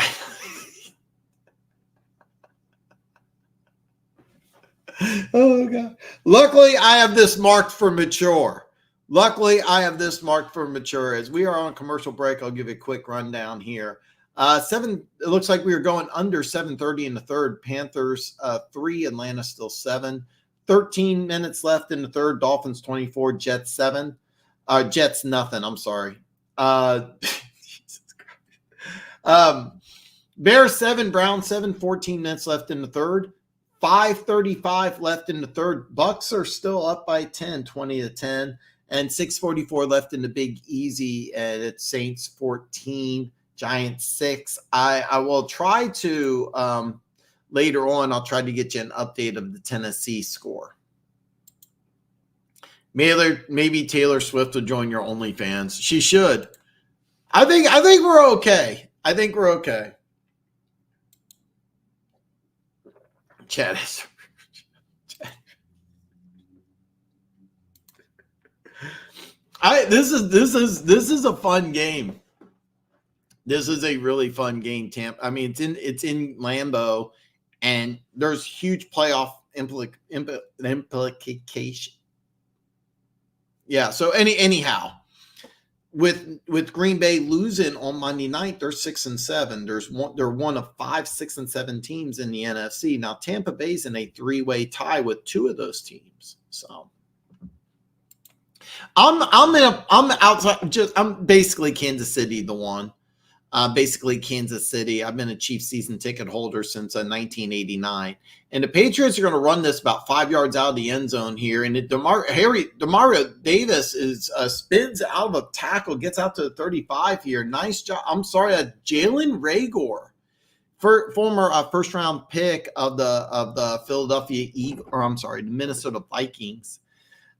Oh, God. Luckily, I have this marked for mature. As we are on a commercial break, I'll give you a quick rundown here. It looks like we are going under 7:30 in the third. Panthers 3, Atlanta still 7. 13 minutes left in the third. Dolphins 24, Jets 7. Jets nothing. I'm sorry. Jesus Christ. Bears 7, Browns 7. 14 minutes left in the third. 5:35 left in the third. Bucks are still up by 10, 20-10, and 6:44 left in the Big Easy. And it's Saints 14. Giants 6. I will try to later on. I'll try to get you an update of the Tennessee score. Maybe Taylor Swift will join your OnlyFans. She should. I think we're okay. Chad is. This is a fun game. This is a really fun game, Tampa. I mean, it's in Lambeau, and there's huge playoff implication. Yeah. So anyhow, with Green Bay losing on Monday night, they're 6-7. They're one of 5, 6-7 teams in the NFC. Now Tampa Bay's in a 3-way tie with 2 of those teams. So I'm outside. I'm basically Kansas City, the one. Kansas City. I've been a Chiefs season ticket holder since 1989. And the Patriots are going to run this about 5 yards out of the end zone here. And Demario Davis spins out of a tackle, gets out to the 35 here. Nice job. I'm sorry, Jalen Reagor, former first round pick of the the Minnesota Vikings.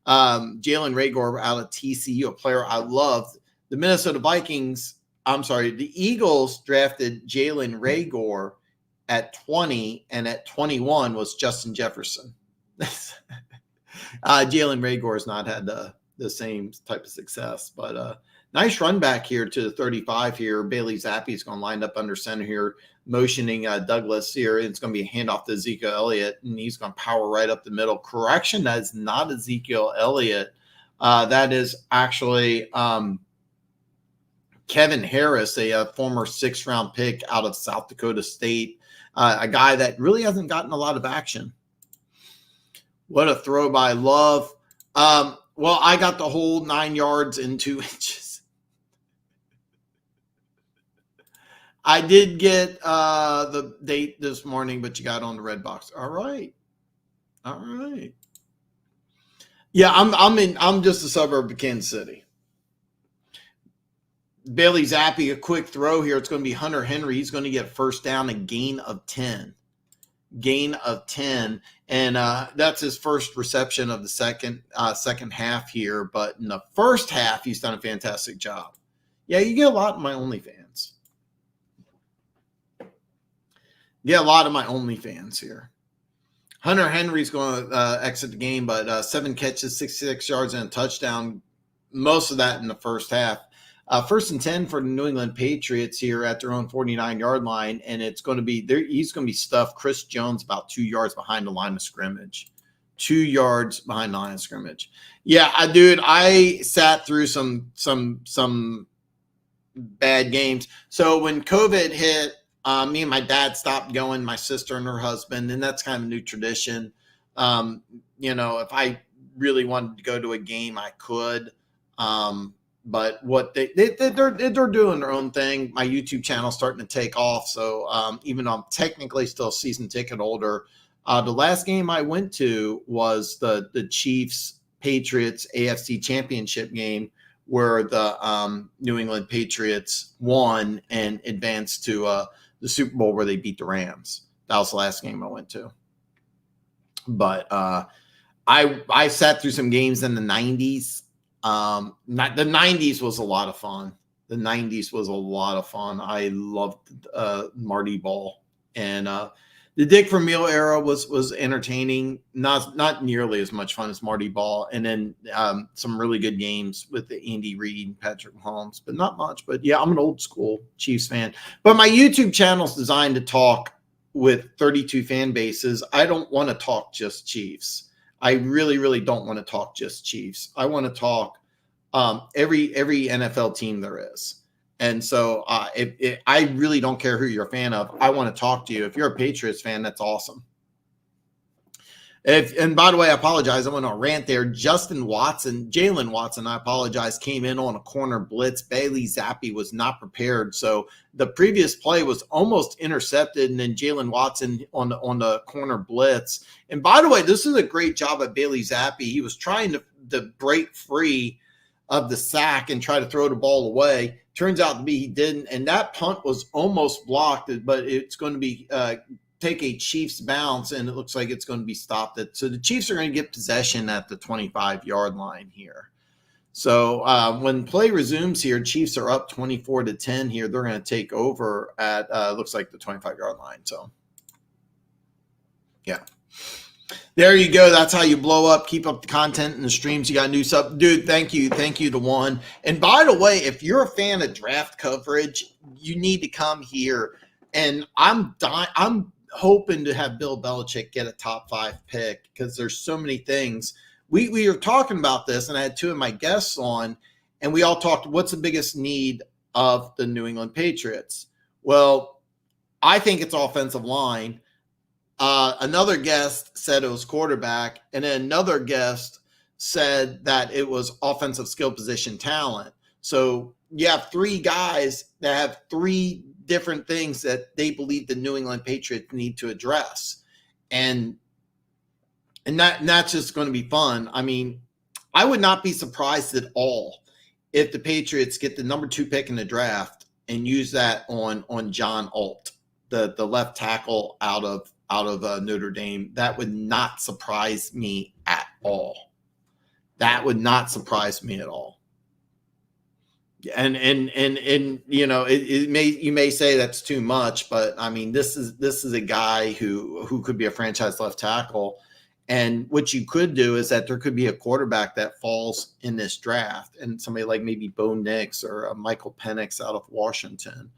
Jalen Reagor out of TCU, a player I love. The Minnesota Vikings. The Eagles drafted Jalen Reagor at 20, and at 21 was Justin Jefferson. Jalen Reagor has not had the same type of success, but nice run back here to the 35 here. Bailey Zappi is going to line up under center here, motioning Douglas here. It's going to be a handoff to Ezekiel Elliott, and he's going to power right up the middle. Correction, that is not Ezekiel Elliott. That is actually Kevin Harris, a former 6th-round pick out of South Dakota State, a guy that really hasn't gotten a lot of action. What a throw by Love. Well, I got the whole 9 yards and 2 inches. I did get the date this morning, but you got on the red box. All right. Yeah, I'm just a suburb of Kansas City. Bailey Zappi, a quick throw here. It's going to be Hunter Henry. He's going to get first down, a gain of 10. gain of 10. And that's his first reception of the second half here. But in the first half, he's done a fantastic job. Yeah, you get a lot of my OnlyFans. Yeah, a lot of my OnlyFans here. Hunter Henry's going to exit the game, but 7 catches, 66 yards, and a touchdown. Most of that in the first half. First and 10 for the New England Patriots here at their own 49-yard line, and it's going to be there. He's going to be stuffed. Chris Jones about 2 yards behind the line of scrimmage. 2 yards behind the line of scrimmage. Yeah, dude, I sat through some bad games. So when COVID hit, me and my dad stopped going, my sister and her husband, and that's kind of a new tradition. If I really wanted to go to a game, I could. But what they're doing their own thing. My YouTube channel is starting to take off. So even though I'm technically still a season ticket holder, the last game I went to was the Chiefs Patriots AFC Championship game, where the New England Patriots won and advanced to the Super Bowl, where they beat the Rams. That was the last game I went to. But I sat through some games in the 90s. The 90s was a lot of fun. I loved Marty Ball, and the Dick Vermeil era was entertaining. Not nearly as much fun as Marty Ball, and then some really good games with the Andy Reid, Patrick Mahomes, but not much. But yeah, I'm an old school Chiefs fan. But my YouTube channel is designed to talk with 32 fan bases. I don't want to talk just Chiefs. I really, really don't want to talk just Chiefs. I want to talk every NFL team there is. And so I really don't care who you're a fan of. I want to talk to you. If you're a Patriots fan, that's awesome. And by the way, I apologize. I went on a rant there. Jalen Watson, I apologize, came in on a corner blitz. Bailey Zappi was not prepared. So the previous play was almost intercepted, and then Jalen Watson on the corner blitz. And by the way, this is a great job of Bailey Zappi. He was trying to break free of the sack and try to throw the ball away. Turns out to be he didn't. And that punt was almost blocked, but it's going to be take a Chiefs bounce, and it looks like it's going to be stopped. So the Chiefs are going to get possession at the 25-yard line here. So when play resumes here, Chiefs are up 24-10 here. They're going to take over at looks like the 25-yard line. So yeah. There you go. That's how you blow up. Keep up the content and the streams. You got new stuff. Dude, thank you. Thank you to Juan. And by the way, if you're a fan of draft coverage, you need to come here. And I'm hoping to have Bill Belichick get a top 5 pick, because there's so many things. We were talking about this, and I had 2 of my guests on, and we all talked, what's the biggest need of the New England Patriots? Well, I think it's offensive line. Another guest said it was quarterback, and then another guest said that it was offensive skill position talent. So you have 3 guys that have 3 different things that they believe the New England Patriots need to address. And that's just going to be fun. I mean, I would not be surprised at all if the Patriots get the number 2 pick in the draft and use that on John Alt, the left tackle out of Notre Dame. That would not surprise me at all. That would not surprise me at all. And you know, you may say that's too much, but I mean, this is a guy who could be a franchise left tackle. And what you could do is that there could be a quarterback that falls in this draft, and somebody like maybe Bo Nix or Michael Penix out of Washington.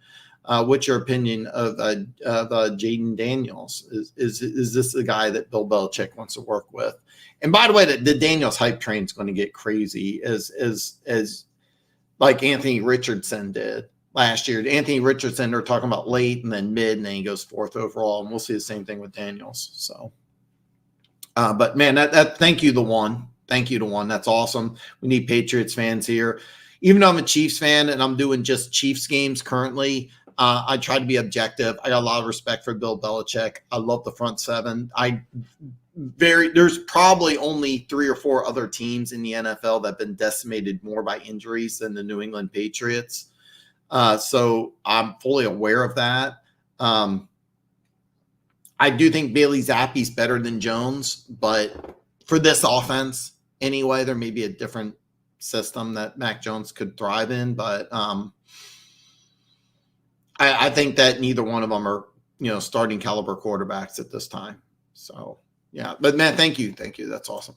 What's your opinion of Jaden Daniels? Is this the guy that Bill Belichick wants to work with? And by the way, the Daniels hype train is going to get crazy, as like Anthony Richardson did last year. Anthony Richardson, they're talking about late and then mid, and then he goes 4th overall, and we'll see the same thing with Daniels. So, but man, that thank you to Juan. Thank you to Juan. That's awesome. We need Patriots fans here. Even though I'm a Chiefs fan and I'm doing just Chiefs games currently, I try to be objective. I got a lot of respect for Bill Belichick. I love the front 7. There's probably only 3 or 4 other teams in the NFL that have been decimated more by injuries than the New England Patriots. So I'm fully aware of that. I do think Bailey Zappi's better than Jones, but for this offense, anyway, there may be a different system that Mac Jones could thrive in. But I think that neither one of them are, starting caliber quarterbacks at this time. So, yeah. But, man, thank you. Thank you. That's awesome.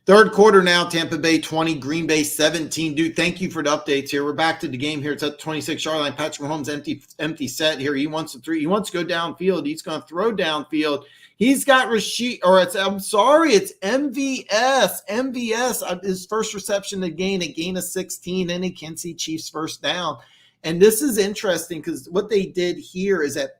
Third quarter now, Tampa Bay 20, Green Bay 17. Dude, thank you for the updates here. We're back to the game here. It's at the 26-yard line. Patrick Mahomes empty set here. He wants to three. He wants to go downfield. He's going to throw downfield. He's got Rashid, or it's MVS. MVS, his first reception a gain of 16, and he can see Chiefs first down. And this is interesting because what they did here is that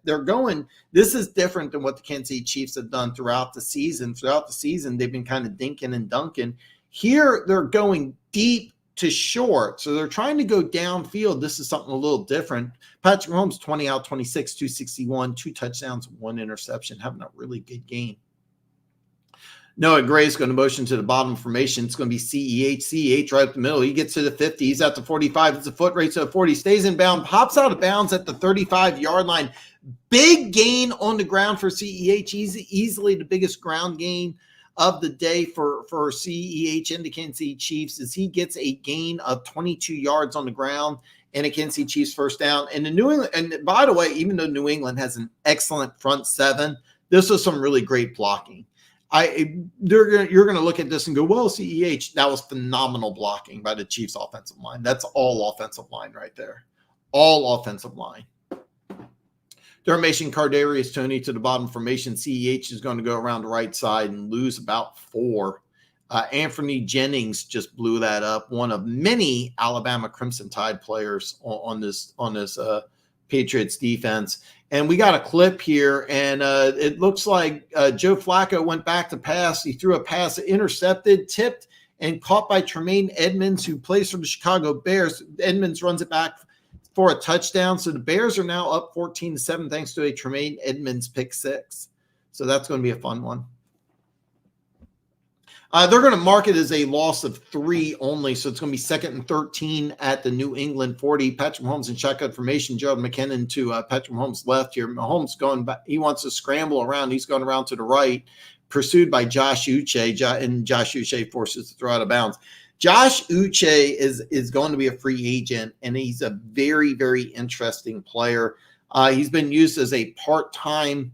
this is different than what the Kansas City Chiefs have done throughout the season. Throughout the season, they've been kind of dinking and dunking. Here, they're going deep to short. So they're trying to go downfield. This is something a little different. Patrick Mahomes, 20 out, 26, 261, 2 touchdowns, 1 interception, having a really good game. Noah Gray is going to motion to the bottom formation. It's going to be CEH. CEH right up the middle. He gets to the 50. He's at the 45. It's a foot race to the 40. Stays in bound. Pops out of bounds at the 35-yard line. Big gain on the ground for CEH. Easily the biggest ground gain of the day for CEH and the Kansas City Chiefs as he gets a gain of 22 yards on the ground and a Kansas City Chiefs first down. And the New England, and by the way, even though New England has an excellent front seven, this was some really great blocking. You're going to look at this and go, well, CEH, that was phenomenal blocking by the Chiefs offensive line. That's all offensive line right there. All offensive line. Dermation Cardarius Tony to the bottom formation. CEH is going to go around the right side and lose about 4. Anthony Jennings just blew that up. One of many Alabama Crimson Tide players on this Patriots defense. And we got a clip here, and it looks like Joe Flacco went back to pass. He threw a pass, intercepted, tipped, and caught by Tremaine Edmonds, who plays for the Chicago Bears. Edmonds runs it back for a touchdown. So the Bears are now up 14-7 thanks to a Tremaine Edmonds pick 6. So that's going to be a fun one. They're going to mark it as a loss of 3 only, so it's going to be 2nd and 13 at the New England 40. Patrick Mahomes in shotgun formation. Gerald McKinnon to Patrick Mahomes' left here. Mahomes going back. He wants to scramble around. He's going around to the right, pursued by Josh Uche, and Josh Uche forces to throw out of bounds. Josh Uche is going to be a free agent, and he's a very, very interesting player. He's been used as a part-time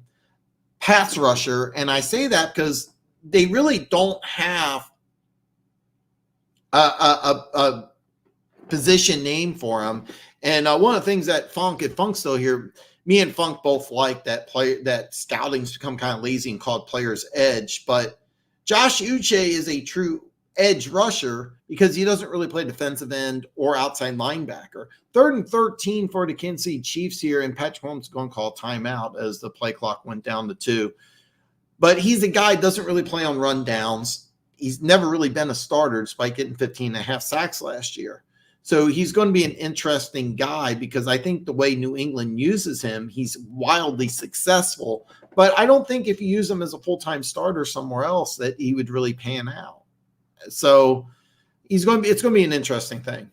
pass rusher, and I say that because they really don't have a position name for him. And one of the things that Funk's still here, me and Funk both like that scouting's become kind of lazy and called players edge. But Josh Uche is a true edge rusher because he doesn't really play defensive end or outside linebacker. 3rd and 13 for the Kansas City Chiefs here, and Patrick Mahomes is going to call timeout as the play clock went down to 2. But he's a guy who doesn't really play on rundowns. He's never really been a starter despite getting 15.5 sacks last year. So he's going to be an interesting guy because I think the way New England uses him, he's wildly successful. But I don't think if you use him as a full-time starter somewhere else that he would really pan out. So it's going to be an interesting thing.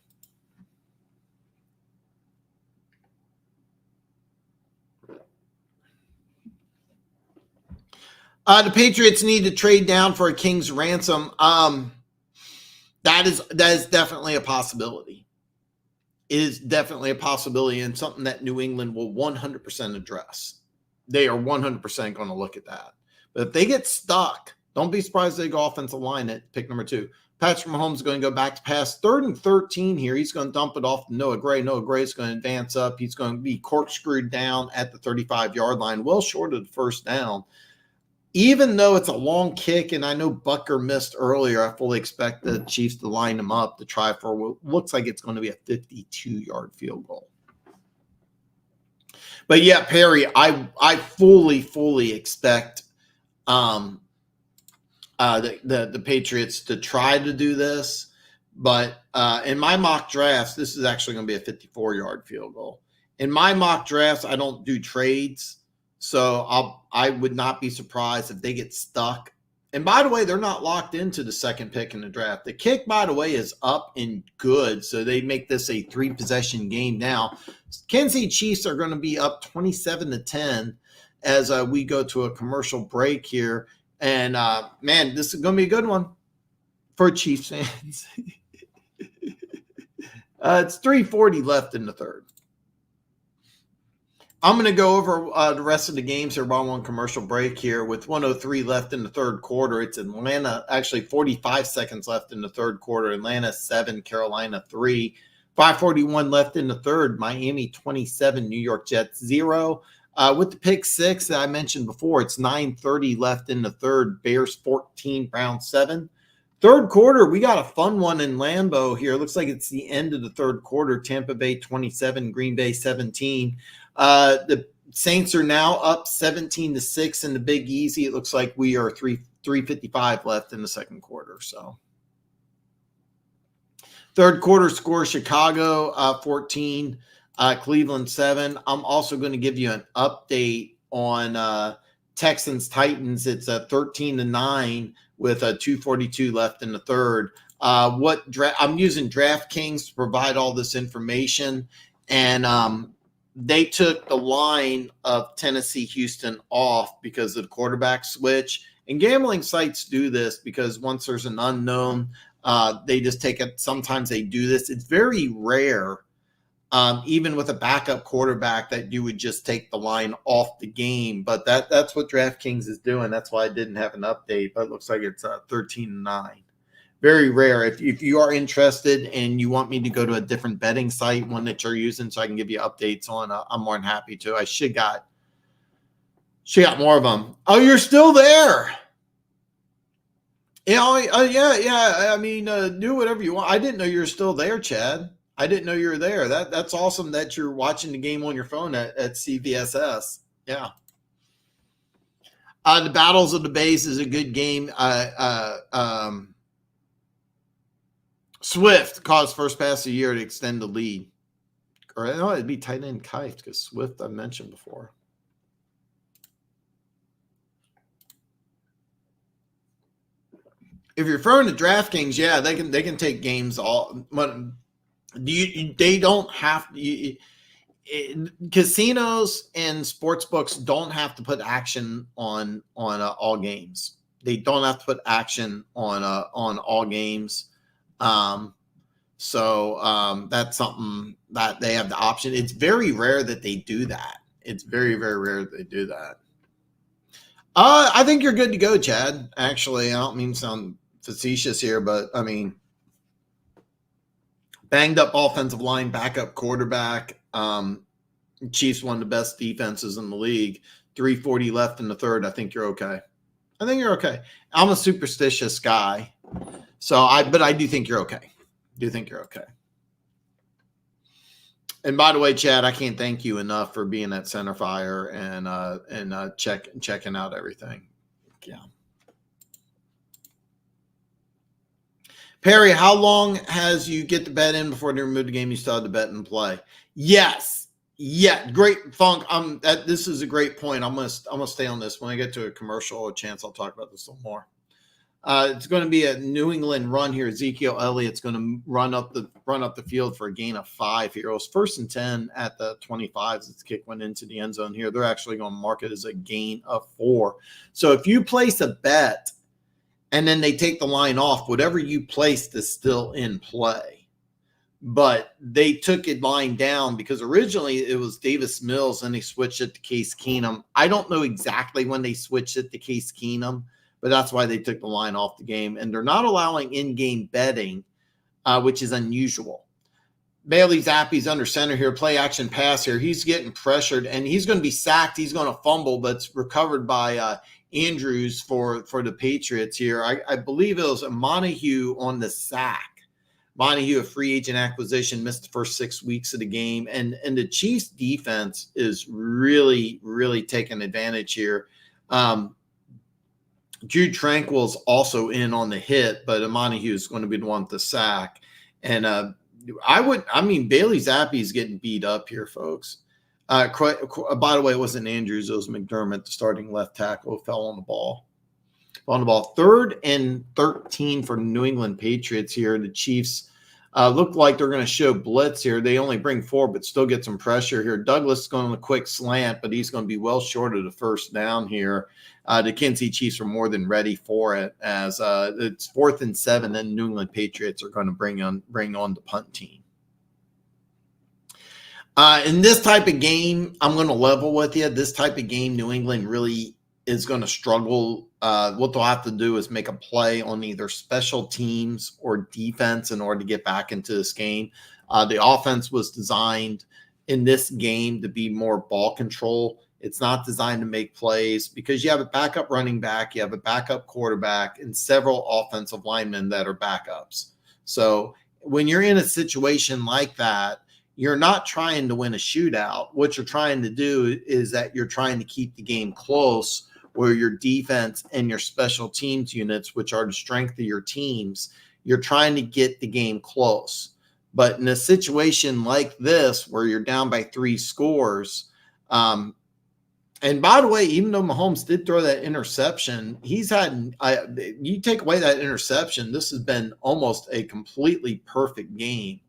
The Patriots need to trade down for a king's ransom. That is definitely a possibility. It is definitely a possibility and something that New England will 100% address. They are 100% going to look at that. But if they get stuck, don't be surprised they go offensive line at pick number 2. Patrick Mahomes is going to go back to pass. 3rd and 13 here. He's going to dump it off to Noah Gray. Noah Gray is going to advance up. He's going to be corkscrewed down at the 35-yard line, well short of the first down. Even though it's a long kick, and I know Bucker missed earlier, I fully expect the Chiefs to line him up to try for what looks like it's going to be a 52-yard field goal. But yeah, Perry, I fully expect the Patriots to try to do this. But in my mock drafts, this is actually going to be a 54-yard field goal. In my mock drafts, I don't do trades. So I would not be surprised if they get stuck. And by the way, they're not locked into the 2nd pick in the draft. The kick, by the way, is up and good. So they make this a 3-possession game now. Kansas City Chiefs are going to be up 27-10. as we go to a commercial break here. And man, this is going to be a good one for Chiefs fans. It's 3:40 left in the third. I'm going to go over the rest of the games here while I'm on commercial break here. With 1:03 left in the third quarter, it's Atlanta, actually 45 seconds left in the third quarter. Atlanta 7, Carolina 3. 5:41 left in the third, Miami 27, New York Jets 0. With the pick six that I mentioned before, it's 9:30 left in the third, Bears 14, Browns 7. Third quarter, we got a fun one in Lambeau here. Looks like it's the end of the third quarter. Tampa Bay 27, Green Bay 17. The Saints are now up 17-6 in the Big Easy. It looks like we are 3:55 left in the second quarter. So, third quarter score: Chicago 14, Cleveland 7. I'm also going to give you an update on Texans Titans. It's 13-9 with 2:42 left in the third. I'm using DraftKings to provide all this information, and they took the line of Tennessee Houston off because of the quarterback switch. And gambling sites do this because once there's an unknown, they just take it. Sometimes they do this. It's very rare, even with a backup quarterback, that you would just take the line off the game. But that's what DraftKings is doing. That's why I didn't have an update. But it looks like it's 13-9. Very rare. If you are interested and you want me to go to a different betting site, one that you're using, so I can give you updates on, I'm more than happy to. I should got more of them. Oh, you're still there. Yeah, yeah. I mean, do whatever you want. I didn't know you were still there, Chad. I didn't know you were there. That's awesome that you're watching the game on your phone at CVSS. Yeah. The Battles of the Bays is a good game. Swift caused first pass of the year to extend the lead. Or no, it'd be tight end Kife because Swift I mentioned before. If you're referring to DraftKings, yeah, they can take games all. They don't have casinos and sports books don't have to put action on all games. They don't have to put action on all games. So that's something that they have the option. It's very rare that they do that. It's very, very rare that they do that. I think you're good to go, Chad. Actually, I don't mean to sound facetious here, but I mean, banged up offensive line, backup quarterback. Chiefs, one of the best defenses in the league. 3:40 left in the third. I think you're okay. I'm a superstitious guy. But I do think you're okay. And by the way, Chad, I can't thank you enough for being at Centerfire and checking out everything. Yeah. Perry, how long has you get the bet in before they remove the game? You still have the bet in play? Yes. Yeah. Great, Funk. This is a great point. I'm gonna stay on this. When I get to a commercial or a chance, I'll talk about this a little more. It's going to be a New England run here. Ezekiel Elliott's going to run up the field for a gain of 5 here. It was 1st and 10 at the 25s. Its kick went into the end zone here. They're actually going to mark it as a gain of 4. So if you place a bet and then they take the line off, whatever you placed is still in play. But they took it line down because originally it was Davis Mills and they switched it to Case Keenum. I don't know exactly when they switched it to Case Keenum, but that's why they took the line off the game. And they're not allowing in-game betting, which is unusual. Bailey Zappi's under center here, play action pass here. He's getting pressured, and he's going to be sacked. He's going to fumble, but it's recovered by Andrews for the Patriots here. I believe it was a Montague on the sack. Montague, a free agent acquisition, missed the first 6 weeks of the game. And the Chiefs defense is really, really taking advantage here. Jude Tranquil's also in on the hit, but Montague is going to be the one with the sack. And Bailey Zappi's getting beat up here, folks. By the way, it wasn't Andrews. It was McDermott, the starting left tackle, who fell on the ball. 3rd and 13 for New England Patriots here. The Chiefs Look like they're going to show blitz here. They only bring 4, but still get some pressure here. Douglas going on a quick slant, but he's going to be well short of the first down here. The Kansas City Chiefs are more than ready for it, as it's 4th and 7, and New England Patriots are going to bring on the punt team. In this type of game, I'm going to level with you. This type of game, New England really is going to struggle. What they'll have to do is make a play on either special teams or defense in order to get back into this game. The offense was designed in this game to be more ball control. It's not designed to make plays because you have a backup running back, you have a backup quarterback, and several offensive linemen that are backups. So when you're in a situation like that, you're not trying to win a shootout. What you're trying to do is that you're trying to keep the game close, where your defense and your special teams units, which are the strength of your teams, you're trying to get the game close. But in a situation like this, where you're down by 3 scores, and by the way, even though Mahomes did throw that interception, he's had you take away that interception, this has been almost a completely perfect game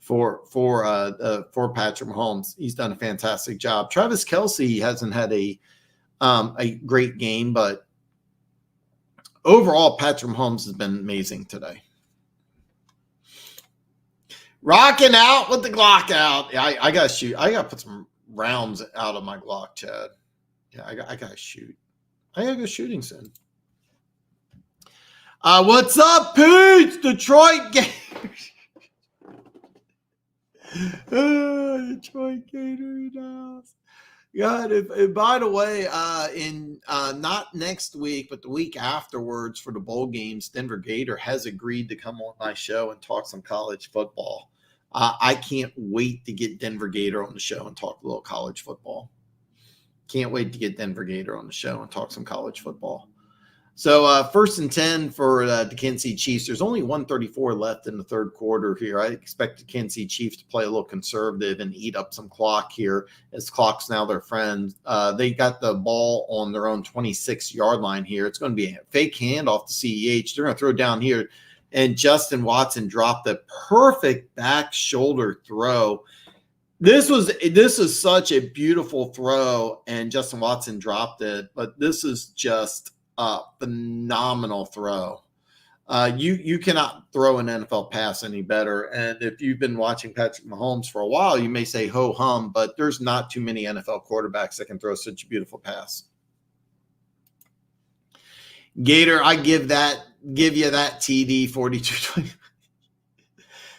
for Patrick Mahomes. He's done a fantastic job. Travis Kelce hasn't had a great game, but overall, Patrick Mahomes has been amazing today. Rocking out with the Glock out. I got to shoot. I got to put some rounds out of my Glock, Chad. Yeah, I got to shoot. I got to go shooting soon. What's up, Pete? Detroit Gators. Detroit Gators. God, if by the way, in not next week, but the week afterwards for the bowl games, Denver Gator has agreed to come on my show and talk some college football. I can't wait to get Denver Gator on the show and talk a little college football. Can't wait to get Denver Gator on the show and talk some college football. So 1st and 10 for the Kansas City Chiefs. There's only 1:34 left in the third quarter here. I expect the Kansas City Chiefs to play a little conservative and eat up some clock here, as clock's now their friend. They got the ball on their own 26-yard line here. It's going to be a fake handoff to CEH. They're going to throw it down here, and Justin Watson dropped a perfect back shoulder throw. This is such a beautiful throw, and Justin Watson dropped it, but this is just a phenomenal throw. You cannot throw an NFL pass any better. And if you've been watching Patrick Mahomes for a while, you may say ho hum, but there's not too many NFL quarterbacks that can throw such a beautiful pass. Gator, I give you that TD 42-20.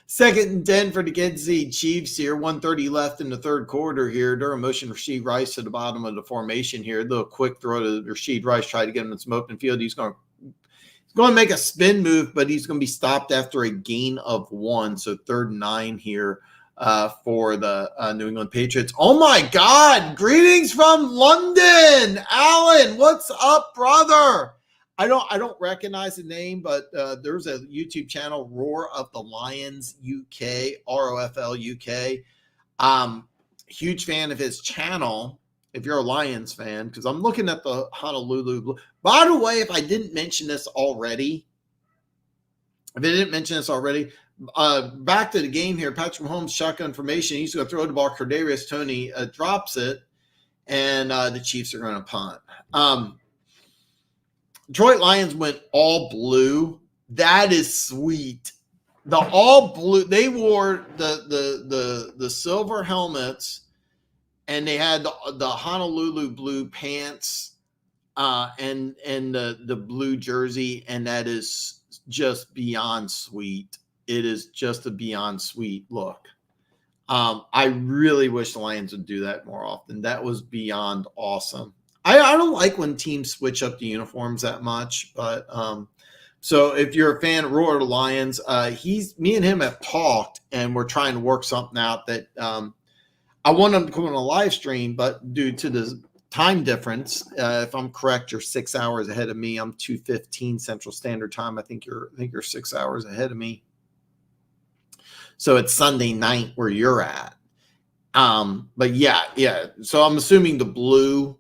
2nd and 10 for the Kansas City Chiefs here. 1:30 left in the third quarter here. Durham motion Rashid Rice to the bottom of the formation here. A little quick throw to Rashid Rice, try to get him in some open field. He's going to make a spin move, but he's going to be stopped after a gain of 1. So 3rd and 9 here for the New England Patriots. Oh my God! Greetings from London, Alan. What's up, brother? I don't recognize the name, but there's a YouTube channel, Roar of the Lions UK, ROFL UK. Huge fan of his channel. If you're a Lions fan, because I'm looking at the Honolulu Blue. By the way, if I didn't mention this already, back to the game here. Patrick Mahomes shotgun formation. He's going to throw the ball. Kadarius Toney drops it, and the Chiefs are going to punt. Detroit Lions went all blue. That is sweet. The all blue. They wore the silver helmets, and they had the Honolulu blue pants and the blue jersey, and that is just beyond sweet. It is just a beyond sweet look. I really wish the Lions would do that more often. That was beyond awesome. I don't like when teams switch up the uniforms that much, but so if you're a fan of Roar of the Lions, me and him have talked, and we're trying to work something out that I want him to come on a live stream, but due to the time difference, if I'm correct, you're 6 hours ahead of me. I'm 2:15 Central Standard Time. I think you're 6 hours ahead of me. So it's Sunday night where you're at. But yeah. So I'm assuming the blue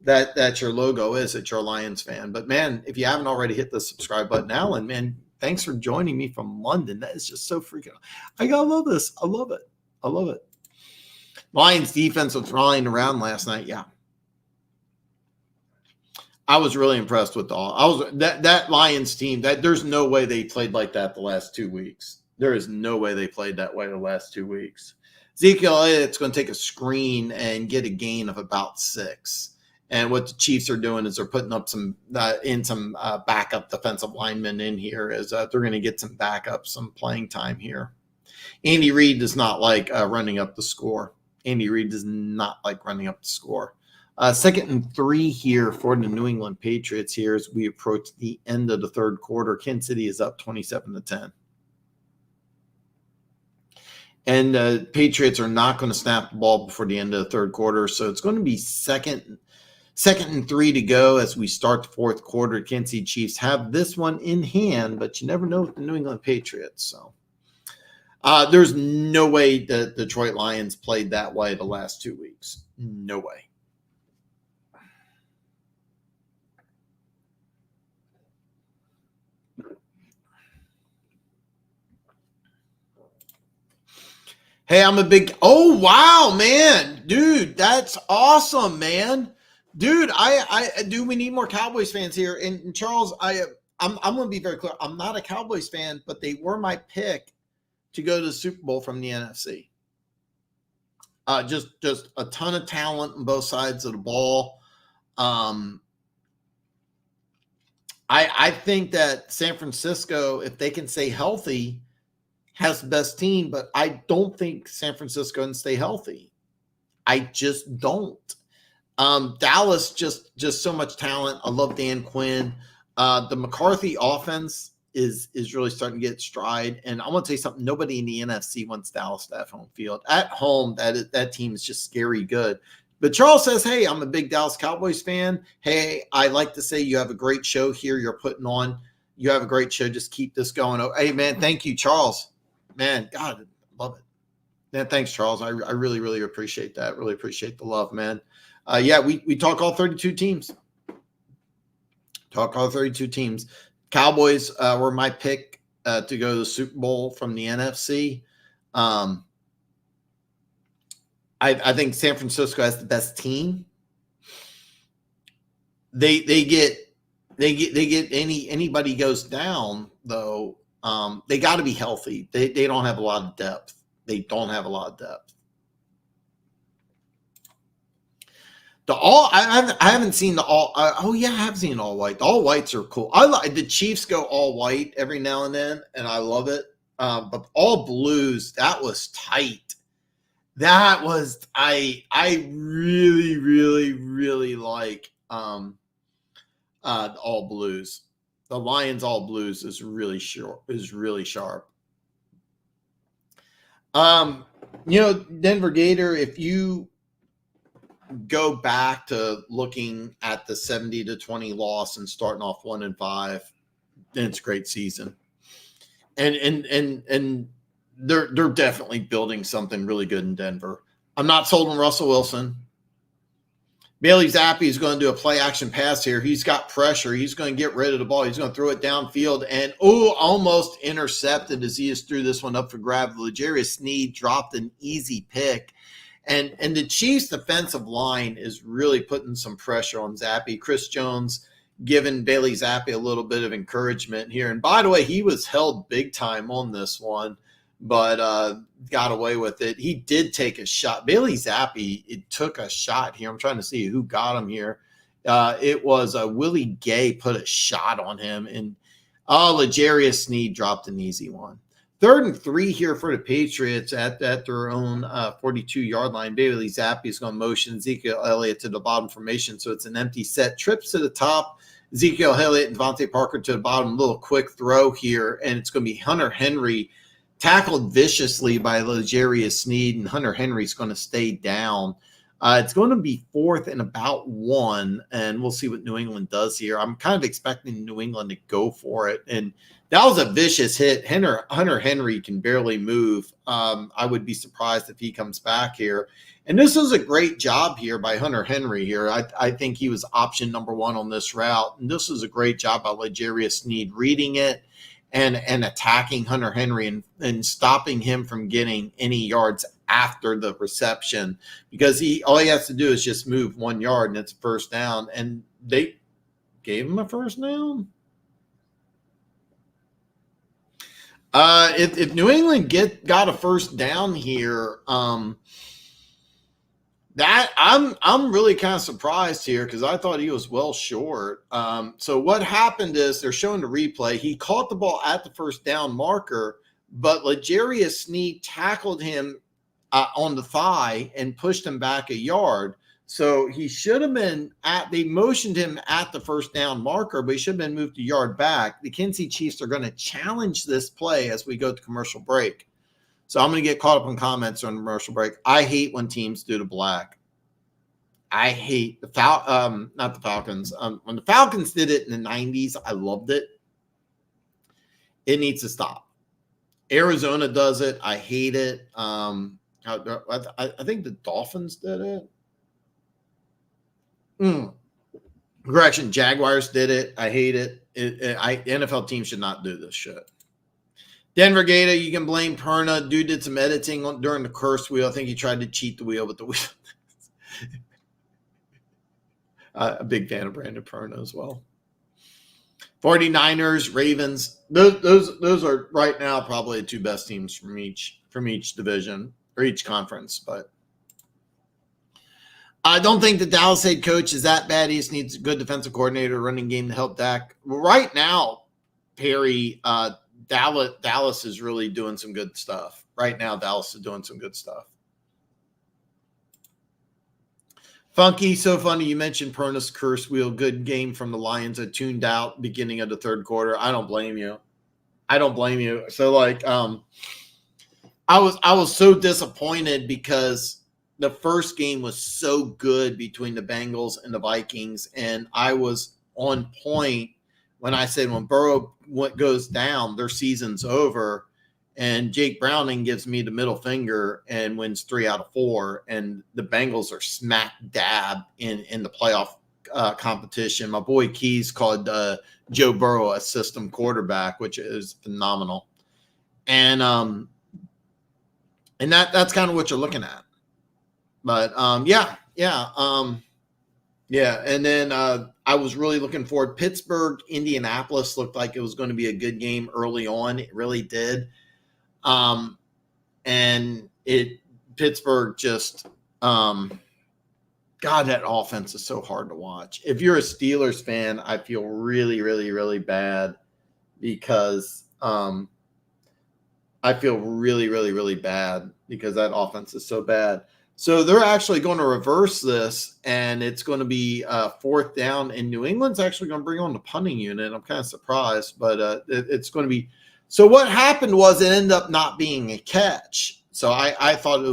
that your logo is that you're a Lions fan. But man, if you haven't already hit the subscribe button, Alan, man, Thanks for joining me from London. That is just so freaking. I gotta love this. I love it. I love it. Lions defense was flying around last night. Yeah. I was really impressed with that Lions team. That there's no way they played like that the last 2 weeks. There is no way they played that way the last 2 weeks. Ezekiel Elliott's going to take a screen and get a gain of about 6. And what the Chiefs are doing is they're putting up some backup defensive linemen in here as they're going to get some backup, some playing time here. Andy Reid does not like running up the score. Andy Reid does not like running up the score. 2nd and 3 here for the New England Patriots here as we approach the end of the third quarter. Kansas City is up 27-10. And Patriots are not going to snap the ball before the end of the third quarter. So it's going to be second and 3 to go as we start the fourth quarter. Kansas City Chiefs have this one in hand, but you never know with the New England Patriots. So there's no way the Detroit Lions played that way the last 2 weeks. No way. Hey, I'm a big. Oh wow, man, dude, that's awesome, man, dude. We need more Cowboys fans here. And Charles, I'm going to be very clear. I'm not a Cowboys fan, but they were my pick to go to the Super Bowl from the NFC. Just a ton of talent on both sides of the ball. I think that San Francisco, if they can stay healthy, has the best team, but I don't think San Francisco can stay healthy. I just don't. Dallas, just so much talent. I love Dan Quinn. The McCarthy offense is really starting to get stride. And I want to tell you something. Nobody in the NFC wants Dallas to have home field. At home, that team is just scary good. But Charles says, hey, I'm a big Dallas Cowboys fan. Hey, I like to say you have a great show here you're putting on. You have a great show. Just keep this going. Oh, hey, man, thank you, Charles. Man, God, love it. Man, thanks, Charles. I really, really appreciate that. Really appreciate the love, man. Yeah, we talk all 32 teams. Cowboys were my pick to go to the Super Bowl from the NFC. I think San Francisco has the best team. They get anybody goes down though. They got to be healthy. They don't have a lot of depth. I haven't seen the all. I have seen all white. The all whites are cool. I like the Chiefs go all white every now and then, and I love it. But all blues, that was tight. That was I really, really, really like all blues. The Lions all blues is really sharp. Denver Gator, if you go back to looking at the 70-20 loss and starting off 1-5, then it's a great season. And they're definitely building something really good in Denver. I'm not sold on Russell Wilson. Bailey Zappi is going to do a play action pass here. He's got pressure. He's going to get rid of the ball. He's going to throw it downfield and almost intercepted as he just threw this one up for grab. L'Jarius Sneed dropped an easy pick. And the Chiefs defensive line is really putting some pressure on Zappi. Chris Jones giving Bailey Zappi a little bit of encouragement here. And by the way, he was held big time on this one, but got away with it. He did take a shot. Bailey Zappi, it took a shot here. I'm trying to see who got him here. It was Willie Gay put a shot on him, and L'Jarius Sneed dropped an easy one. 3rd and 3 here for the Patriots at their own 42-yard line. Bailey Zappi is going to motion Ezekiel Elliott to the bottom formation, so it's an empty set. Trips to the top. Ezekiel Elliott and Devontae Parker to the bottom. A little quick throw here, and it's going to be Hunter Henry tackled viciously by L'Jarius Sneed, and Hunter Henry's going to stay down. It's going to be 4th and about 1, and we'll see what New England does here. I'm kind of expecting New England to go for it, and that was a vicious hit. Hunter Henry can barely move. I would be surprised if he comes back here. And this was a great job here by Hunter Henry here. I think he was option number 1 on this route, and this was a great job by L'Jarius Sneed reading it and attacking Hunter Henry and stopping him from getting any yards after the reception, because all he has to do is just move 1 yard and it's a first down, and they gave him a first down. If New England got a first down here, that I'm really kind of surprised here, because I thought he was well short. So what happened is, they're showing the replay. He caught the ball at the first down marker, but L'Jarius Sneed tackled him on the thigh and pushed him back a yard. So he should have been they motioned him at the first down marker, but he should have been moved a yard back. The Kansas City Chiefs are going to challenge this play as we go to commercial break. So I'm going to get caught up in comments on commercial break. I hate when teams do the black. I hate not the Falcons. When the Falcons did it in the 90s, I loved it. It needs to stop. Arizona does it. I hate it. I think the Dolphins did it. Correction, Jaguars did it. I hate it. NFL teams should not do this shit. Denver Gator, you can blame Perna. Dude did some editing during the curse wheel. I think he tried to cheat the wheel with the wheel. A big fan of Brandon Perna as well. 49ers, Ravens. Those are right now probably the two best teams from each division or each conference, but I don't think the Dallas head coach is that bad. He just needs a good defensive coordinator, running game to help Dak. Right now, Perry, Dallas is really doing some good stuff. Right now, Dallas is doing some good stuff. Funky, so funny. You mentioned Perna's curse wheel. Good game from the Lions. I tuned out beginning of the third quarter. I don't blame you. So I was so disappointed, because the first game was so good between the Bengals and the Vikings, and I was on point when I said, when Burrow goes down, their season's over, and Jake Browning gives me the middle finger and wins 3 out of 4, and the Bengals are smack dab in the playoff competition. My boy Keys called Joe Burrow a system quarterback, which is phenomenal, and that's kind of what you're looking at. But yeah. And then I was really looking forward. Pittsburgh, Indianapolis looked like it was going to be a good game early on. It really did. And Pittsburgh just, God, that offense is so hard to watch. If you're a Steelers fan, I feel really, really, really bad, because I feel really, really, really bad because that offense is so bad. So they're actually going to reverse this, and it's going to be 4th down, and New England's actually going to bring on the punting unit. I'm kind of surprised, but it's going to be. So what happened was, it ended up not being a catch. So I thought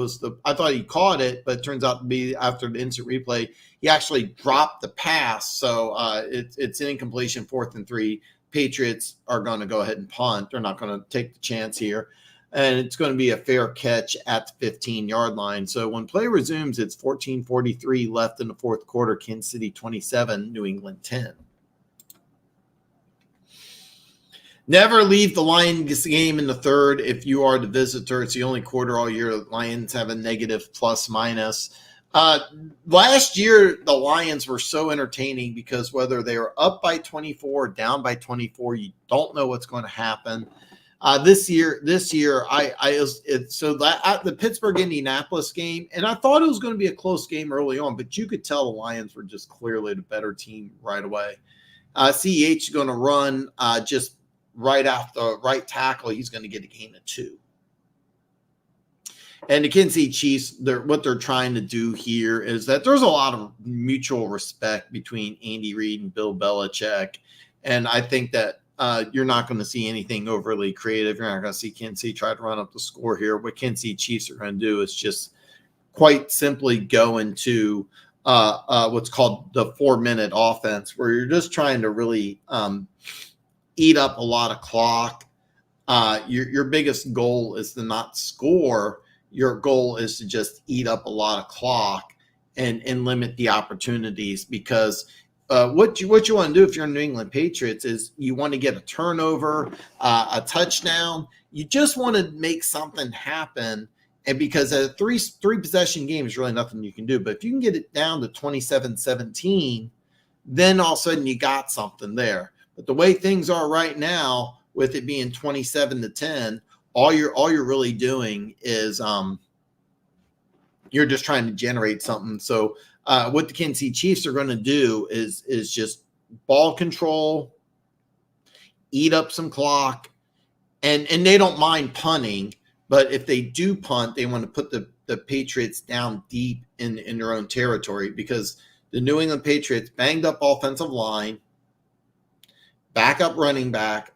I thought he caught it, but it turns out to be, after the instant replay, he actually dropped the pass. So it's an incompletion, 4th and 3. Patriots are going to go ahead and punt. They're not going to take the chance here. And it's going to be a fair catch at the 15-yard line. So when play resumes, it's 14:43 left in the fourth quarter. Kansas City 27, New England 10. Never leave the Lions game in the third if you are the visitor. It's the only quarter all year the Lions have a negative plus-minus. Last year, the Lions were so entertaining, because whether they were up by 24 or down by 24, you don't know what's going to happen. This year, the Pittsburgh Indianapolis game, and I thought it was going to be a close game early on, but you could tell the Lions were just clearly the better team right away. CEH is going to run just right off the right tackle. He's going to get a gain of 2. And the Kansas City Chiefs, what they're trying to do here is that there's a lot of mutual respect between Andy Reid and Bill Belichick, and I think that you're not going to see anything overly creative. You're not going to see Kansas City try to run up the score here. What Kansas City Chiefs are going to do is just quite simply go into what's called the 4-minute offense, where you're just trying to really eat up a lot of clock. Your biggest goal is to not score. Your goal is to just eat up a lot of clock and limit the opportunities, because what you want to do if you're in New England Patriots is you want to get a turnover, a touchdown. You just want to make something happen. And because a three possession game is really nothing you can do. But if you can get it down to 27-17, then all of a sudden you got something there. But the way things are right now, with it being 27-10, all you're really doing is you're just trying to generate something. So what the Kansas City Chiefs are going to do is just ball control, eat up some clock, and they don't mind punting. But if they do punt, they want to put the Patriots down deep in their own territory, because the New England Patriots banged up offensive line, backup running back,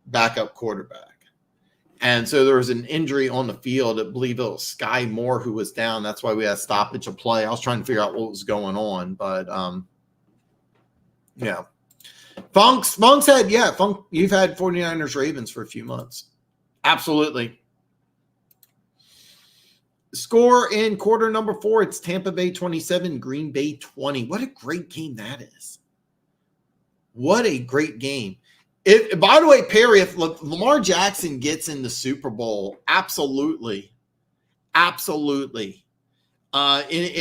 backup quarterback. And so there was an injury on the field. I believe it was Sky Moore who was down. That's why we had stoppage of play. I was trying to figure out what was going on, but yeah. Funk's had, Funk, you've had 49ers Ravens for a few months. Absolutely. Score in quarter number 4, it's Tampa Bay 27, Green Bay 20. What a great game that is. What a great game. By the way, Perry, if Lamar Jackson gets in the Super Bowl, absolutely. In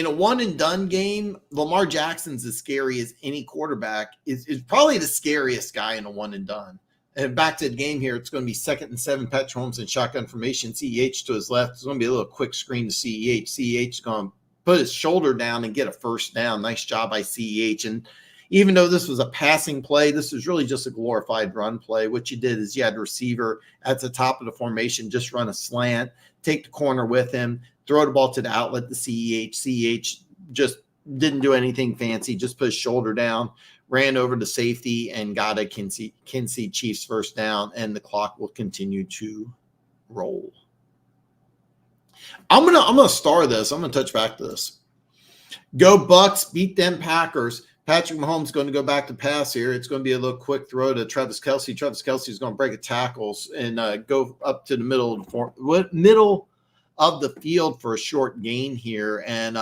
a one-and-done game, Lamar Jackson's as scary as any quarterback. Is probably the scariest guy in a one-and-done. And back to the game here, it's going to be 2nd and 7, Patrick Mahomes in shotgun formation. CEH to his left. It's going to be a little quick screen to CEH. CEH is going to put his shoulder down and get a first down. Nice job by CEH. And even though this was a passing play, this was really just a glorified run play. What you did is you had the receiver at the top of the formation, just run a slant, take the corner with him, throw the ball to the outlet to CEH. CEH just didn't do anything fancy, just put his shoulder down, ran over to safety, and got a Kansas City Chiefs first down, and the clock will continue to roll. I'm gonna star this. I'm gonna touch back to this. Go Bucks, beat them Packers. Patrick Mahomes going to go back to pass here. It's going to be a little quick throw to Travis Kelce. Travis Kelce is going to break a tackles and go up to the middle of the field for a short gain here. And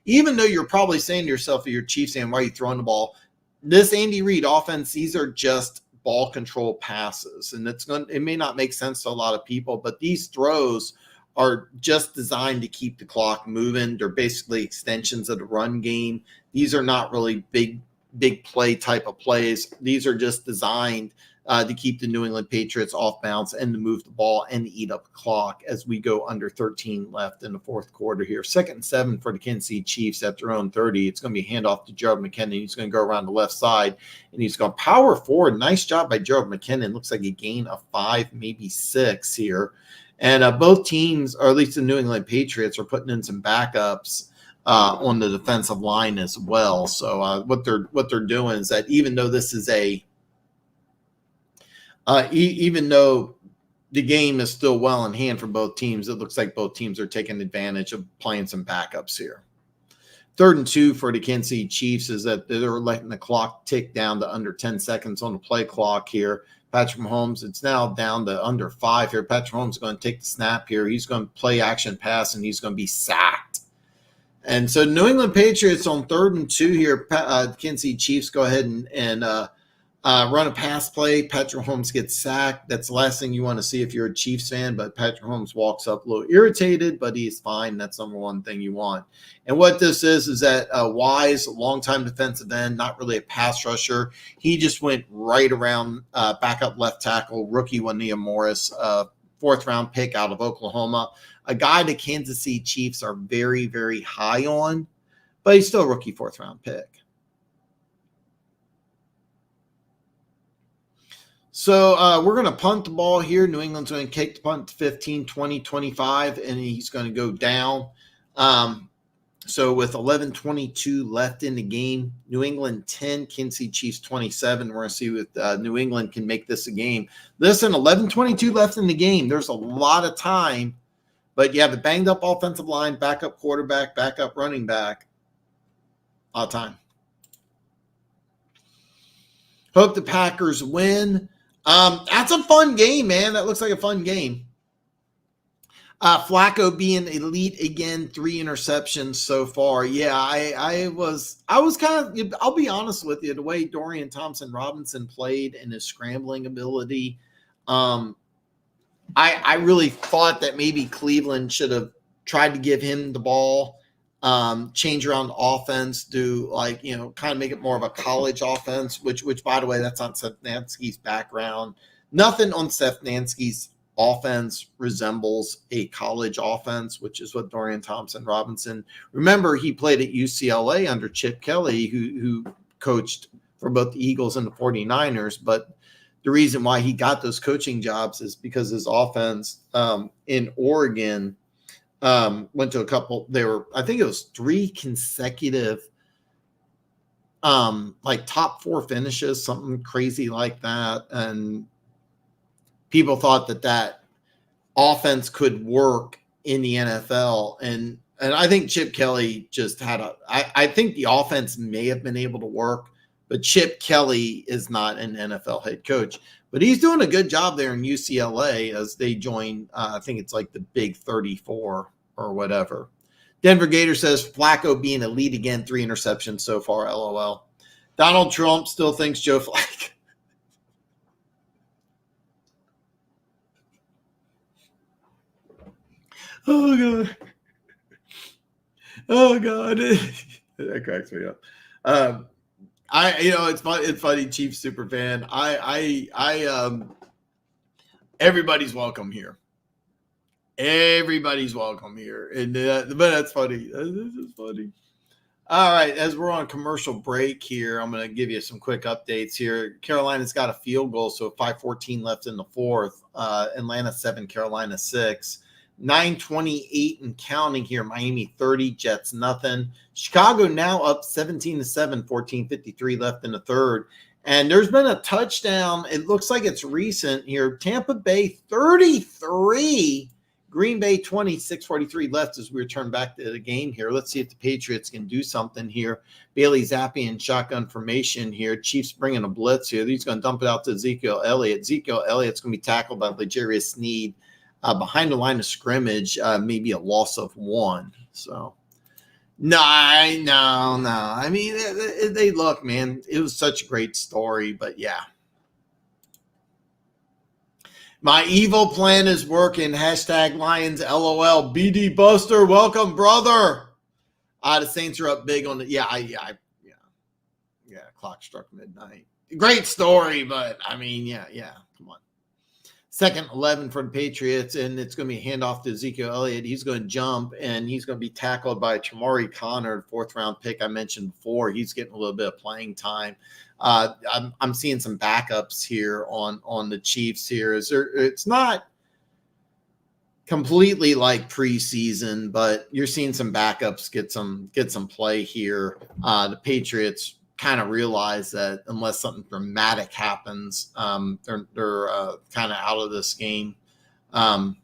even though you're probably saying to yourself, if you're Chiefs fan, why are you throwing the ball? This Andy Reid offense, these are just ball control passes, and it may not make sense to a lot of people, but these throws are just designed to keep the clock moving. They're basically extensions of the run game. These are not really big play type of plays. These are just designed to keep the New England Patriots off balance and to move the ball and to eat up the clock as we go under 13 left in the fourth quarter here. 2nd and 7 for the Kansas City Chiefs at their own 30. It's going to be a handoff to Gerald McKinnon. He's going to go around the left side, and he's going to power forward. Nice job by Gerald McKinnon. Looks like a gain of 5, maybe 6 here. And both teams, or at least the New England Patriots, are putting in some backups on the defensive line as well. So what they're doing is that even though this is even though the game is still well in hand for both teams, it looks like both teams are taking advantage of playing some backups here. 3rd and 2 for the Kansas City Chiefs is that they're letting the clock tick down to under 10 seconds on the play clock here. Patrick Mahomes, it's now down to under 5 here. Patrick Mahomes is going to take the snap here. He's going to play action pass, and he's going to be sacked. And so New England Patriots on 3rd and 2 here. Kansas City Chiefs go ahead and run a pass play. Patrick Mahomes gets sacked. That's the last thing you want to see if you're a Chiefs fan, but Patrick Mahomes walks up a little irritated, but he's fine. That's number one thing you want. And what this is that Wise, longtime defensive end, not really a pass rusher. He just went right around backup left tackle, rookie Wanya Morris, 4th-round pick out of Oklahoma. A guy the Kansas City Chiefs are very, very high on, but he's still a rookie 4th-round pick. So we're going to punt the ball here. New England's going to kick the punt to 15, 20, 25, and he's going to go down. So with 11:22 left in the game, New England 10, Kansas City Chiefs 27. We're going to see if New England can make this a game. Listen, 11:22 left in the game. There's a lot of time, but you have a banged-up offensive line, backup quarterback, backup running back. A lot of time. Hope the Packers win. That's a fun game, man. That looks like a fun game. Flacco being elite again, 3 interceptions so far. Yeah, I was kind of, I'll be honest with you, the way Dorian Thompson-Robinson played and his scrambling ability, I really thought that maybe Cleveland should have tried to give him the ball, change around the offense, do kind of make it more of a college offense, which by the way, that's on Stefanski's background. Nothing on Stefanski's offense resembles a college offense, which is what Dorian Thompson-Robinson. Remember, he played at UCLA under Chip Kelly, who coached for both the Eagles and the 49ers, but the reason why he got those coaching jobs is because his offense in Oregon went to a couple. I think it was 3 consecutive top 4 finishes, something crazy like that. And people thought that offense could work in the NFL. And I think Chip Kelly just had I think the offense may have been able to work, but Chip Kelly is not an NFL head coach. But he's doing a good job there in UCLA as they join, I think it's like the Big 34 or whatever. Denver Gator says, Flacco being elite again, 3 interceptions so far, LOL. Donald Trump still thinks Joe Flacco. Oh, God. Oh, God. That cracks me up. It's funny, Chiefs super fan. Everybody's welcome here. Everybody's welcome here. And but that's funny. This is funny. All right, as we're on commercial break here, I'm going to give you some quick updates here. Carolina's got a field goal, so 5:14 left in the fourth. Atlanta 7, Carolina 6. 9:28 and counting here. Miami 30, Jets nothing. Chicago now up 17-7, 14:53 left in the third. And there's been a touchdown. It looks like it's recent here. Tampa Bay 33, Green Bay 20, 6:43 left as we return back to the game here. Let's see if the Patriots can do something here. Bailey Zappi in shotgun formation here. Chiefs bringing a blitz here. He's going to dump it out to Ezekiel Elliott. Ezekiel Elliott's going to be tackled by L'Jarius Sneed. Behind the line of scrimmage, maybe a loss of 1. So, no. I mean, they look, man, it was such a great story, but yeah. My evil plan is working. Hashtag Lions, LOL. BD Buster, welcome, brother. The Saints are up big on the, yeah. Clock struck midnight. Great story, but I mean, yeah, come on. 2nd 11 for the Patriots, and it's going to be a handoff to Ezekiel Elliott. He's going to jump, and he's going to be tackled by Chamari Connor, 4th-round pick I mentioned before. He's getting a little bit of playing time. I'm seeing some backups here on the Chiefs here. It's not completely like preseason, but you're seeing some backups get some play here. The Patriots kind of realize that unless something dramatic happens, they're kind of out of this game. 3rd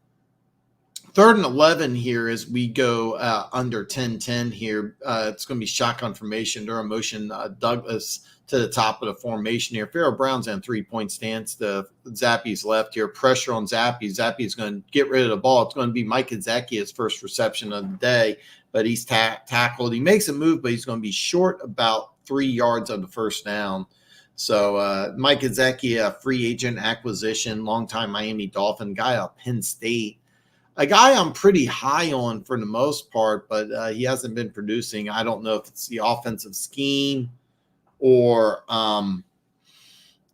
and 11 here as we go under 10-10 here. It's going to be shotgun formation. They're in motion. Douglas to the top of the formation here. Pharaoh Brown's in 3-point stance to Zappi's left here. Pressure on Zappi. Zappi is going to get rid of the ball. It's going to be Mike Gesicki's first reception of the day, but he's tackled. He makes a move, but he's going to be short about 3 yards of the first down. So Mike Gesicki, a free agent acquisition, longtime Miami Dolphin guy out Penn State. A guy I'm pretty high on for the most part, but he hasn't been producing. I don't know if it's the offensive scheme or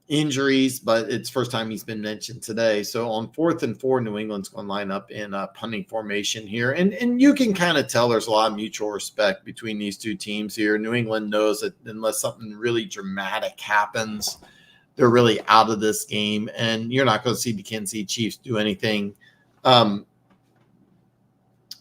injuries, but it's first time he's been mentioned today. So on 4th and 4, New England's going to line up in a punting formation here. And you can kind of tell there's a lot of mutual respect between these two teams here. New England knows that unless something really dramatic happens, they're really out of this game. And you're not going to see the Kansas City Chiefs do anything.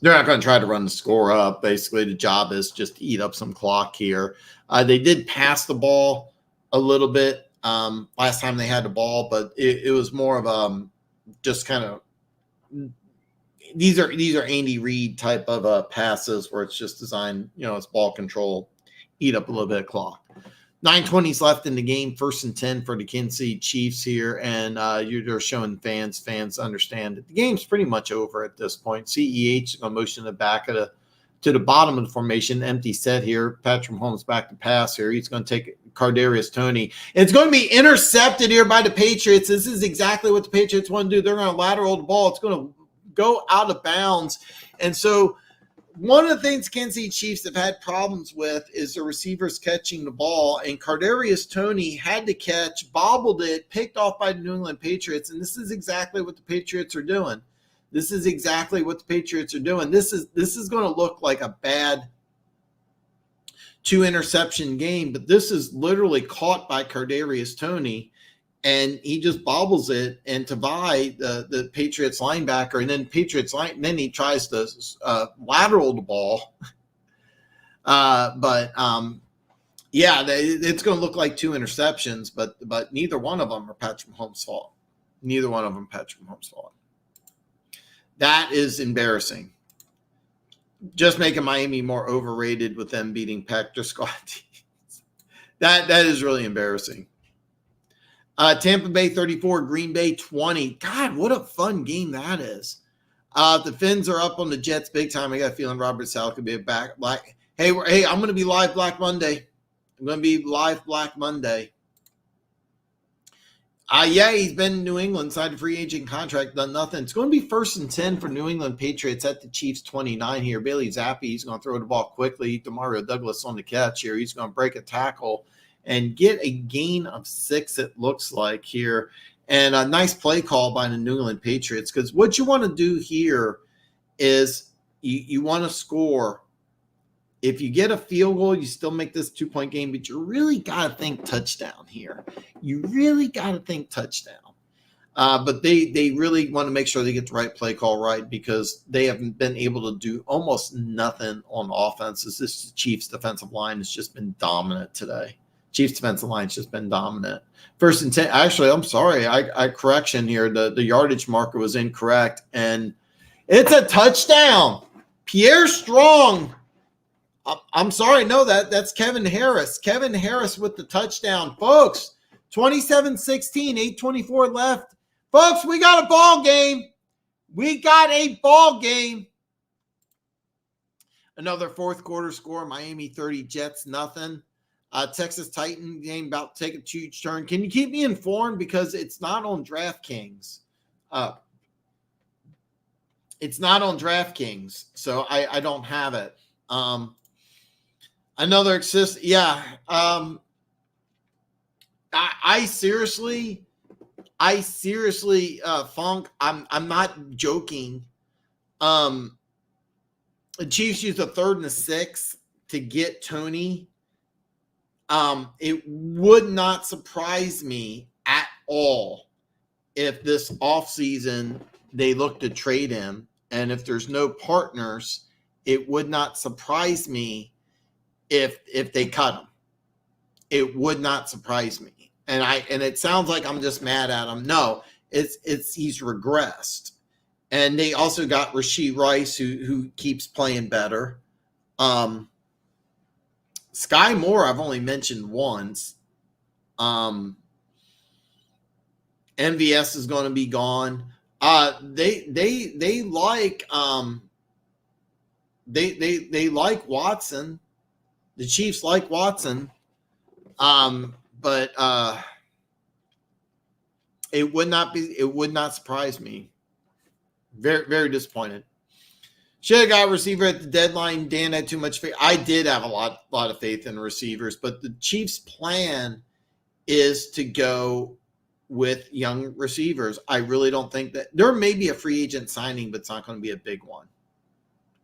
They're not going to try to run the score up. Basically, the job is just to eat up some clock here. They did pass the ball a little bit last time they had the ball, but it was more of just kind of these are Andy Reid type of passes where it's just designed, it's ball control, eat up a little bit of clock. 9:20s left in the game, 1st and 10 for the Kansas City Chiefs here, and you're showing fans understand that the game's pretty much over at this point. CEH is going to motion the back of to the bottom of the formation, empty set here. Patrick Mahomes back to pass here. He's going to take Kadarius Toney. It's going to be intercepted here by the Patriots. This is exactly what the Patriots want to do. They're going to lateral the ball. It's going to go out of bounds, and so one of the things Kansas City Chiefs have had problems with is the receivers catching the ball, and Kadarius Toney had to catch, bobbled it, picked off by the New England Patriots, and this is exactly what the Patriots are doing. This is exactly what the Patriots are doing. This is going to look like a bad 2-interception game, but this is literally caught by Kadarius Toney, and he just bobbles it, and Tavai, the Patriots linebacker, and then then he tries to lateral the ball. It's going to look like 2 interceptions, but neither one of them are Patrick Mahomes' fault. Neither one of them Patrick Mahomes' fault. That is embarrassing. Just making Miami more overrated with them beating Pac-12 squad teams. That is really embarrassing. Tampa Bay 34, Green Bay 20. God, what a fun game that is. The Finns are up on the Jets big time. I got a feeling Robert Saleh could be back. Hey, I'm going to be live Black Monday. I'm going to be live Black Monday. He's been in New England, signed a free agent contract, done nothing. It's going to be 1st and 10 for New England Patriots at the Chiefs 29 here. Bailey Zappi, he's going to throw the ball quickly. Demario Douglas on the catch here. He's going to break a tackle and get a gain of 6, it looks like here. And a nice play call by the New England Patriots, because what you want to do here is you want to score. If you get a field goal, you still make this 2-point game, but you really got to think touchdown here. You really got to think touchdown. But they really want to make sure they get the right play call right, because they haven't been able to do almost nothing on offense. This Chiefs defensive line has just been dominant today. Chiefs defensive line's just been dominant. 1st and 10. Actually, I'm sorry. I correction here. The yardage marker was incorrect, and it's a touchdown. Pierre Strong. I'm sorry. No, that's Kevin Harris. Kevin Harris with the touchdown. Folks, 27-16, 8:24 left. Folks, we got a ball game. We got a ball game. Another fourth quarter score. Miami 30, Jets nothing. Texas Titan game about to take a huge turn. Can you keep me informed? Because it's not on DraftKings. It's not on DraftKings, so I don't have it. Another assist. Yeah. I seriously, Funk, I'm not joking. The Chiefs used a 3rd and a 6 to get Toney. It would not surprise me at all if this offseason they look to trade him. And if there's no partners, it would not surprise me if they cut him. It would not surprise me. And it sounds like I'm just mad at him. No, he's regressed. And they also got Rashee Rice, who keeps playing better. Sky Moore, I've only mentioned once. MVS is going to be gone. They like Watson. The Chiefs like Watson. But it would not surprise me. Very, very disappointed. Should have got a receiver at the deadline. Dan had too much faith. I did have a lot of faith in receivers, but the Chiefs' plan is to go with young receivers. I really don't think that there may be a free agent signing, but it's not going to be a big one.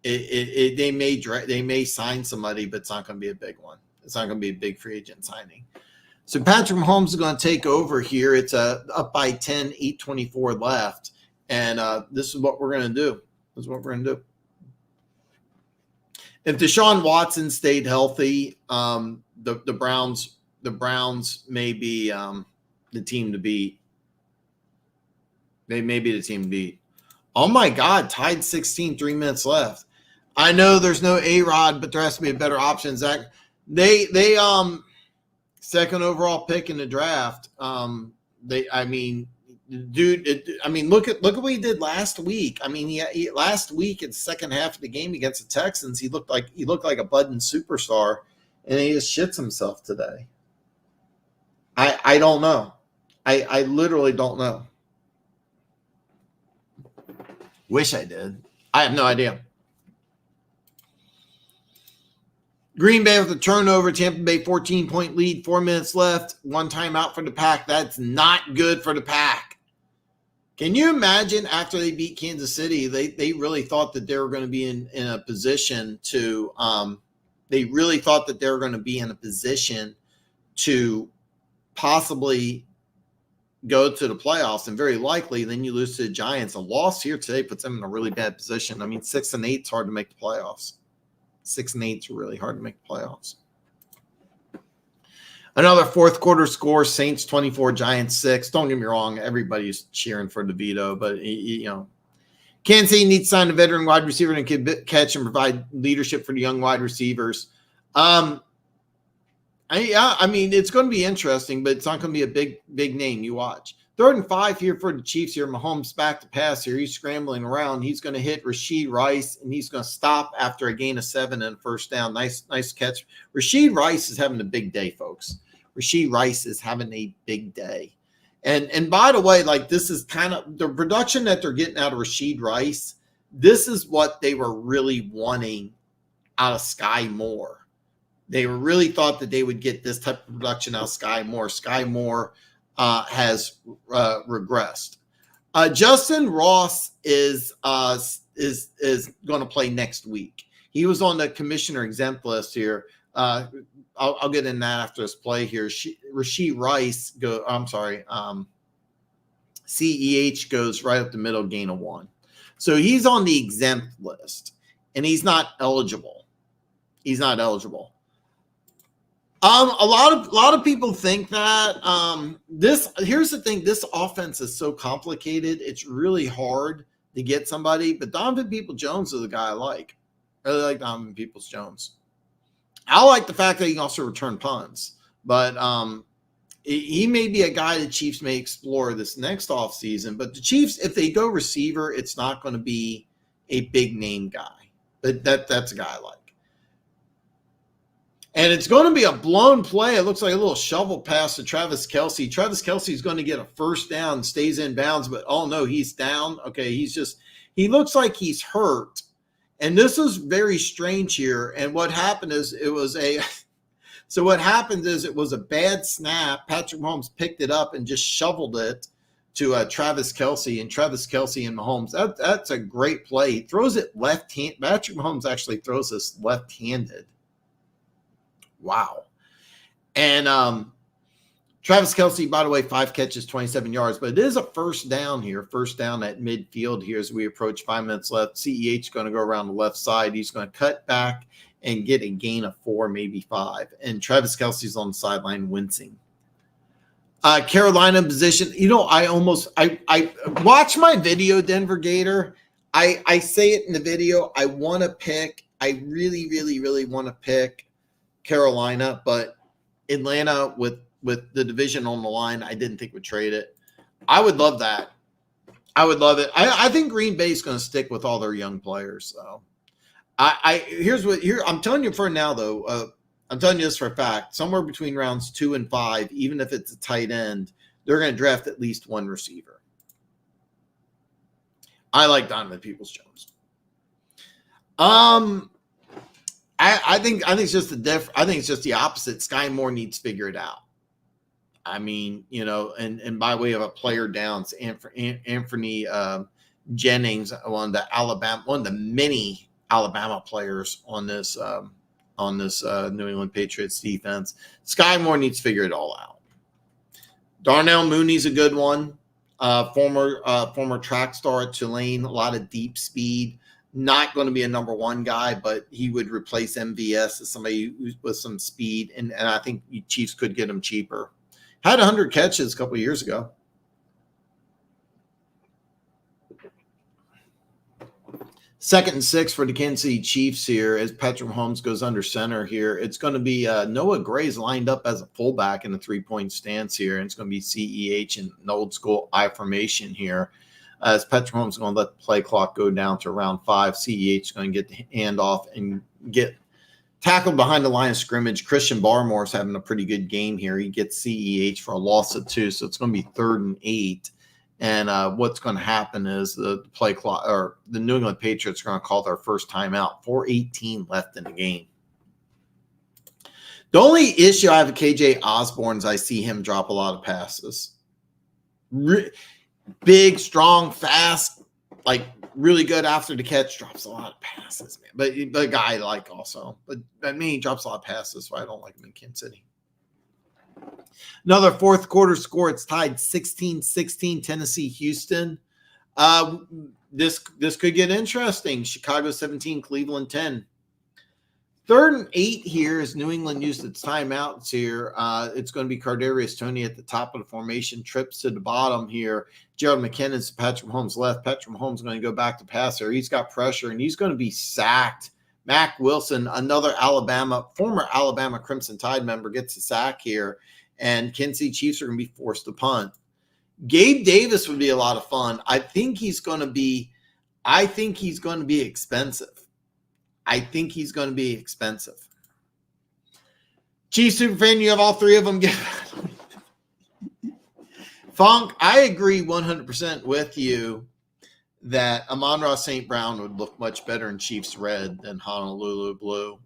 They may sign somebody, but it's not going to be a big one. It's not going to be a big free agent signing. So Patrick Mahomes is going to take over here. It's up by 10, 8:24 left, and this is what we're going to do. This is what we're going to do. If Deshaun Watson stayed healthy, the Browns may be the team to beat. They may be the team to beat. Oh my God, tied 16, 3 minutes left. I know there's no A-Rod, but there has to be a better option. Zach, they second overall pick in the draft. Look at what he did last week. I mean, he last week in the second half of the game against the Texans, he looked like a budding superstar, and he just shits himself today. I don't know. I literally don't know. Wish I did. I have no idea. Green Bay with a turnover. Tampa Bay 14-point lead. 4 minutes left. One timeout for the Pack. That's not good for the Pack. Can you imagine after they beat Kansas City, they really thought that they were going to be in a position to possibly go to the playoffs, and very likely then you lose to the Giants. A loss here today puts them in a really bad position. I mean, 6-8 is hard to make the playoffs. 6-8 is really hard to make the playoffs. Another fourth quarter score: Saints 24, Giants 6. Don't get me wrong, everybody's cheering for DeVito, but Kansas City needs to sign a veteran wide receiver and can catch and provide leadership for the young wide receivers. It's going to be interesting, but it's not going to be a big name. You watch. 3rd and 5 here for the Chiefs here. Mahomes back to pass here. He's scrambling around. He's going to hit Rashee Rice, and he's going to stop after a gain of 7 and a first down. Nice catch. Rashee Rice is having a big day, folks. Rashee Rice is having a big day. And by the way, like, this is kind of the production that they're getting out of Rashee Rice. This is what they were really wanting out of Sky Moore. They really thought that they would get this type of production out of Sky Moore. Sky Moore has regressed. Justin Ross is going to play next week. He was on the commissioner exempt list here. I'll get in that after this play here. Rashee Rice CEH goes right up the middle, gain of 1. So he's on the exempt list, and he's not eligible. He's not eligible. A lot of people think that here's the thing, this offense is so complicated, it's really hard to get somebody, but Donovan Peoples-Jones is the guy I like. I really like Donovan Peoples-Jones. I like the fact that he can also return punts, but he may be a guy the Chiefs may explore this next offseason. But the Chiefs, if they go receiver, it's not going to be a big name guy, but that's a guy I like. And it's going to be a blown play. It looks like a little shovel pass to Travis Kelce. Travis Kelce is going to get a first down, stays in bounds, but oh no, he's down. Okay, he looks like he's hurt. And this is very strange here. And what happened is it was a bad snap. Patrick Mahomes picked it up and just shoveled it to Travis Kelce, and Travis Kelce and Mahomes. That's a great play. He throws it left-handed. Patrick Mahomes actually throws this left-handed. Wow. And Travis Kelce, by the way, 5 catches, 27 yards, but it is a first down here, first down at midfield here as we approach 5 minutes left. CEH going to go around the left side. He's going to cut back and get a gain of 4, maybe 5. And Travis Kelce's on the sideline wincing. Carolina position. I watch my video, Denver Gator. I say it in the video. I really, really, really want to pick Carolina, but Atlanta with the division on the line, I didn't think would trade it. I would love that. I would love it. I think Green Bay is going to stick with all their young players. So I'm telling you for now though. I'm telling you this for a fact. Somewhere between rounds 2 and 5, even if it's a tight end, they're going to draft at least one receiver. I like Donovan Peoples-Jones. I think it's just the opposite. Sky Moore needs to figure it out. I mean, and by way of a player down, Anthony Jennings, one of the many Alabama players on this New England Patriots defense. Sky Moore needs to figure it all out. Darnell Mooney's a good one. Former track star at Tulane, a lot of deep speed. Not going to be a number 1 guy, but he would replace MVS as somebody with some speed, and I think Chiefs could get him cheaper. Had 100 catches a couple of years ago. 2nd and 6 for the Kansas City Chiefs here as Patrick Mahomes goes under center here. It's going to be Noah Gray's lined up as a fullback in a 3-point stance here. And it's going to be CEH in an old school I formation here. As Patrick Mahomes is going to let the play clock go down to around 5. CEH is going to get the handoff and get tackled behind the line of scrimmage. Christian Barmore's having a pretty good game here. He gets CEH for a loss of 2. So it's going to be 3rd and 8. And what's going to happen is the play clock, or the New England Patriots are going to call their first timeout. 4:18 left in the game. The only issue I have with KJ Osborne is I see him drop a lot of passes. Big, strong, fast, like really good after the catch. Drops a lot of passes, man. But the guy I like also. But I mean, he drops a lot of passes, so I don't like him in Kansas City. Another fourth quarter score. It's tied 16-16, Tennessee, Houston. This could get interesting. Chicago 17, Cleveland 10. 3rd and 8 here as New England used its timeouts here. It's going to be Kadarius Toney at the top of the formation, trips to the bottom here. Gerald McKinnon's to Patrick Mahomes left. Patrick Mahomes is going to go back to passer. He's got pressure, and he's going to be sacked. Mack Wilson, another former Alabama Crimson Tide member, gets a sack here. And Kansas City Chiefs are going to be forced to punt. Gabe Davis would be a lot of fun. I think he's going to be expensive. Chiefs superfan, you have all 3 of them. Funk, I agree 100% with you that Amon-Ra St. Brown would look much better in Chiefs red than Honolulu blue.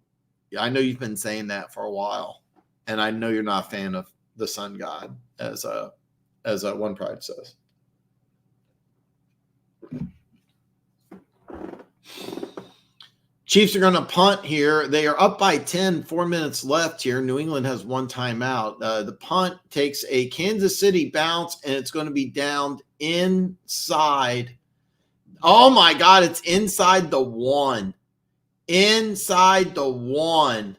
Yeah, I know you've been saying that for a while, and I know you're not a fan of the Sun God, as One Pride says. Chiefs are going to punt here. They are up by 10, 4 minutes left here. New England has 1 timeout. The punt takes a Kansas City bounce, and it's going to be down inside. Oh, my God, it's inside the 1. Inside the 1.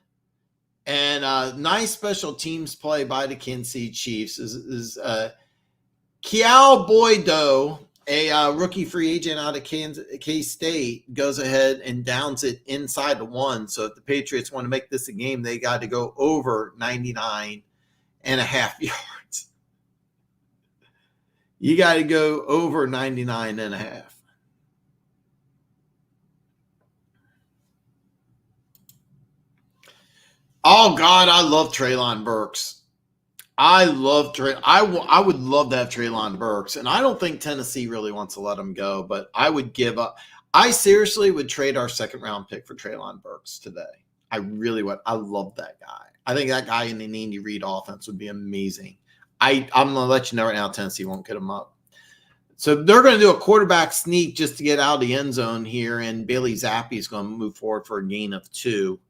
And nice special teams play by the Kansas City Chiefs is Kiao Boydo, a rookie free agent out of K-State, goes ahead and downs it inside the 1. So if the Patriots want to make this a game, they got to go over 99.5 yards. You got to go over 99.5. Oh, God, I love Treylon Burks. I would love to have Treylon Burks, and I don't think Tennessee really wants to let him go, but I would give up. I seriously would trade our 2nd-round pick for Treylon Burks today. I really would. I love that guy. I think that guy in the Andy Reid offense would be amazing. I'm going to let you know right now, Tennessee won't get him up. So they're going to do a quarterback sneak just to get out of the end zone here, and Bailey Zappi is going to move forward for a gain of 2.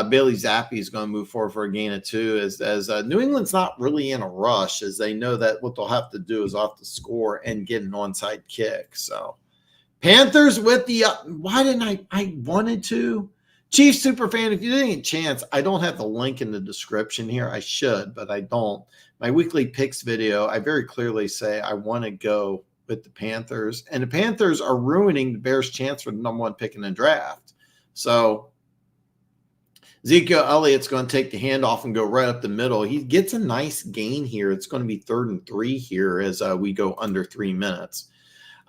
Bailey Zappi is going to move forward for a gain of 2 as New England's not really in a rush, as they know that what they'll have to do is off the score and get an onside kick. So Panthers with the why didn't I wanted to? Chiefs superfan, if you didn't get a chance, I don't have the link in the description here. I should, but I don't. My weekly picks video, I very clearly say I want to go with the Panthers, and the Panthers are ruining the Bears' chance for the number 1 pick in the draft. So Ezekiel Elliott's going to take the handoff and go right up the middle. He gets a nice gain here. It's going to be 3rd and 3 here as we go under 3 minutes.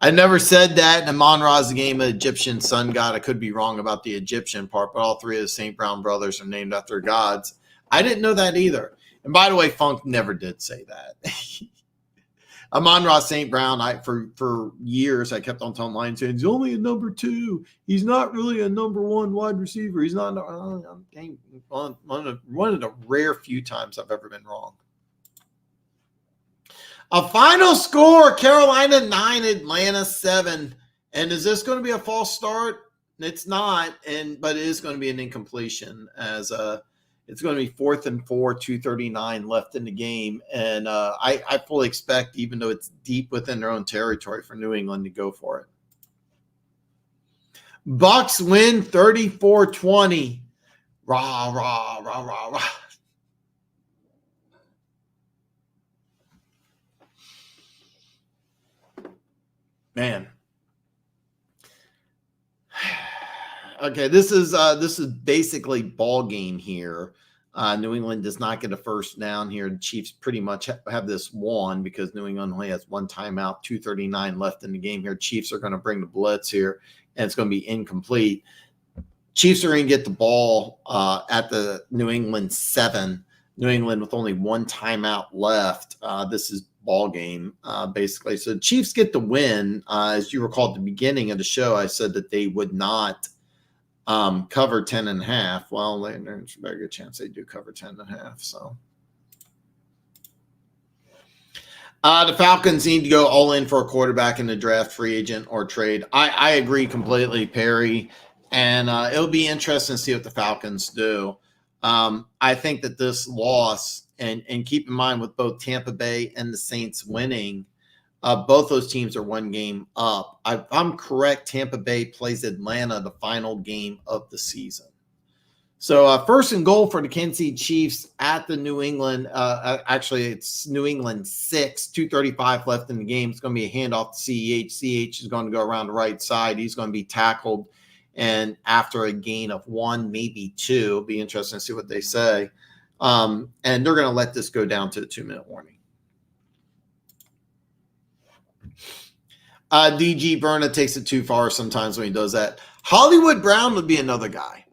I never said that. And Amon-Ra is the game of Egyptian sun god. I could be wrong about the Egyptian part, but all 3 of the St. Brown brothers are named after gods. I didn't know that either. And by the way, Funk never did say that. Amon-Ra St. Brown, for years, I kept on telling Lions saying he's only a number 2. He's not really a number 1 wide receiver. He's not one of the rare few times I've ever been wrong. A final score, Carolina 9, Atlanta 7. And is this going to be a false start? It's not, but it is going to be an incompletion as it's going to be 4th and 4, 2:39 left in the game. And I fully expect, even though it's deep within their own territory, for New England to go for it. Bucks win 34-20. Rah, rah, rah, rah, rah. Man. Okay, this is basically ball game here. New England does not get a first down here. The Chiefs pretty much have this won because New England only has one timeout, 2:39 left in the game here. Chiefs are going to bring the blitz here, and it's going to be incomplete. Chiefs are going to get the ball at the New England 7. New England with only one timeout left. This is ball game, basically. So the Chiefs get the win. As you recall at the beginning of the show, I said that they would not cover 10.5. Well, there's a very good chance they do cover 10.5. So the Falcons need to go all in for a quarterback in the draft, free agent, or trade. I agree completely, Perry. And it'll be interesting to see what the Falcons do. I think that this loss, and keep in mind with both Tampa Bay and the Saints winning, both those teams are one game up. If I'm correct, Tampa Bay plays Atlanta the final game of the season. So first and goal for the Kansas City Chiefs at the New England. Actually, it's New England 6, 2:35 left in the game. It's going to be a handoff to CEH. CEH is going to go around the right side. He's going to be tackled. And after a gain of 1, maybe 2, it'll be interesting to see what they say. And they're going to let this go down to the 2-minute warning. DG Berna takes it too far sometimes when he does that. Hollywood Brown would be another guy.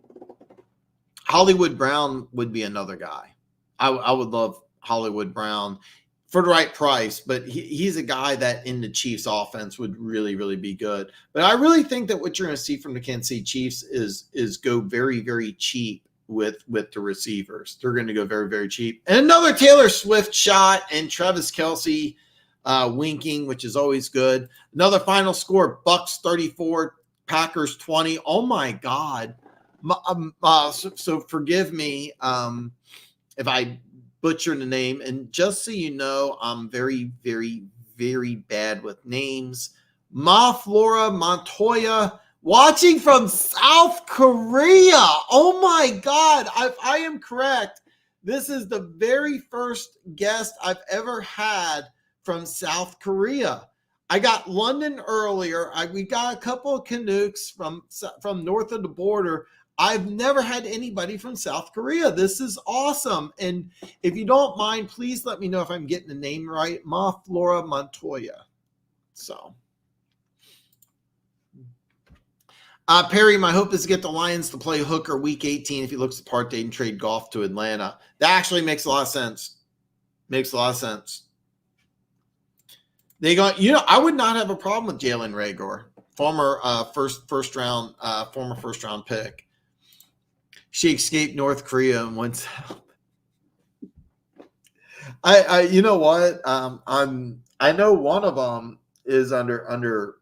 Hollywood Brown would be another guy. I would love Hollywood Brown for the right price, but he's a guy that in the Chiefs offense would really, really be good. But I really think that what you're going to see from the Kansas City Chiefs is go very, very cheap with the receivers. They're going to go very, very cheap. And another Taylor Swift shot and Travis Kelce winking, which is always good. Another final score, Bucks 34, Packers 20. Oh my God. So forgive me if I butcher the name, and just so you know, I'm very, very, very bad with names. Flora Montoya, watching from South Korea. Oh my God, I am correct. This is the very first guest I've ever had from South Korea. I got London earlier. We got a couple of Canucks from north of the border. I've never had anybody from South Korea. This is awesome. And if you don't mind, please let me know if I'm getting the name right. Flora Montoya. So, Perry, my hope is to get the Lions to play Hooker week 18 if he looks the part they can trade Goff to Atlanta. That actually makes a lot of sense. Makes a lot of sense. I would not have a problem with Jalen Reagor, former first round pick. She escaped North Korea and went south. You know what? I know one of them is under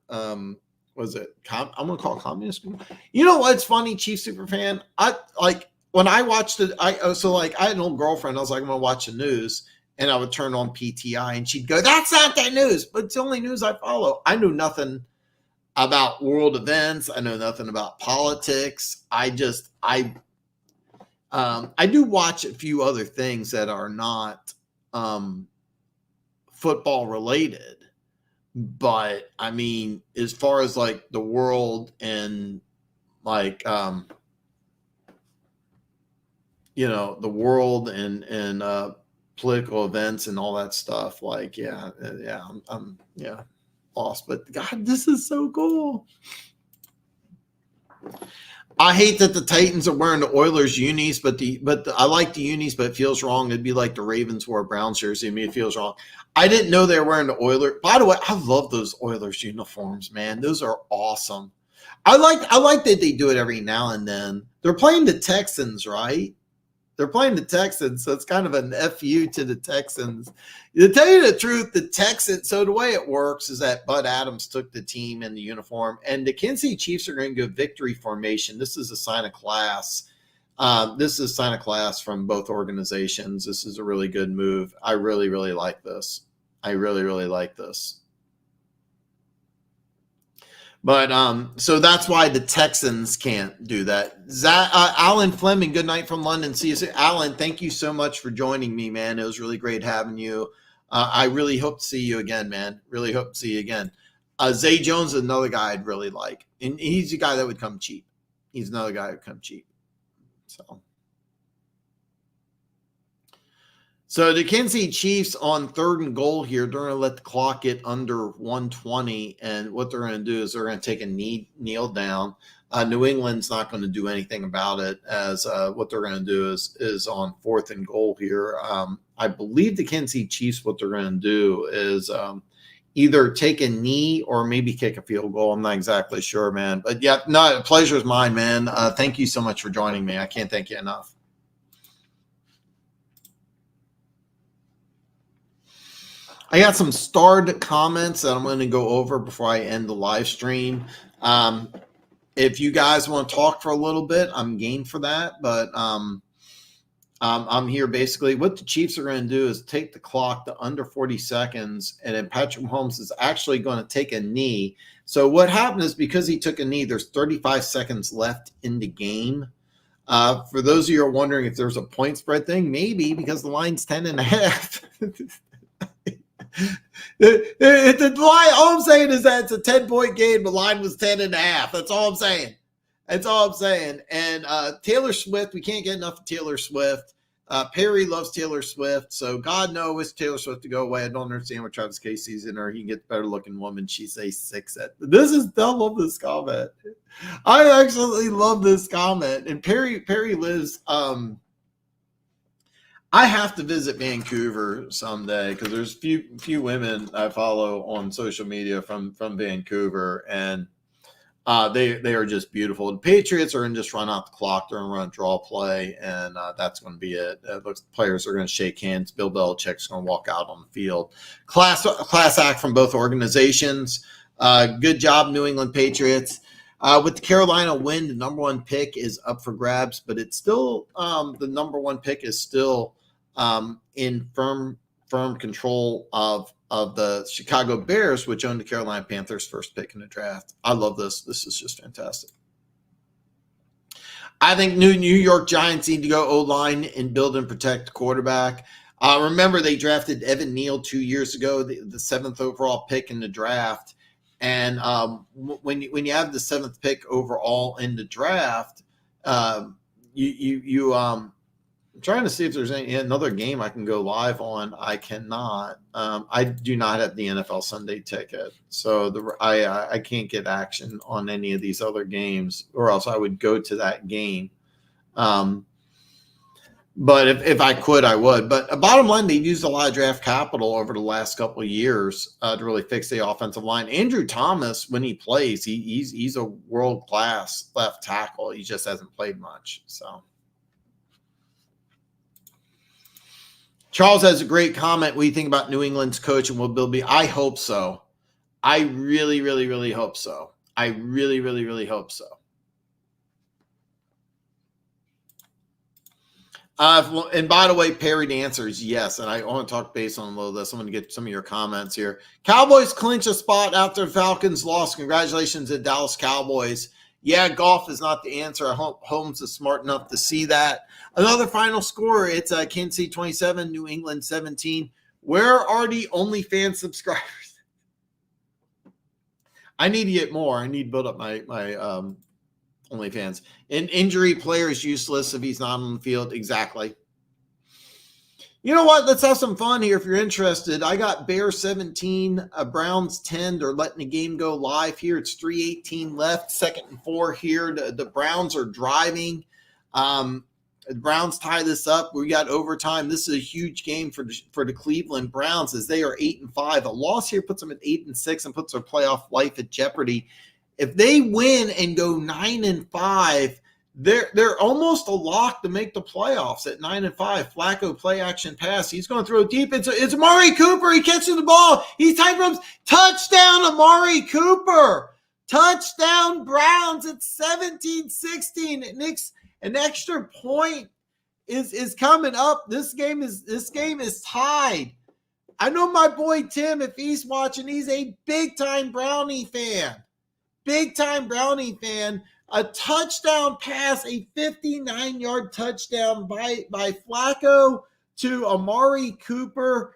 was it? I'm gonna call it communist. You know what's funny, Chief Superfan? When I watched it. I had an old girlfriend. I was like, I'm gonna watch the news, and I would turn on PTI, and she'd go, "That's not that news," but it's the only news I follow. I knew nothing about world events. I know nothing about politics. I do watch a few other things that are not football related, but I mean, as far as like the world and like the world and political events and all that stuff, like I'm lost. But God, this is so cool. I hate that the Titans are wearing the Oilers unis, but I like the unis, but it feels wrong. It'd be like the Ravens wore a Browns jersey. I mean, it feels wrong. I didn't know they were wearing the Oilers. By the way, I love those Oilers uniforms, man. Those are awesome. I like that they do it every now and then. They're playing the Texans, right? They're playing the Texans, so it's kind of an FU to the Texans. To tell you the truth, the Texans, so the way it works is that Bud Adams took the team in the uniform, and the Kansas City Chiefs are going to go victory formation. This is a sign of class. This is a sign of class from both organizations. This is a really good move. I really, really like this. I really, really like this. But so that's why the Texans can't do that. Alan Fleming, good night from London. See you soon. Alan, thank you so much for joining me, man. It was really great having you. I really hope to see you again, man. Really hope to see you again. Zay Jones is another guy I'd really like. And he's a guy that would come cheap. He's another guy who comes cheap. So the Kansas City Chiefs on 3rd and goal here, they're going to let the clock get under 120, and what they're going to do is they're going to take a kneel down. New England's not going to do anything about it, as what they're going to do is on 4th and goal here. I believe the Kansas City Chiefs, what they're going to do is either take a knee or maybe kick a field goal. I'm not exactly sure, man. But yeah, no, the pleasure is mine, man. Thank you so much for joining me. I can't thank you enough. I got some starred comments that I'm going to go over before I end the live stream. If you guys want to talk for a little bit, I'm game for that. But I'm here basically. What the Chiefs are going to do is take the clock to under 40 seconds, and then Patrick Mahomes is actually going to take a knee. So what happened is because he took a knee, there's 35 seconds left in the game. For those of you who are wondering if there's a point spread thing, maybe, because the line's 10.5. The line, all I'm saying is that it's a 10-point game. The line was 10.5. That's all I'm saying. That's all I'm saying. And Taylor Swift, we can't get enough of Taylor Swift. Perry loves Taylor Swift, so God knows Taylor Swift to go away. I don't understand what Travis Casey's in her. He can get better looking woman. She's a 6 at. I love this comment. I actually love this comment. And Perry lives. I have to visit Vancouver someday because there's few women I follow on social media from Vancouver, and they are just beautiful. The Patriots are going to just run out the clock. They're going to run a draw play, and that's going to be it. Looks players are going to shake hands. Bill Belichick's going to walk out on the field. Class act from both organizations. Good job, New England Patriots. With the Carolina win, the number 1 pick is up for grabs, but it's still the number 1 pick is still in firm control of the Chicago Bears, which own the Carolina Panthers' first pick in the draft. I love this. This is just fantastic. I think New York Giants need to go O-line and build and protect the quarterback. Remember, they drafted Evan Neal 2 years ago, the 7th overall pick in the draft. And when you have the 7th pick overall in the draft, I'm trying to see if there's another game I can go live on. I cannot. I do not have the NFL Sunday ticket, so I can't get action on any of these other games, or else I would go to that game. But if I could, I would. But bottom line, they've used a lot of draft capital over the last couple of years to really fix the offensive line. Andrew Thomas, when he plays, he's a world-class left tackle. He just hasn't played much, so. Charles has a great comment. What do you think about New England's coach and will Bill be? I hope so. I really, really, really hope so. I really, really, really hope so. And by the way, Perry, the answer is yes. And I want to talk based on a little of this. I'm going to get some of your comments here. Cowboys clinch a spot after Falcons lost. Congratulations to Dallas Cowboys. Yeah, golf is not the answer. I hope Holmes is smart enough to see that. Another final score. It's Kansas City 27, New England 17. Where are the OnlyFans subscribers? I need to get more. I need to build up my OnlyFans. An injury player is useless if he's not on the field. Exactly. You know what? Let's have some fun here if you're interested. I got Bears 17, Browns 10. They're letting the game go live here. It's 3:18 left, 2nd and 4 here. The Browns are driving. The Browns tie this up. We got overtime. This is a huge game for the Cleveland Browns as they are 8-5. A loss here puts them at 8-6 and puts their playoff life at jeopardy. If they win and go 9-5, they're almost a lock to make the playoffs at 9-5. Flacco play action pass. He's going to throw deep. It's Amari Cooper. He catches the ball. He's tight runs. Touchdown, Amari Cooper. Touchdown, Browns. It's 17-16. Knicks, an extra point is coming up. This game is tied. I know my boy Tim, if he's watching, he's a big-time Brownie fan. Big-time Brownie fan. A touchdown pass, a 59-yard touchdown by Flacco to Amari Cooper.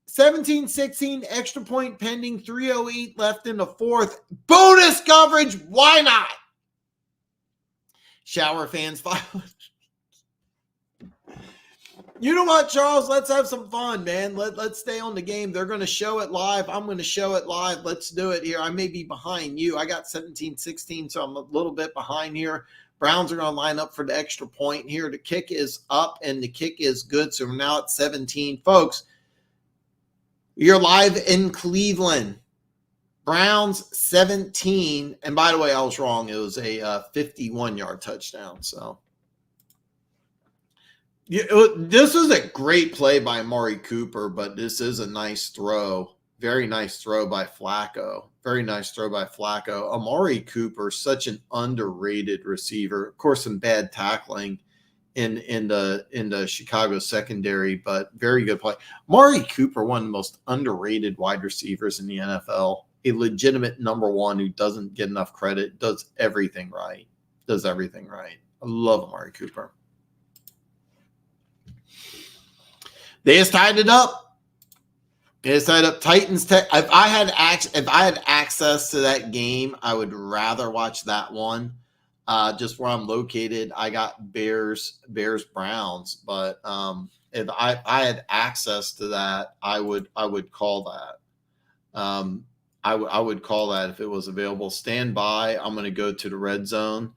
17-16, extra point pending, 3:08 left in the fourth. Bonus coverage, why not? Shower fans. You know what, Charles? Let's have some fun, man. Let's stay on the game. They're going to show it live. I'm going to show it live. Let's do it here. I may be behind you. I got 17-16, so I'm a little bit behind here. Browns are going to line up for the extra point here. The kick is up, and the kick is good, so we're now at 17. Folks, you're live in Cleveland. Browns 17. And by the way, I was wrong. It was a 51-yard touchdown, so. This is a great play by Amari Cooper, but this is a nice throw. Very nice throw by Flacco. Very nice throw by Flacco. Amari Cooper, such an underrated receiver. Of course, some bad tackling in the Chicago secondary, but very good play. Amari Cooper, one of the most underrated wide receivers in the NFL. A legitimate number one who doesn't get enough credit, does everything right. Does everything right. I love Amari Cooper. They just tied it up. They just tied up. Titans. If I had access to that game, I would rather watch that one. Just where I'm located, I got Bears, Browns. But if I had access to that, I would call that. I would call that if it was available. Stand by. I'm going to go to the red zone,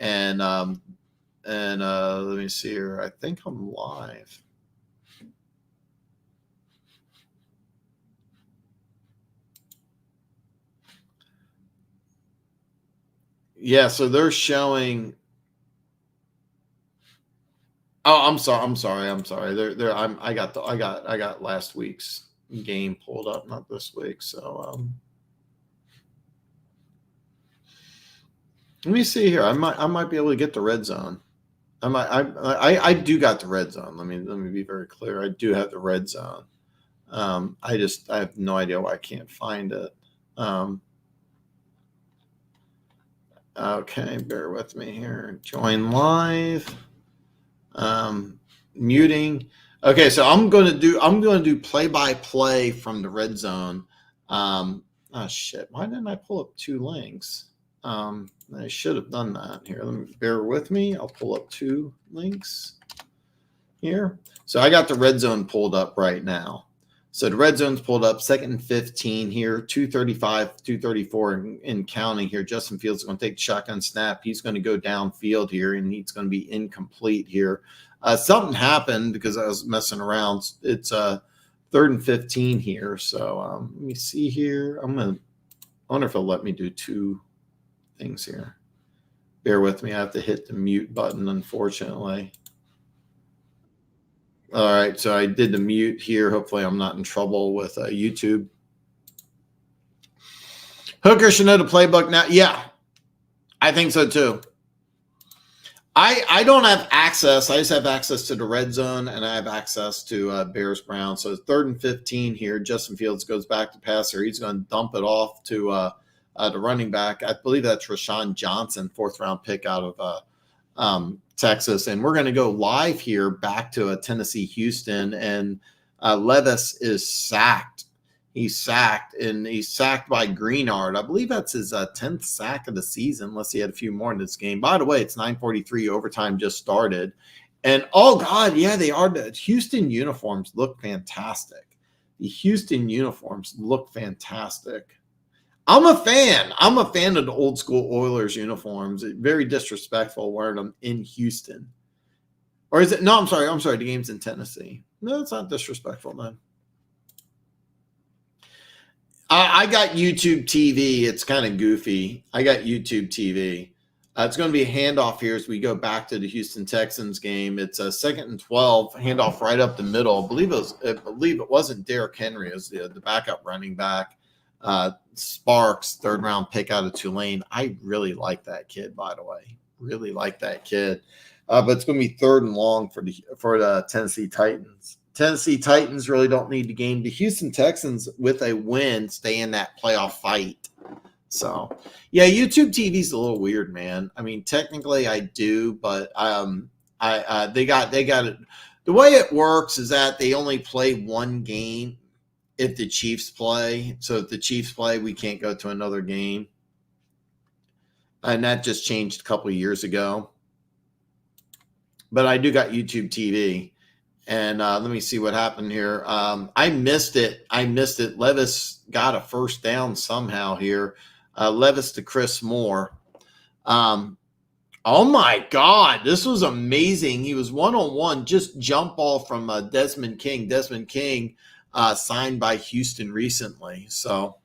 and let me see here. I think I'm live. Yeah, so they're showing. Oh, I'm sorry. I got last week's game pulled up, not this week. So let me see here. I might be able to get the red zone. I do got the red zone. Let me be very clear. I do have the red zone. I have no idea why I can't find it. Okay, bear with me here. Join live. Muting. Okay, so I'm going to do play-by-play from the red zone. Oh shit! Why didn't I pull up two links? I should have done that. Here, bear with me. I'll pull up two links here. So I got the red zone pulled up right now. So the red zone's pulled up, 2nd and 15 here, 2:35, 2:34 and counting here. Justin Fields is going to take the shotgun snap. He's going to go downfield here, and he's going to be incomplete here. Something happened because I was messing around. It's 3rd and 15 here. So let me see here. I wonder if it'll let me do two things here. Bear with me. I have to hit the mute button, unfortunately. All right, so I did the mute here. Hopefully I'm not in trouble with YouTube. Hooker should know the playbook now. Yeah, I think so too. I don't have access. I just have access to the red zone, and I have access to Bears Browns. So 3rd and 15 here. Justin Fields goes back to passer. He's going to dump it off to the running back. I believe that's Rashawn Johnson, 4th-round pick out of Texas. And we're going to go live here back to Tennessee, Houston, and Levis is sacked. He's sacked, and he's sacked by Greenard. I believe that's his 10th sack of the season, unless he had a few more in this game. By the way, it's 9:43. Overtime just started. And, oh, God, yeah, they are. The Houston uniforms look fantastic. The Houston uniforms look fantastic. I'm a fan. I'm a fan of the old school Oilers uniforms. Very disrespectful wearing them in Houston. Or is it? No, I'm sorry. The game's in Tennessee. No, it's not disrespectful, man. I got YouTube TV. It's kind of goofy. I got YouTube TV. It's going to be a handoff here as we go back to the Houston Texans game. It's a 2nd and 12 handoff right up the middle. I believe it wasn't Derrick Henry. It was the backup running back. Sparks, 3rd-round pick out of Tulane. I really like that kid, by the way. Really like that kid. But it's going to be 3rd and long for the Tennessee Titans. Tennessee Titans really don't need the game. The Houston Texans, with a win, stay in that playoff fight. So, yeah, YouTube TV is a little weird, man. I mean, technically I do, but they got it. The way it works is that they only play one game if the Chiefs play. So if the Chiefs play, we can't go to another game. And that just changed a couple of years ago. but I do got YouTube TV. And let me see what happened here. I missed it. Levis got a first down somehow here. Levis to Chris Moore. Oh my God, this was amazing. He was one-on-one, just jump ball from Desmond King. Desmond King signed by Houston recently. So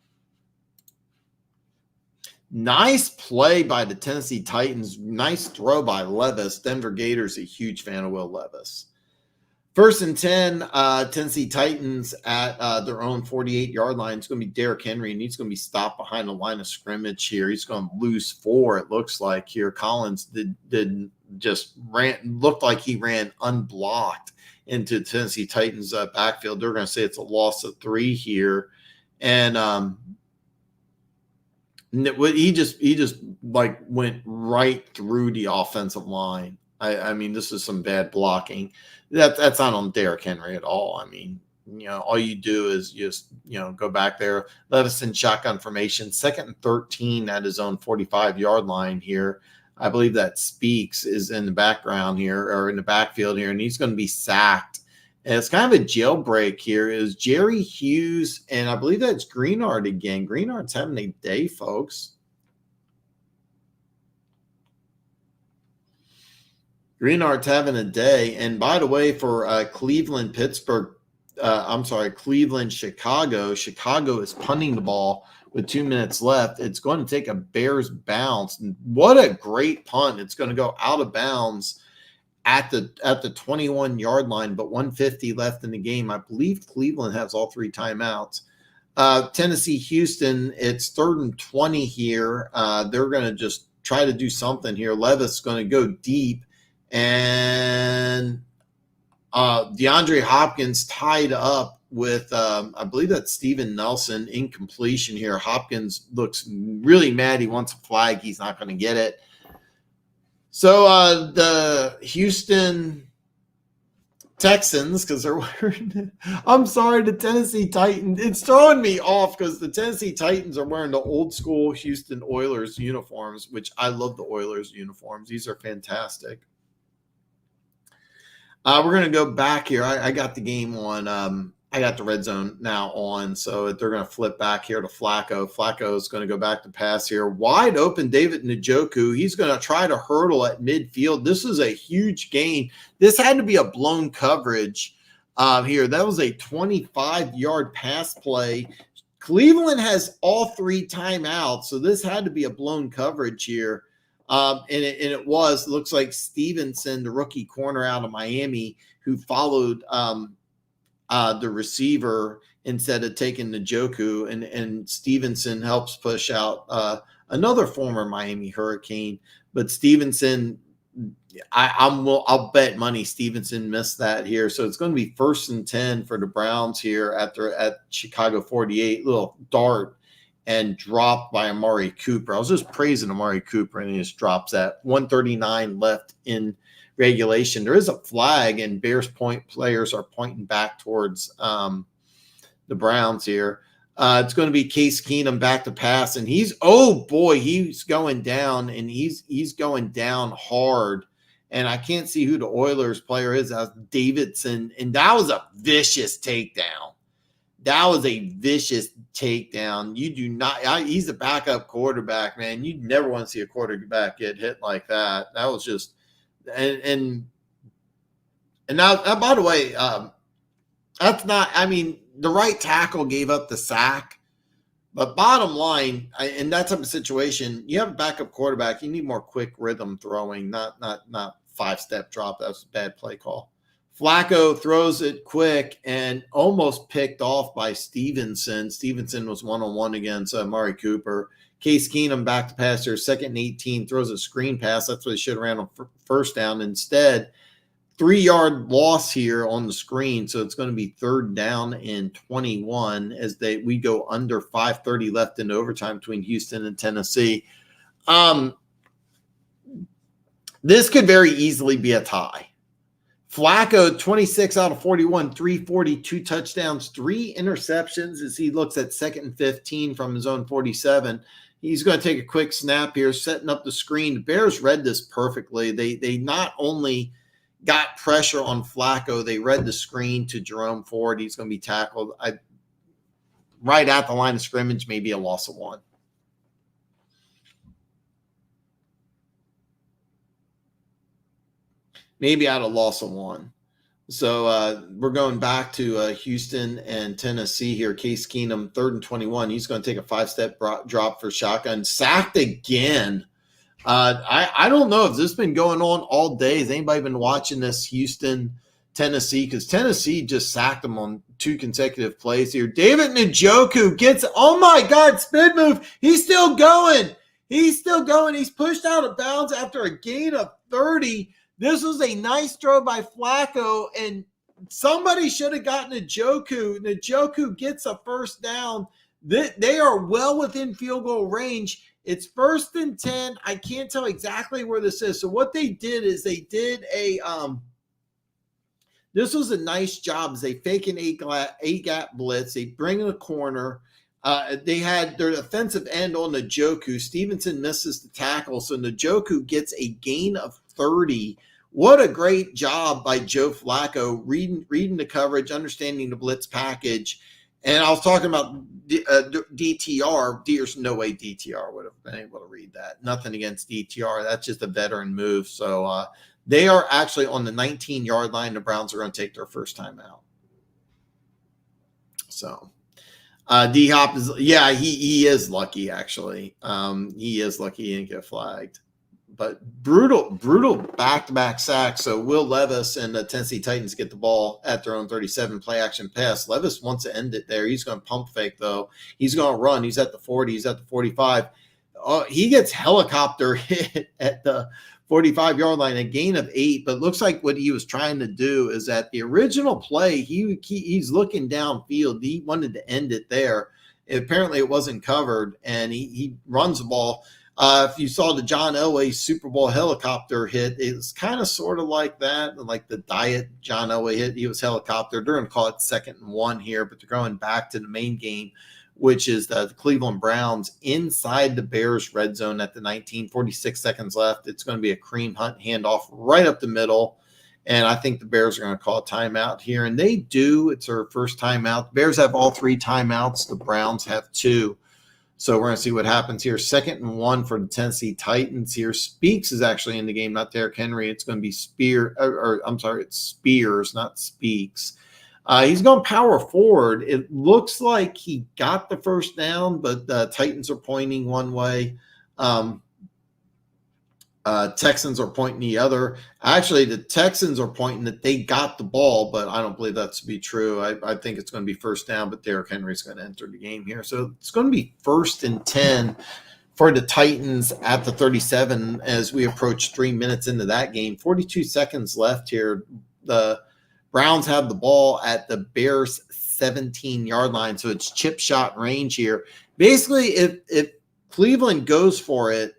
nice play by the Tennessee Titans. Nice throw by Levis. Denver Gators a huge fan of Will Levis. 1st and 10, Tennessee Titans at their own 48-yard line. It's going to be Derrick Henry, and he's going to be stopped behind the line of scrimmage here. He's going to lose 4, it looks like here. Collins looked like he ran unblocked into Tennessee Titans backfield. They're going to say it's a loss of 3 here. And he just like went right through the offensive line. I mean, this is some bad blocking. That's not on Derrick Henry at all. I mean, all you do is just, go back there. Levis in shotgun formation, 2nd and 13 at his own 45-yard line here. I believe that Speaks is in the background here, or in the backfield here, and he's going to be sacked. And it's kind of a jailbreak here. It was Jerry Hughes, and I believe that's Greenard again. Greenard's having a day, folks. Greenard's having a day. And by the way, for Cleveland, Chicago is punting the ball with 2 minutes left. It's going to take a Bears bounce. And what a great punt. It's going to go out of bounds at the 21-yard line, but 150 left in the game. I believe Cleveland has all 3 timeouts. Tennessee, Houston, it's 3rd and 20 here. They're going to just try to do something here. Levis is going to go deep. And DeAndre Hopkins tied up with, I believe that's Steven Nelson, incompletion here. Hopkins looks really mad. He wants a flag. He's not going to get it. So the Houston Texans, because they're wearing, I'm sorry, the Tennessee Titans. It's throwing me off because the Tennessee Titans are wearing the old school Houston Oilers uniforms, which I love the Oilers uniforms. These are fantastic. We're going to go back here. I got the game on. I got the red zone now on, so they're going to flip back here to Flacco. Flacco is going to go back to pass here. Wide open, David Njoku. He's going to try to hurdle at midfield. This is a huge gain. This had to be a blown coverage here. That was a 25-yard pass play. Cleveland has all 3 timeouts, so this had to be a blown coverage here. And it was, looks like Stevenson, the rookie corner out of Miami, who followed the receiver instead of taking Njoku, and Stevenson helps push out another former Miami Hurricane. But Stevenson, I'll bet money Stevenson missed that here. So it's going to be 1st and 10 for the Browns here at Chicago 48. Little dart and dropped by Amari Cooper. I was just praising Amari Cooper, and he just drops at 139 left in regulation. There is a flag, and Bears players are pointing back towards the Browns here. It's going to be Case Keenum back to pass, and he's going down, and he's going down hard. And I can't see who the Oilers player is. That was Davidson, and that was a vicious takedown. That was a vicious takedown. You do not. He's a backup quarterback, man. You never want to see a quarterback get hit like that. That was just, and now, by the way, that's not. I mean, the right tackle gave up the sack, but bottom line, in that type of situation, you have a backup quarterback. You need more quick rhythm throwing, not 5-step drop. That was a bad play call. Flacco throws it quick and almost picked off by Stevenson. Stevenson was one-on-one against Amari Cooper. Case Keenum back to pass here, 2nd and 18, throws a screen pass. That's what he should have ran on first down. Instead, 3-yard loss here on the screen. So it's going to be 3rd down and 21 as we go under 5:30 left in overtime between Houston and Tennessee. This could very easily be a tie. Flacco, 26 out of 41, 340, 2 touchdowns, 3 interceptions as he looks at 2nd and 15 from his own 47. He's going to take a quick snap here, setting up the screen. The Bears read this perfectly. They not only got pressure on Flacco. They read the screen to Jerome Ford. He's going to be tackled. Right at the line of scrimmage, maybe a loss of 1. Maybe at a loss of 1. So we're going back to Houston and Tennessee here. Case Keenum, 3rd and 21. He's going to take a 5-step drop for shotgun. Sacked again. I don't know if this has been going on all day. Has anybody been watching this Houston, Tennessee? Because Tennessee just sacked them on 2 consecutive plays here. David Njoku gets, oh my God, spin move. He's still going. He's pushed out of bounds after a gain of 30. This was a nice throw by Flacco, and somebody should have gotten Njoku. Njoku gets a first down. They are well within field goal range. It's 1st and 10. I can't tell exactly where this is. So what they did is they did this was a nice job. They fake an eight-gap blitz. They bring in a corner. They had their offensive end on Njoku. Stevenson misses the tackle, so Njoku gets a gain of 30. What a great job by Joe Flacco, reading the coverage, understanding the blitz package. And I was talking about DTR. There's no way DTR would have been able to read that. Nothing against DTR. That's just a veteran move. So they are actually on the 19-yard line. The Browns are going to take their first time out. So D-Hop is, yeah, he is lucky, actually. He is lucky he didn't get flagged. But brutal back-to-back sacks. So Will Levis and the Tennessee Titans get the ball at their own 37, play-action pass. Levis wants to end it there. He's going to pump fake, though. He's going to run. He's at the 40. He's at the 45. He gets helicopter hit at the 45-yard line, a gain of 8. But it looks like what he was trying to do is at the original play, he's looking downfield. He wanted to end it there. Apparently, it wasn't covered, and he runs the ball. If you saw the John Elway Super Bowl helicopter hit, it was kind of sort of like that, like the diet John Elway hit. He was helicopter. They're going to call it 2nd and 1 here, but they're going back to the main game, which is the Cleveland Browns inside the Bears red zone at the 19, 46 seconds left. It's going to be a Kareem Hunt handoff right up the middle. And I think the Bears are going to call a timeout here. And they do. It's their first timeout. The Bears have all 3 timeouts. The Browns have 2. So we're going to see what happens here. 2nd and 1 for the Tennessee Titans here. Speaks is actually in the game, not Derrick Henry. It's going to be it's Spears, not Speaks. He's going power forward. It looks like he got the first down, but the Titans are pointing one way. Texans are pointing the other. Actually, the Texans are pointing that they got the ball, but I don't believe that to be true. I think it's going to be first down, but Derrick Henry's going to enter the game here. So it's going to be 1st and 10 for the Titans at the 37 as we approach 3 minutes into that game. 42 seconds left here. The Browns have the ball at the Bears 17-yard line, so it's chip shot range here. Basically, if Cleveland goes for it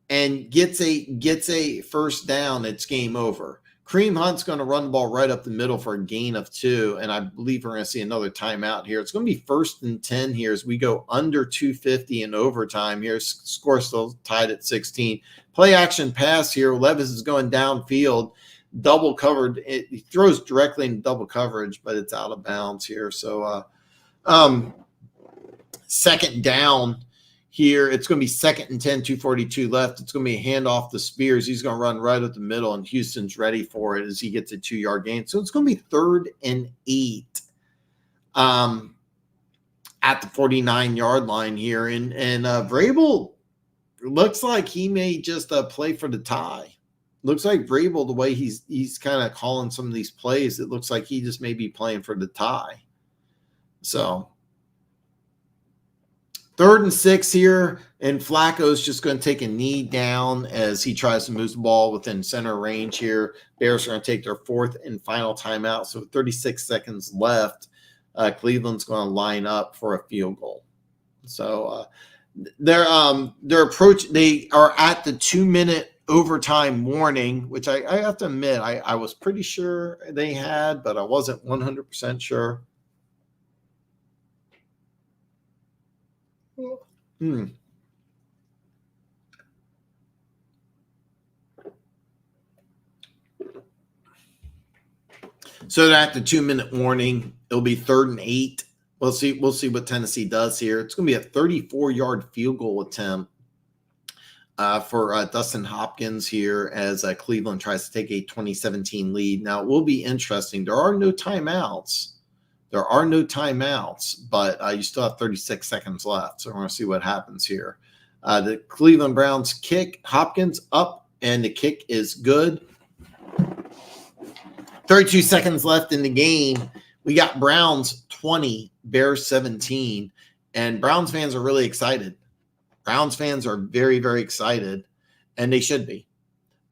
and gets a first down, it's game over. Kareem Hunt's going to run the ball right up the middle for a gain of 2, and I believe we're going to see another timeout here. It's going to be 1st and 10 here as we go under 250 in overtime here. Score still tied at 16. Play action pass here. Levis is going downfield, double covered. He throws directly in double coverage, but it's out of bounds here. So 2nd down here. It's going to be 2nd and 10, 2:42 left. It's going to be a handoff to Spears. He's going to run right up the middle, and Houston's ready for it as he gets a 2-yard gain. So it's going to be 3rd and 8 at the 49-yard line here. And Vrabel looks like he may just play for the tie. Looks like Vrabel, the way he's kind of calling some of these plays, it looks like he just may be playing for the tie. So 3rd and 6 here, and Flacco's just going to take a knee down as he tries to move the ball within center range here. Bears are going to take their 4th and final timeout. So 36 seconds left. Cleveland's going to line up for a field goal. So their approach, they are at the 2-minute overtime warning, which I have to admit, I was pretty sure they had, but I wasn't 100% sure. So that at the 2-minute warning, it'll be 3rd and 8. We'll see what Tennessee does here. It's going to be a 34-yard field goal attempt for Dustin Hopkins here as Cleveland tries to take a 2017 lead. Now, it will be interesting. There are no timeouts. But you still have 36 seconds left. So we're going to see what happens here. The Cleveland Browns kick. Hopkins up, and the kick is good. 32 seconds left in the game. We got Browns 20, Bears 17, and Browns fans are really excited. Browns fans are very, very excited, and they should be.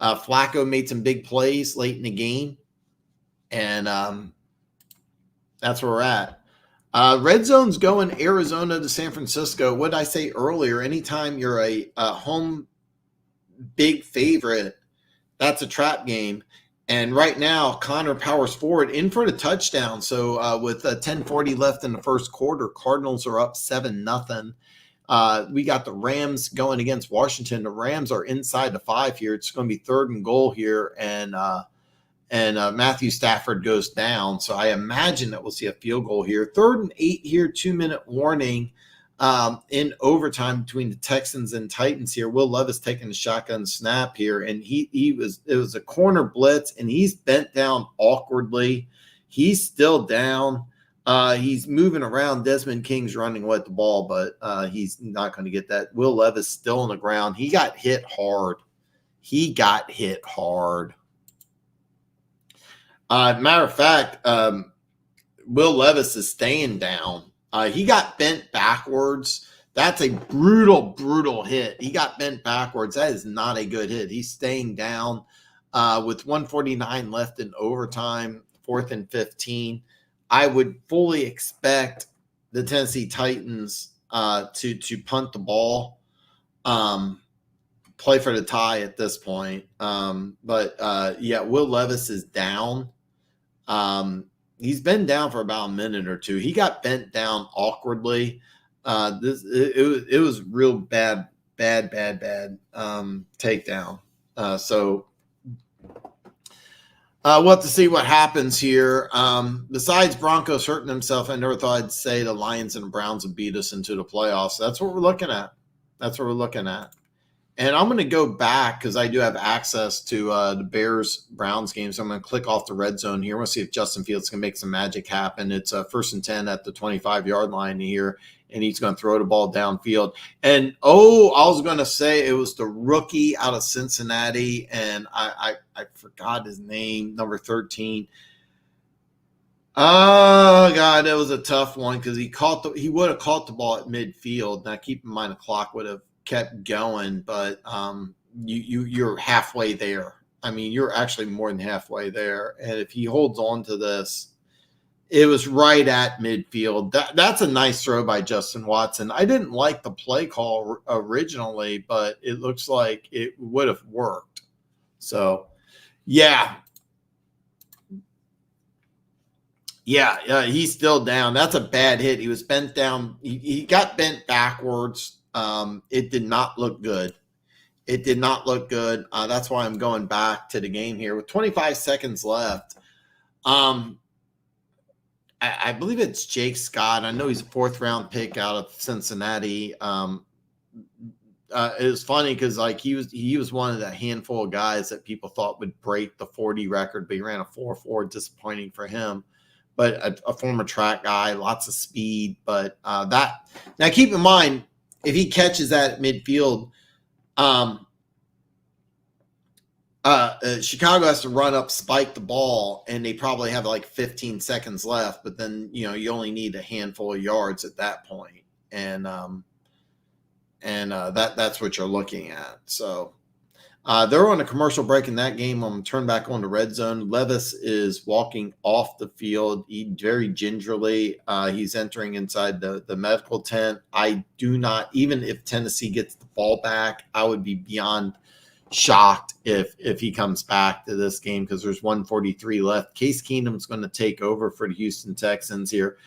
Flacco made some big plays late in the game, and that's where we're at. Red zone's going Arizona to San Francisco. What did I say earlier? Anytime you're a home big favorite, that's a trap game. And right now, Connor powers forward in for the touchdown. So with 10:40 left in the first quarter, Cardinals are up 7-0. We got the Rams going against Washington. The Rams are inside the 5 here. It's going to be 3rd and goal here, and Matthew Stafford goes down. So I imagine that we'll see a field goal here. 3rd and 8 here, 2-minute warning in overtime between the Texans and Titans here. Will Levis taking the shotgun snap here, and it was a corner blitz, and he's bent down awkwardly. He's still down. He's moving around. Desmond King's running with the ball, but he's not going to get that. Will Levis still on the ground. He got hit hard. Matter of fact, Will Levis is staying down. He got bent backwards. That's a brutal, brutal hit. He got bent backwards. That is not a good hit. He's staying down with 1:49 left in overtime, 4th and 15. I would fully expect the Tennessee Titans to punt the ball, play for the tie at this point. But Will Levis is down. He's been down for about a minute or two. He got bent down awkwardly. It was real bad takedown. We'll have to see what happens here. Besides Broncos hurting himself, I never thought I'd say the Lions and the Browns would beat us into the playoffs. That's what we're looking at. And I'm going to go back because I do have access to the Bears-Browns game. So I'm going to click off the red zone here. We'll see if Justin Fields can make some magic happen. It's 1st and 10 at the 25-yard line here, and he's going to throw the ball downfield. And, I was going to say it was the rookie out of Cincinnati, and I forgot his name, number 13. Oh, God, it was a tough one because he would have caught the ball at midfield. Now, keep in mind the clock would have kept going, but you're halfway there. I mean, you're actually more than halfway there. And if he holds on to this, it was right at midfield. That's a nice throw by Justin Watson. I didn't like the play call originally, but it looks like it would have worked. So, yeah, he's still down. That's a bad hit. He was bent down. He got bent backwards. It did not look good. That's why I'm going back to the game here with 25 seconds left. I believe it's Jake Scott. I know he's a 4th-round pick out of Cincinnati. It was funny because he was one of the handful of guys that people thought would break the 40 record, but he ran a 4.4. Disappointing for him. But a former track guy, lots of speed. But now keep in mind, if he catches that at midfield, Chicago has to run up, spike the ball, and they probably have like 15 seconds left. But then you only need a handful of yards at that point, and that's what you're looking at. So they're on a commercial break in that game. I'm going to turn back on to red zone. Levis is walking off the field very gingerly. He's entering inside the medical tent. I do not, even if Tennessee gets the ball back, I would be beyond shocked if he comes back to this game because there's 1:43 left. Case Keenum's going to take over for the Houston Texans here.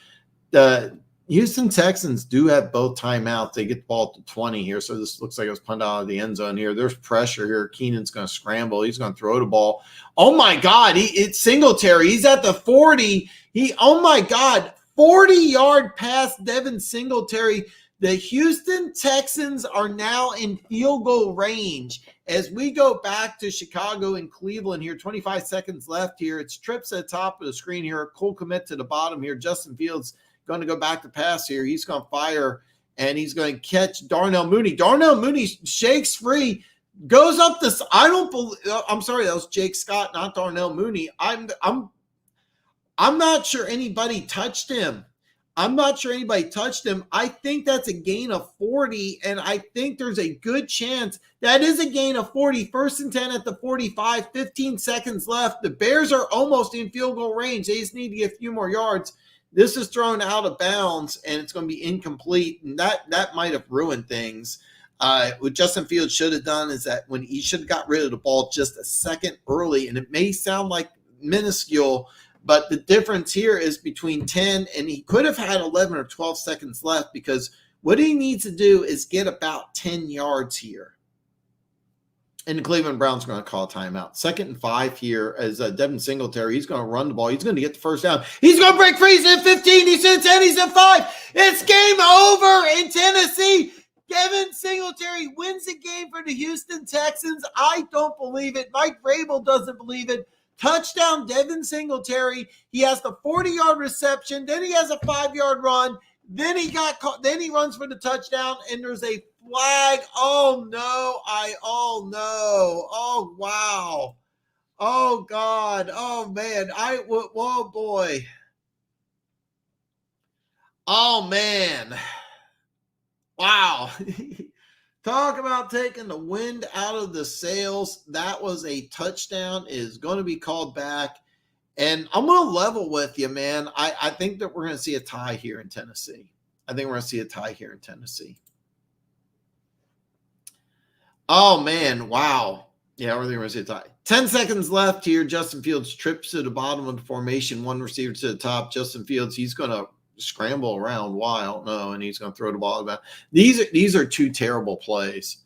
Houston Texans do have both timeouts. They get the ball to 20 here, so this looks like it was punted out of the end zone here. There's pressure here. Keenan's going to scramble. He's going to throw the ball. Oh, my God. It's Singletary. He's at the 40. Oh, my God. 40-yard pass, Devin Singletary. The Houston Texans are now in field goal range. As we go back to Chicago and Cleveland here, 25 seconds left here. It's trips at the top of the screen here. Cole Kmet to the bottom here. Justin Fields going to go back to pass here. He's going to fire, and he's going to catch Darnell Mooney. Darnell Mooney shakes free, goes up this. I'm sorry, that was Jake Scott, not Darnell Mooney. I'm not sure anybody touched him. I think that's a gain of 40, and I think there's a good chance that is a gain of 40. 1st and 10 at the 45, 15 seconds left. The Bears are almost in field goal range. They just need to get a few more yards. This is thrown out of bounds, and it's going to be incomplete, and that might have ruined things. What Justin Fields should have done is that when he should have got rid of the ball just a second early, and it may sound like minuscule, but the difference here is between 10 and he could have had 11 or 12 seconds left, because what he needs to do is get about 10 yards here. And the Cleveland Browns are going to call a timeout. 2nd and 5 here as Devin Singletary. He's going to run the ball. He's going to get the first down. He's going to break free. He's at 15. He's at 10. He's at 5. It's game over in Tennessee. Devin Singletary wins the game for the Houston Texans. I don't believe it. Mike Vrabel doesn't believe it. Touchdown, Devin Singletary. He has the 40-yard reception. Then he has a 5-yard run. Then he got caught. Then he runs for the touchdown, and there's a flag. Oh, no. Oh, no. Oh, wow. Oh, God. Oh, man. Whoa, boy. Oh, man. Wow. Talk about taking the wind out of the sails. That was a touchdown. It is going to be called back. And I'm going to level with you, man. I think that we're going to see a tie here in Tennessee. Oh, man. Wow. Yeah, we're going to see a tie. 10 seconds left here. Justin Fields trips to the bottom of the formation. One receiver to the top. Justin Fields, he's going to scramble around. Why? I don't know. And he's going to throw the ball about. These are two terrible plays.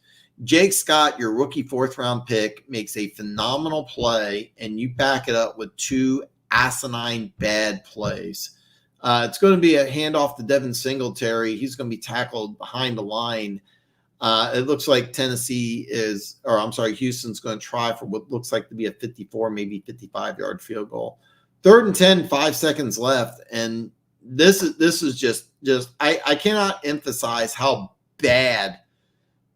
Jake Scott, your rookie 4th-round pick, makes a phenomenal play, and you back it up with two asinine bad plays. It's going to be a handoff to Devin Singletary. He's going to be tackled behind the line. It looks like Houston's going to try for what looks like to be a 54, maybe 55-yard field goal. 3rd and 10, 5 seconds left, and this is just I cannot emphasize how bad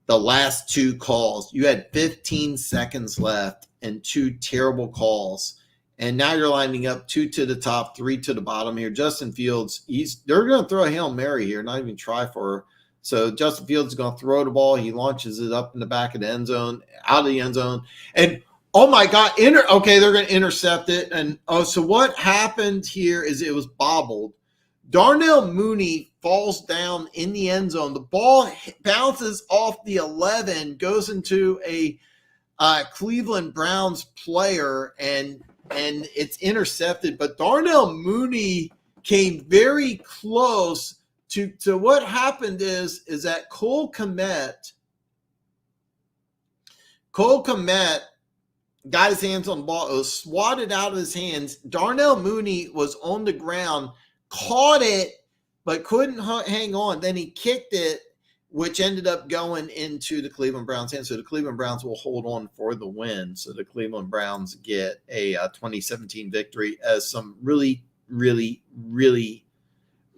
the last two calls. You had 15 seconds left and two terrible calls. And now you're lining up 2 to the top, 3 to the bottom here. Justin Fields, they're going to throw a Hail Mary here, not even try for her. So Justin Fields is going to throw the ball. He launches it up in the back of the end zone, out of the end zone. And, oh, my God, they're going to intercept it. And, so what happened here is it was bobbled. Darnell Mooney falls down in the end zone. The ball bounces off the 11, goes into a Cleveland Browns player, and it's intercepted. But Darnell Mooney came very close to what happened is that Cole Kmet got his hands on the ball. It was swatted out of his hands. Darnell Mooney was on the ground, caught it, but couldn't hang on. Then he kicked it, which ended up going into the Cleveland Browns' hands. So the Cleveland Browns will hold on for the win. So the Cleveland Browns get a 2017 victory as some really, really, really,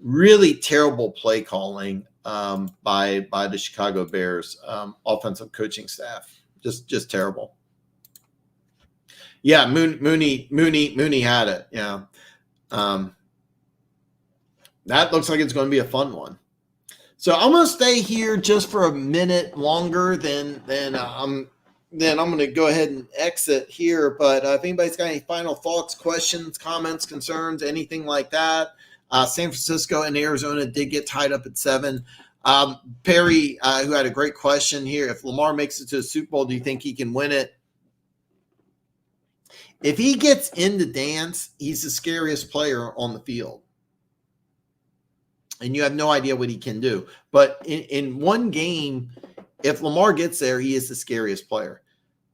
really terrible play calling by the Chicago Bears offensive coaching staff. Just terrible. Yeah, Mooney had it. Yeah. That looks like it's going to be a fun one. So I'm going to stay here just for a minute longer than I'm going to go ahead and exit here. But if anybody's got any final thoughts, questions, comments, concerns, anything like that, San Francisco and Arizona did get tied up at 7. Perry, who had a great question here, if Lamar makes it to the Super Bowl, do you think he can win it? If he gets in the dance, he's the scariest player on the field. and you have no idea what he can do. But in one game, if Lamar gets there, he is the scariest player.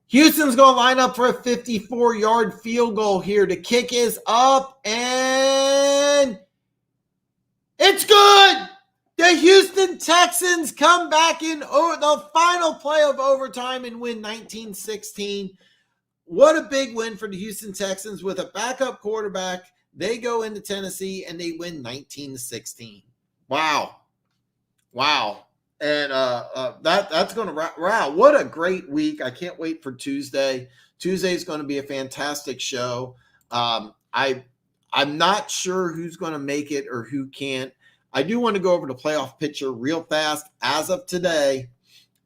Houston's going to line up for a 54-yard field goal here. The kick is up, and it's good. The Houston Texans come back in the final play of overtime and win 19-16. What a big win for the Houston Texans with a backup quarterback. They go into Tennessee, and they win 19-16. Wow. And that's going to wow, what a great week. I can't wait for Tuesday. Tuesday is going to be a fantastic show. I'm not sure who's going to make it or who can't. I do want to go over the playoff picture real fast. As of today,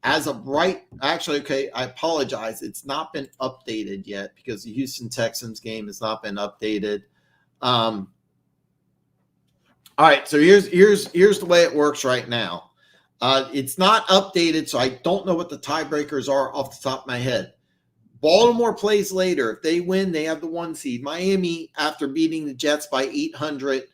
actually, I apologize. It's not been updated yet because the Houston Texans game has not been updated. All right, so here's the way it works right now. It's not updated, so I don't know what the tiebreakers are off the top of my head. Baltimore plays later. If they win, they have the 1 seed. Miami, after beating the Jets by 800,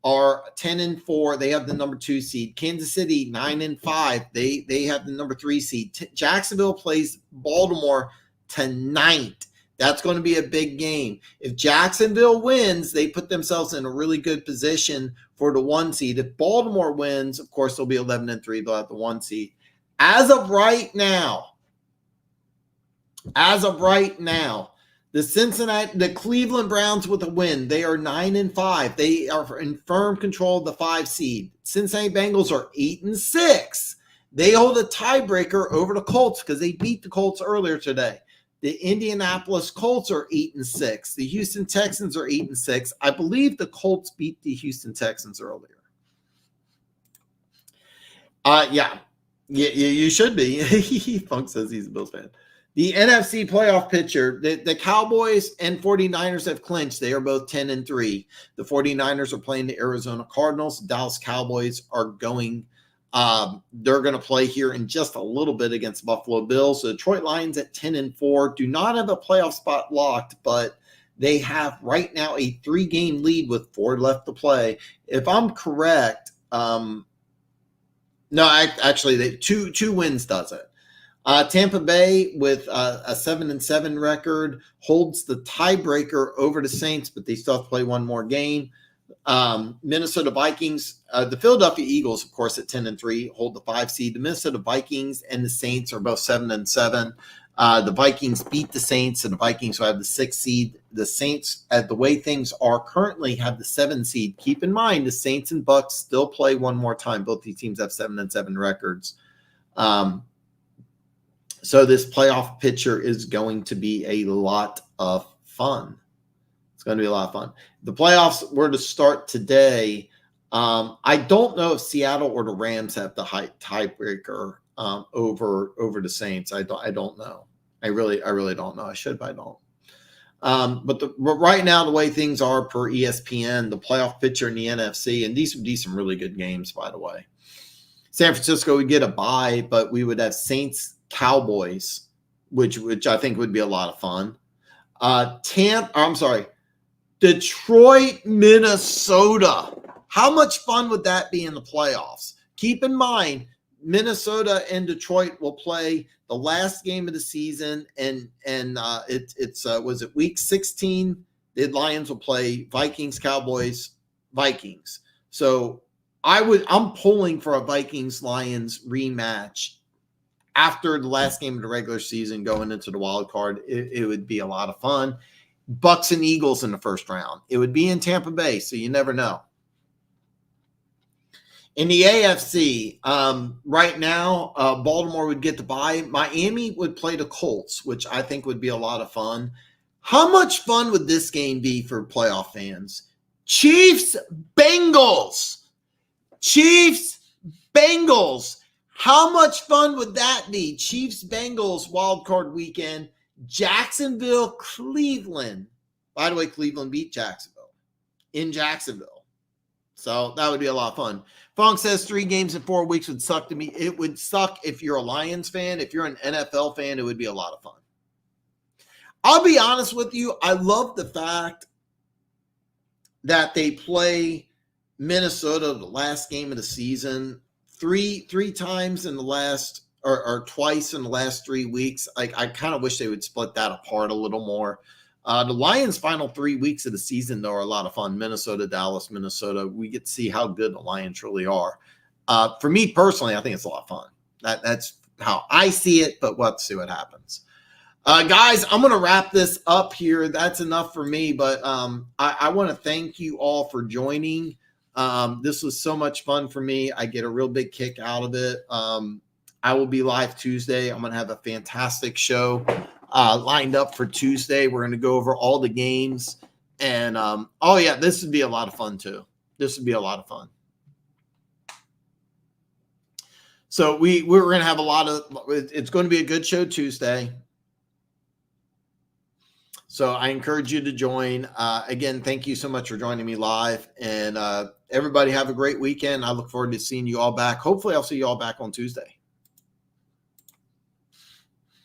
are 10-4. They have the number 2 seed. Kansas City 9-5. They have the number 3 seed. Jacksonville plays Baltimore tonight. That's going to be a big game. If Jacksonville wins, they put themselves in a really good position for the 1 seed. If Baltimore wins, of course, they'll be 11-3. They'll have the 1 seed. As of right now, the Cleveland Browns with a win. They are 9-5. They are in firm control of the 5 seed. Cincinnati Bengals are 8-6. They hold a tiebreaker over the Colts because they beat the Colts earlier today. The Indianapolis Colts are 8-6. The Houston Texans are 8-6. I believe the Colts beat the Houston Texans earlier. Yeah, you should be. Funk says he's a Bills fan. The NFC playoff picture, the Cowboys and 49ers have clinched. They are both 10-3. The 49ers are playing the Arizona Cardinals. The Dallas Cowboys are going they're going to play here in just a little bit against Buffalo Bills. The Detroit Lions at 10-4 do not have a playoff spot locked, but they have right now a 3-game lead with 4 left to play. If I'm correct, actually, two wins does it. Tampa Bay with a 7-7 record holds the tiebreaker over the Saints, but they still have to play one more game. Minnesota Vikings, the Philadelphia Eagles, of course, at 10-3 hold the 5 seed. The Minnesota Vikings and the Saints are both 7-7. The Vikings beat the Saints, and the Vikings will have the 6 seed. The Saints, at the way things are currently, have the 7 seed. Keep in mind, the Saints and Bucks still play one more time. Both these teams have 7-7 records. So this playoff picture is going to be a lot of fun. It's going to be a lot of fun. The playoffs were to start today. I don't know if Seattle or the Rams have the tiebreaker over the Saints. I don't know. I really don't know. I should, but I don't. But right now, the way things are per ESPN, the playoff picture in the NFC, and these would be some really good games, by the way. San Francisco would get a bye, but we would have Saints Cowboys, which I think would be a lot of fun. Detroit, Minnesota. How much fun would that be in the playoffs? Keep in mind, Minnesota and Detroit will play the last game of the season, and was it week 16? The Lions will play Vikings, Cowboys, Vikings. So I'm pulling for a Vikings-Lions rematch after the last game of the regular season going into the wild card. It would be a lot of fun. Bucks and Eagles in the first round. It would be in Tampa Bay, so you never know. In the AFC, right now, Baltimore would get the bye. Miami would play the Colts, which I think would be a lot of fun. How much fun would this game be for playoff fans? Chiefs, Bengals. How much fun would that be? Chiefs, Bengals, wild card weekend. Jacksonville, Cleveland. By the way, Cleveland beat Jacksonville in Jacksonville. So that would be a lot of fun. Fong says 3 games in 4 weeks would suck to me. It would suck if you're a Lions fan. If you're an NFL fan, it would be a lot of fun. I'll be honest with you. I love the fact that they play Minnesota, the last game of the season, three times in the last, or twice in the last 3 weeks. I kind of wish they would split that apart a little more. The Lions' final 3 weeks of the season, though, are a lot of fun. Minnesota, Dallas, Minnesota. We get to see how good the Lions really are. For me personally, I think it's a lot of fun. That's how I see it, but we'll have to see what happens. Guys, I'm going to wrap this up here. That's enough for me, but I want to thank you all for joining. This was so much fun for me. I get a real big kick out of it. I will be live Tuesday. I'm going to have a fantastic show lined up for Tuesday. We're going to go over all the games. And, oh, yeah, this would be a lot of fun, too. This would be a lot of fun. So we're going to have a lot of – it's going to be a good show Tuesday. So I encourage you to join. Again, thank you so much for joining me live. And everybody have a great weekend. I look forward to seeing you all back. Hopefully I'll see you all back on Tuesday.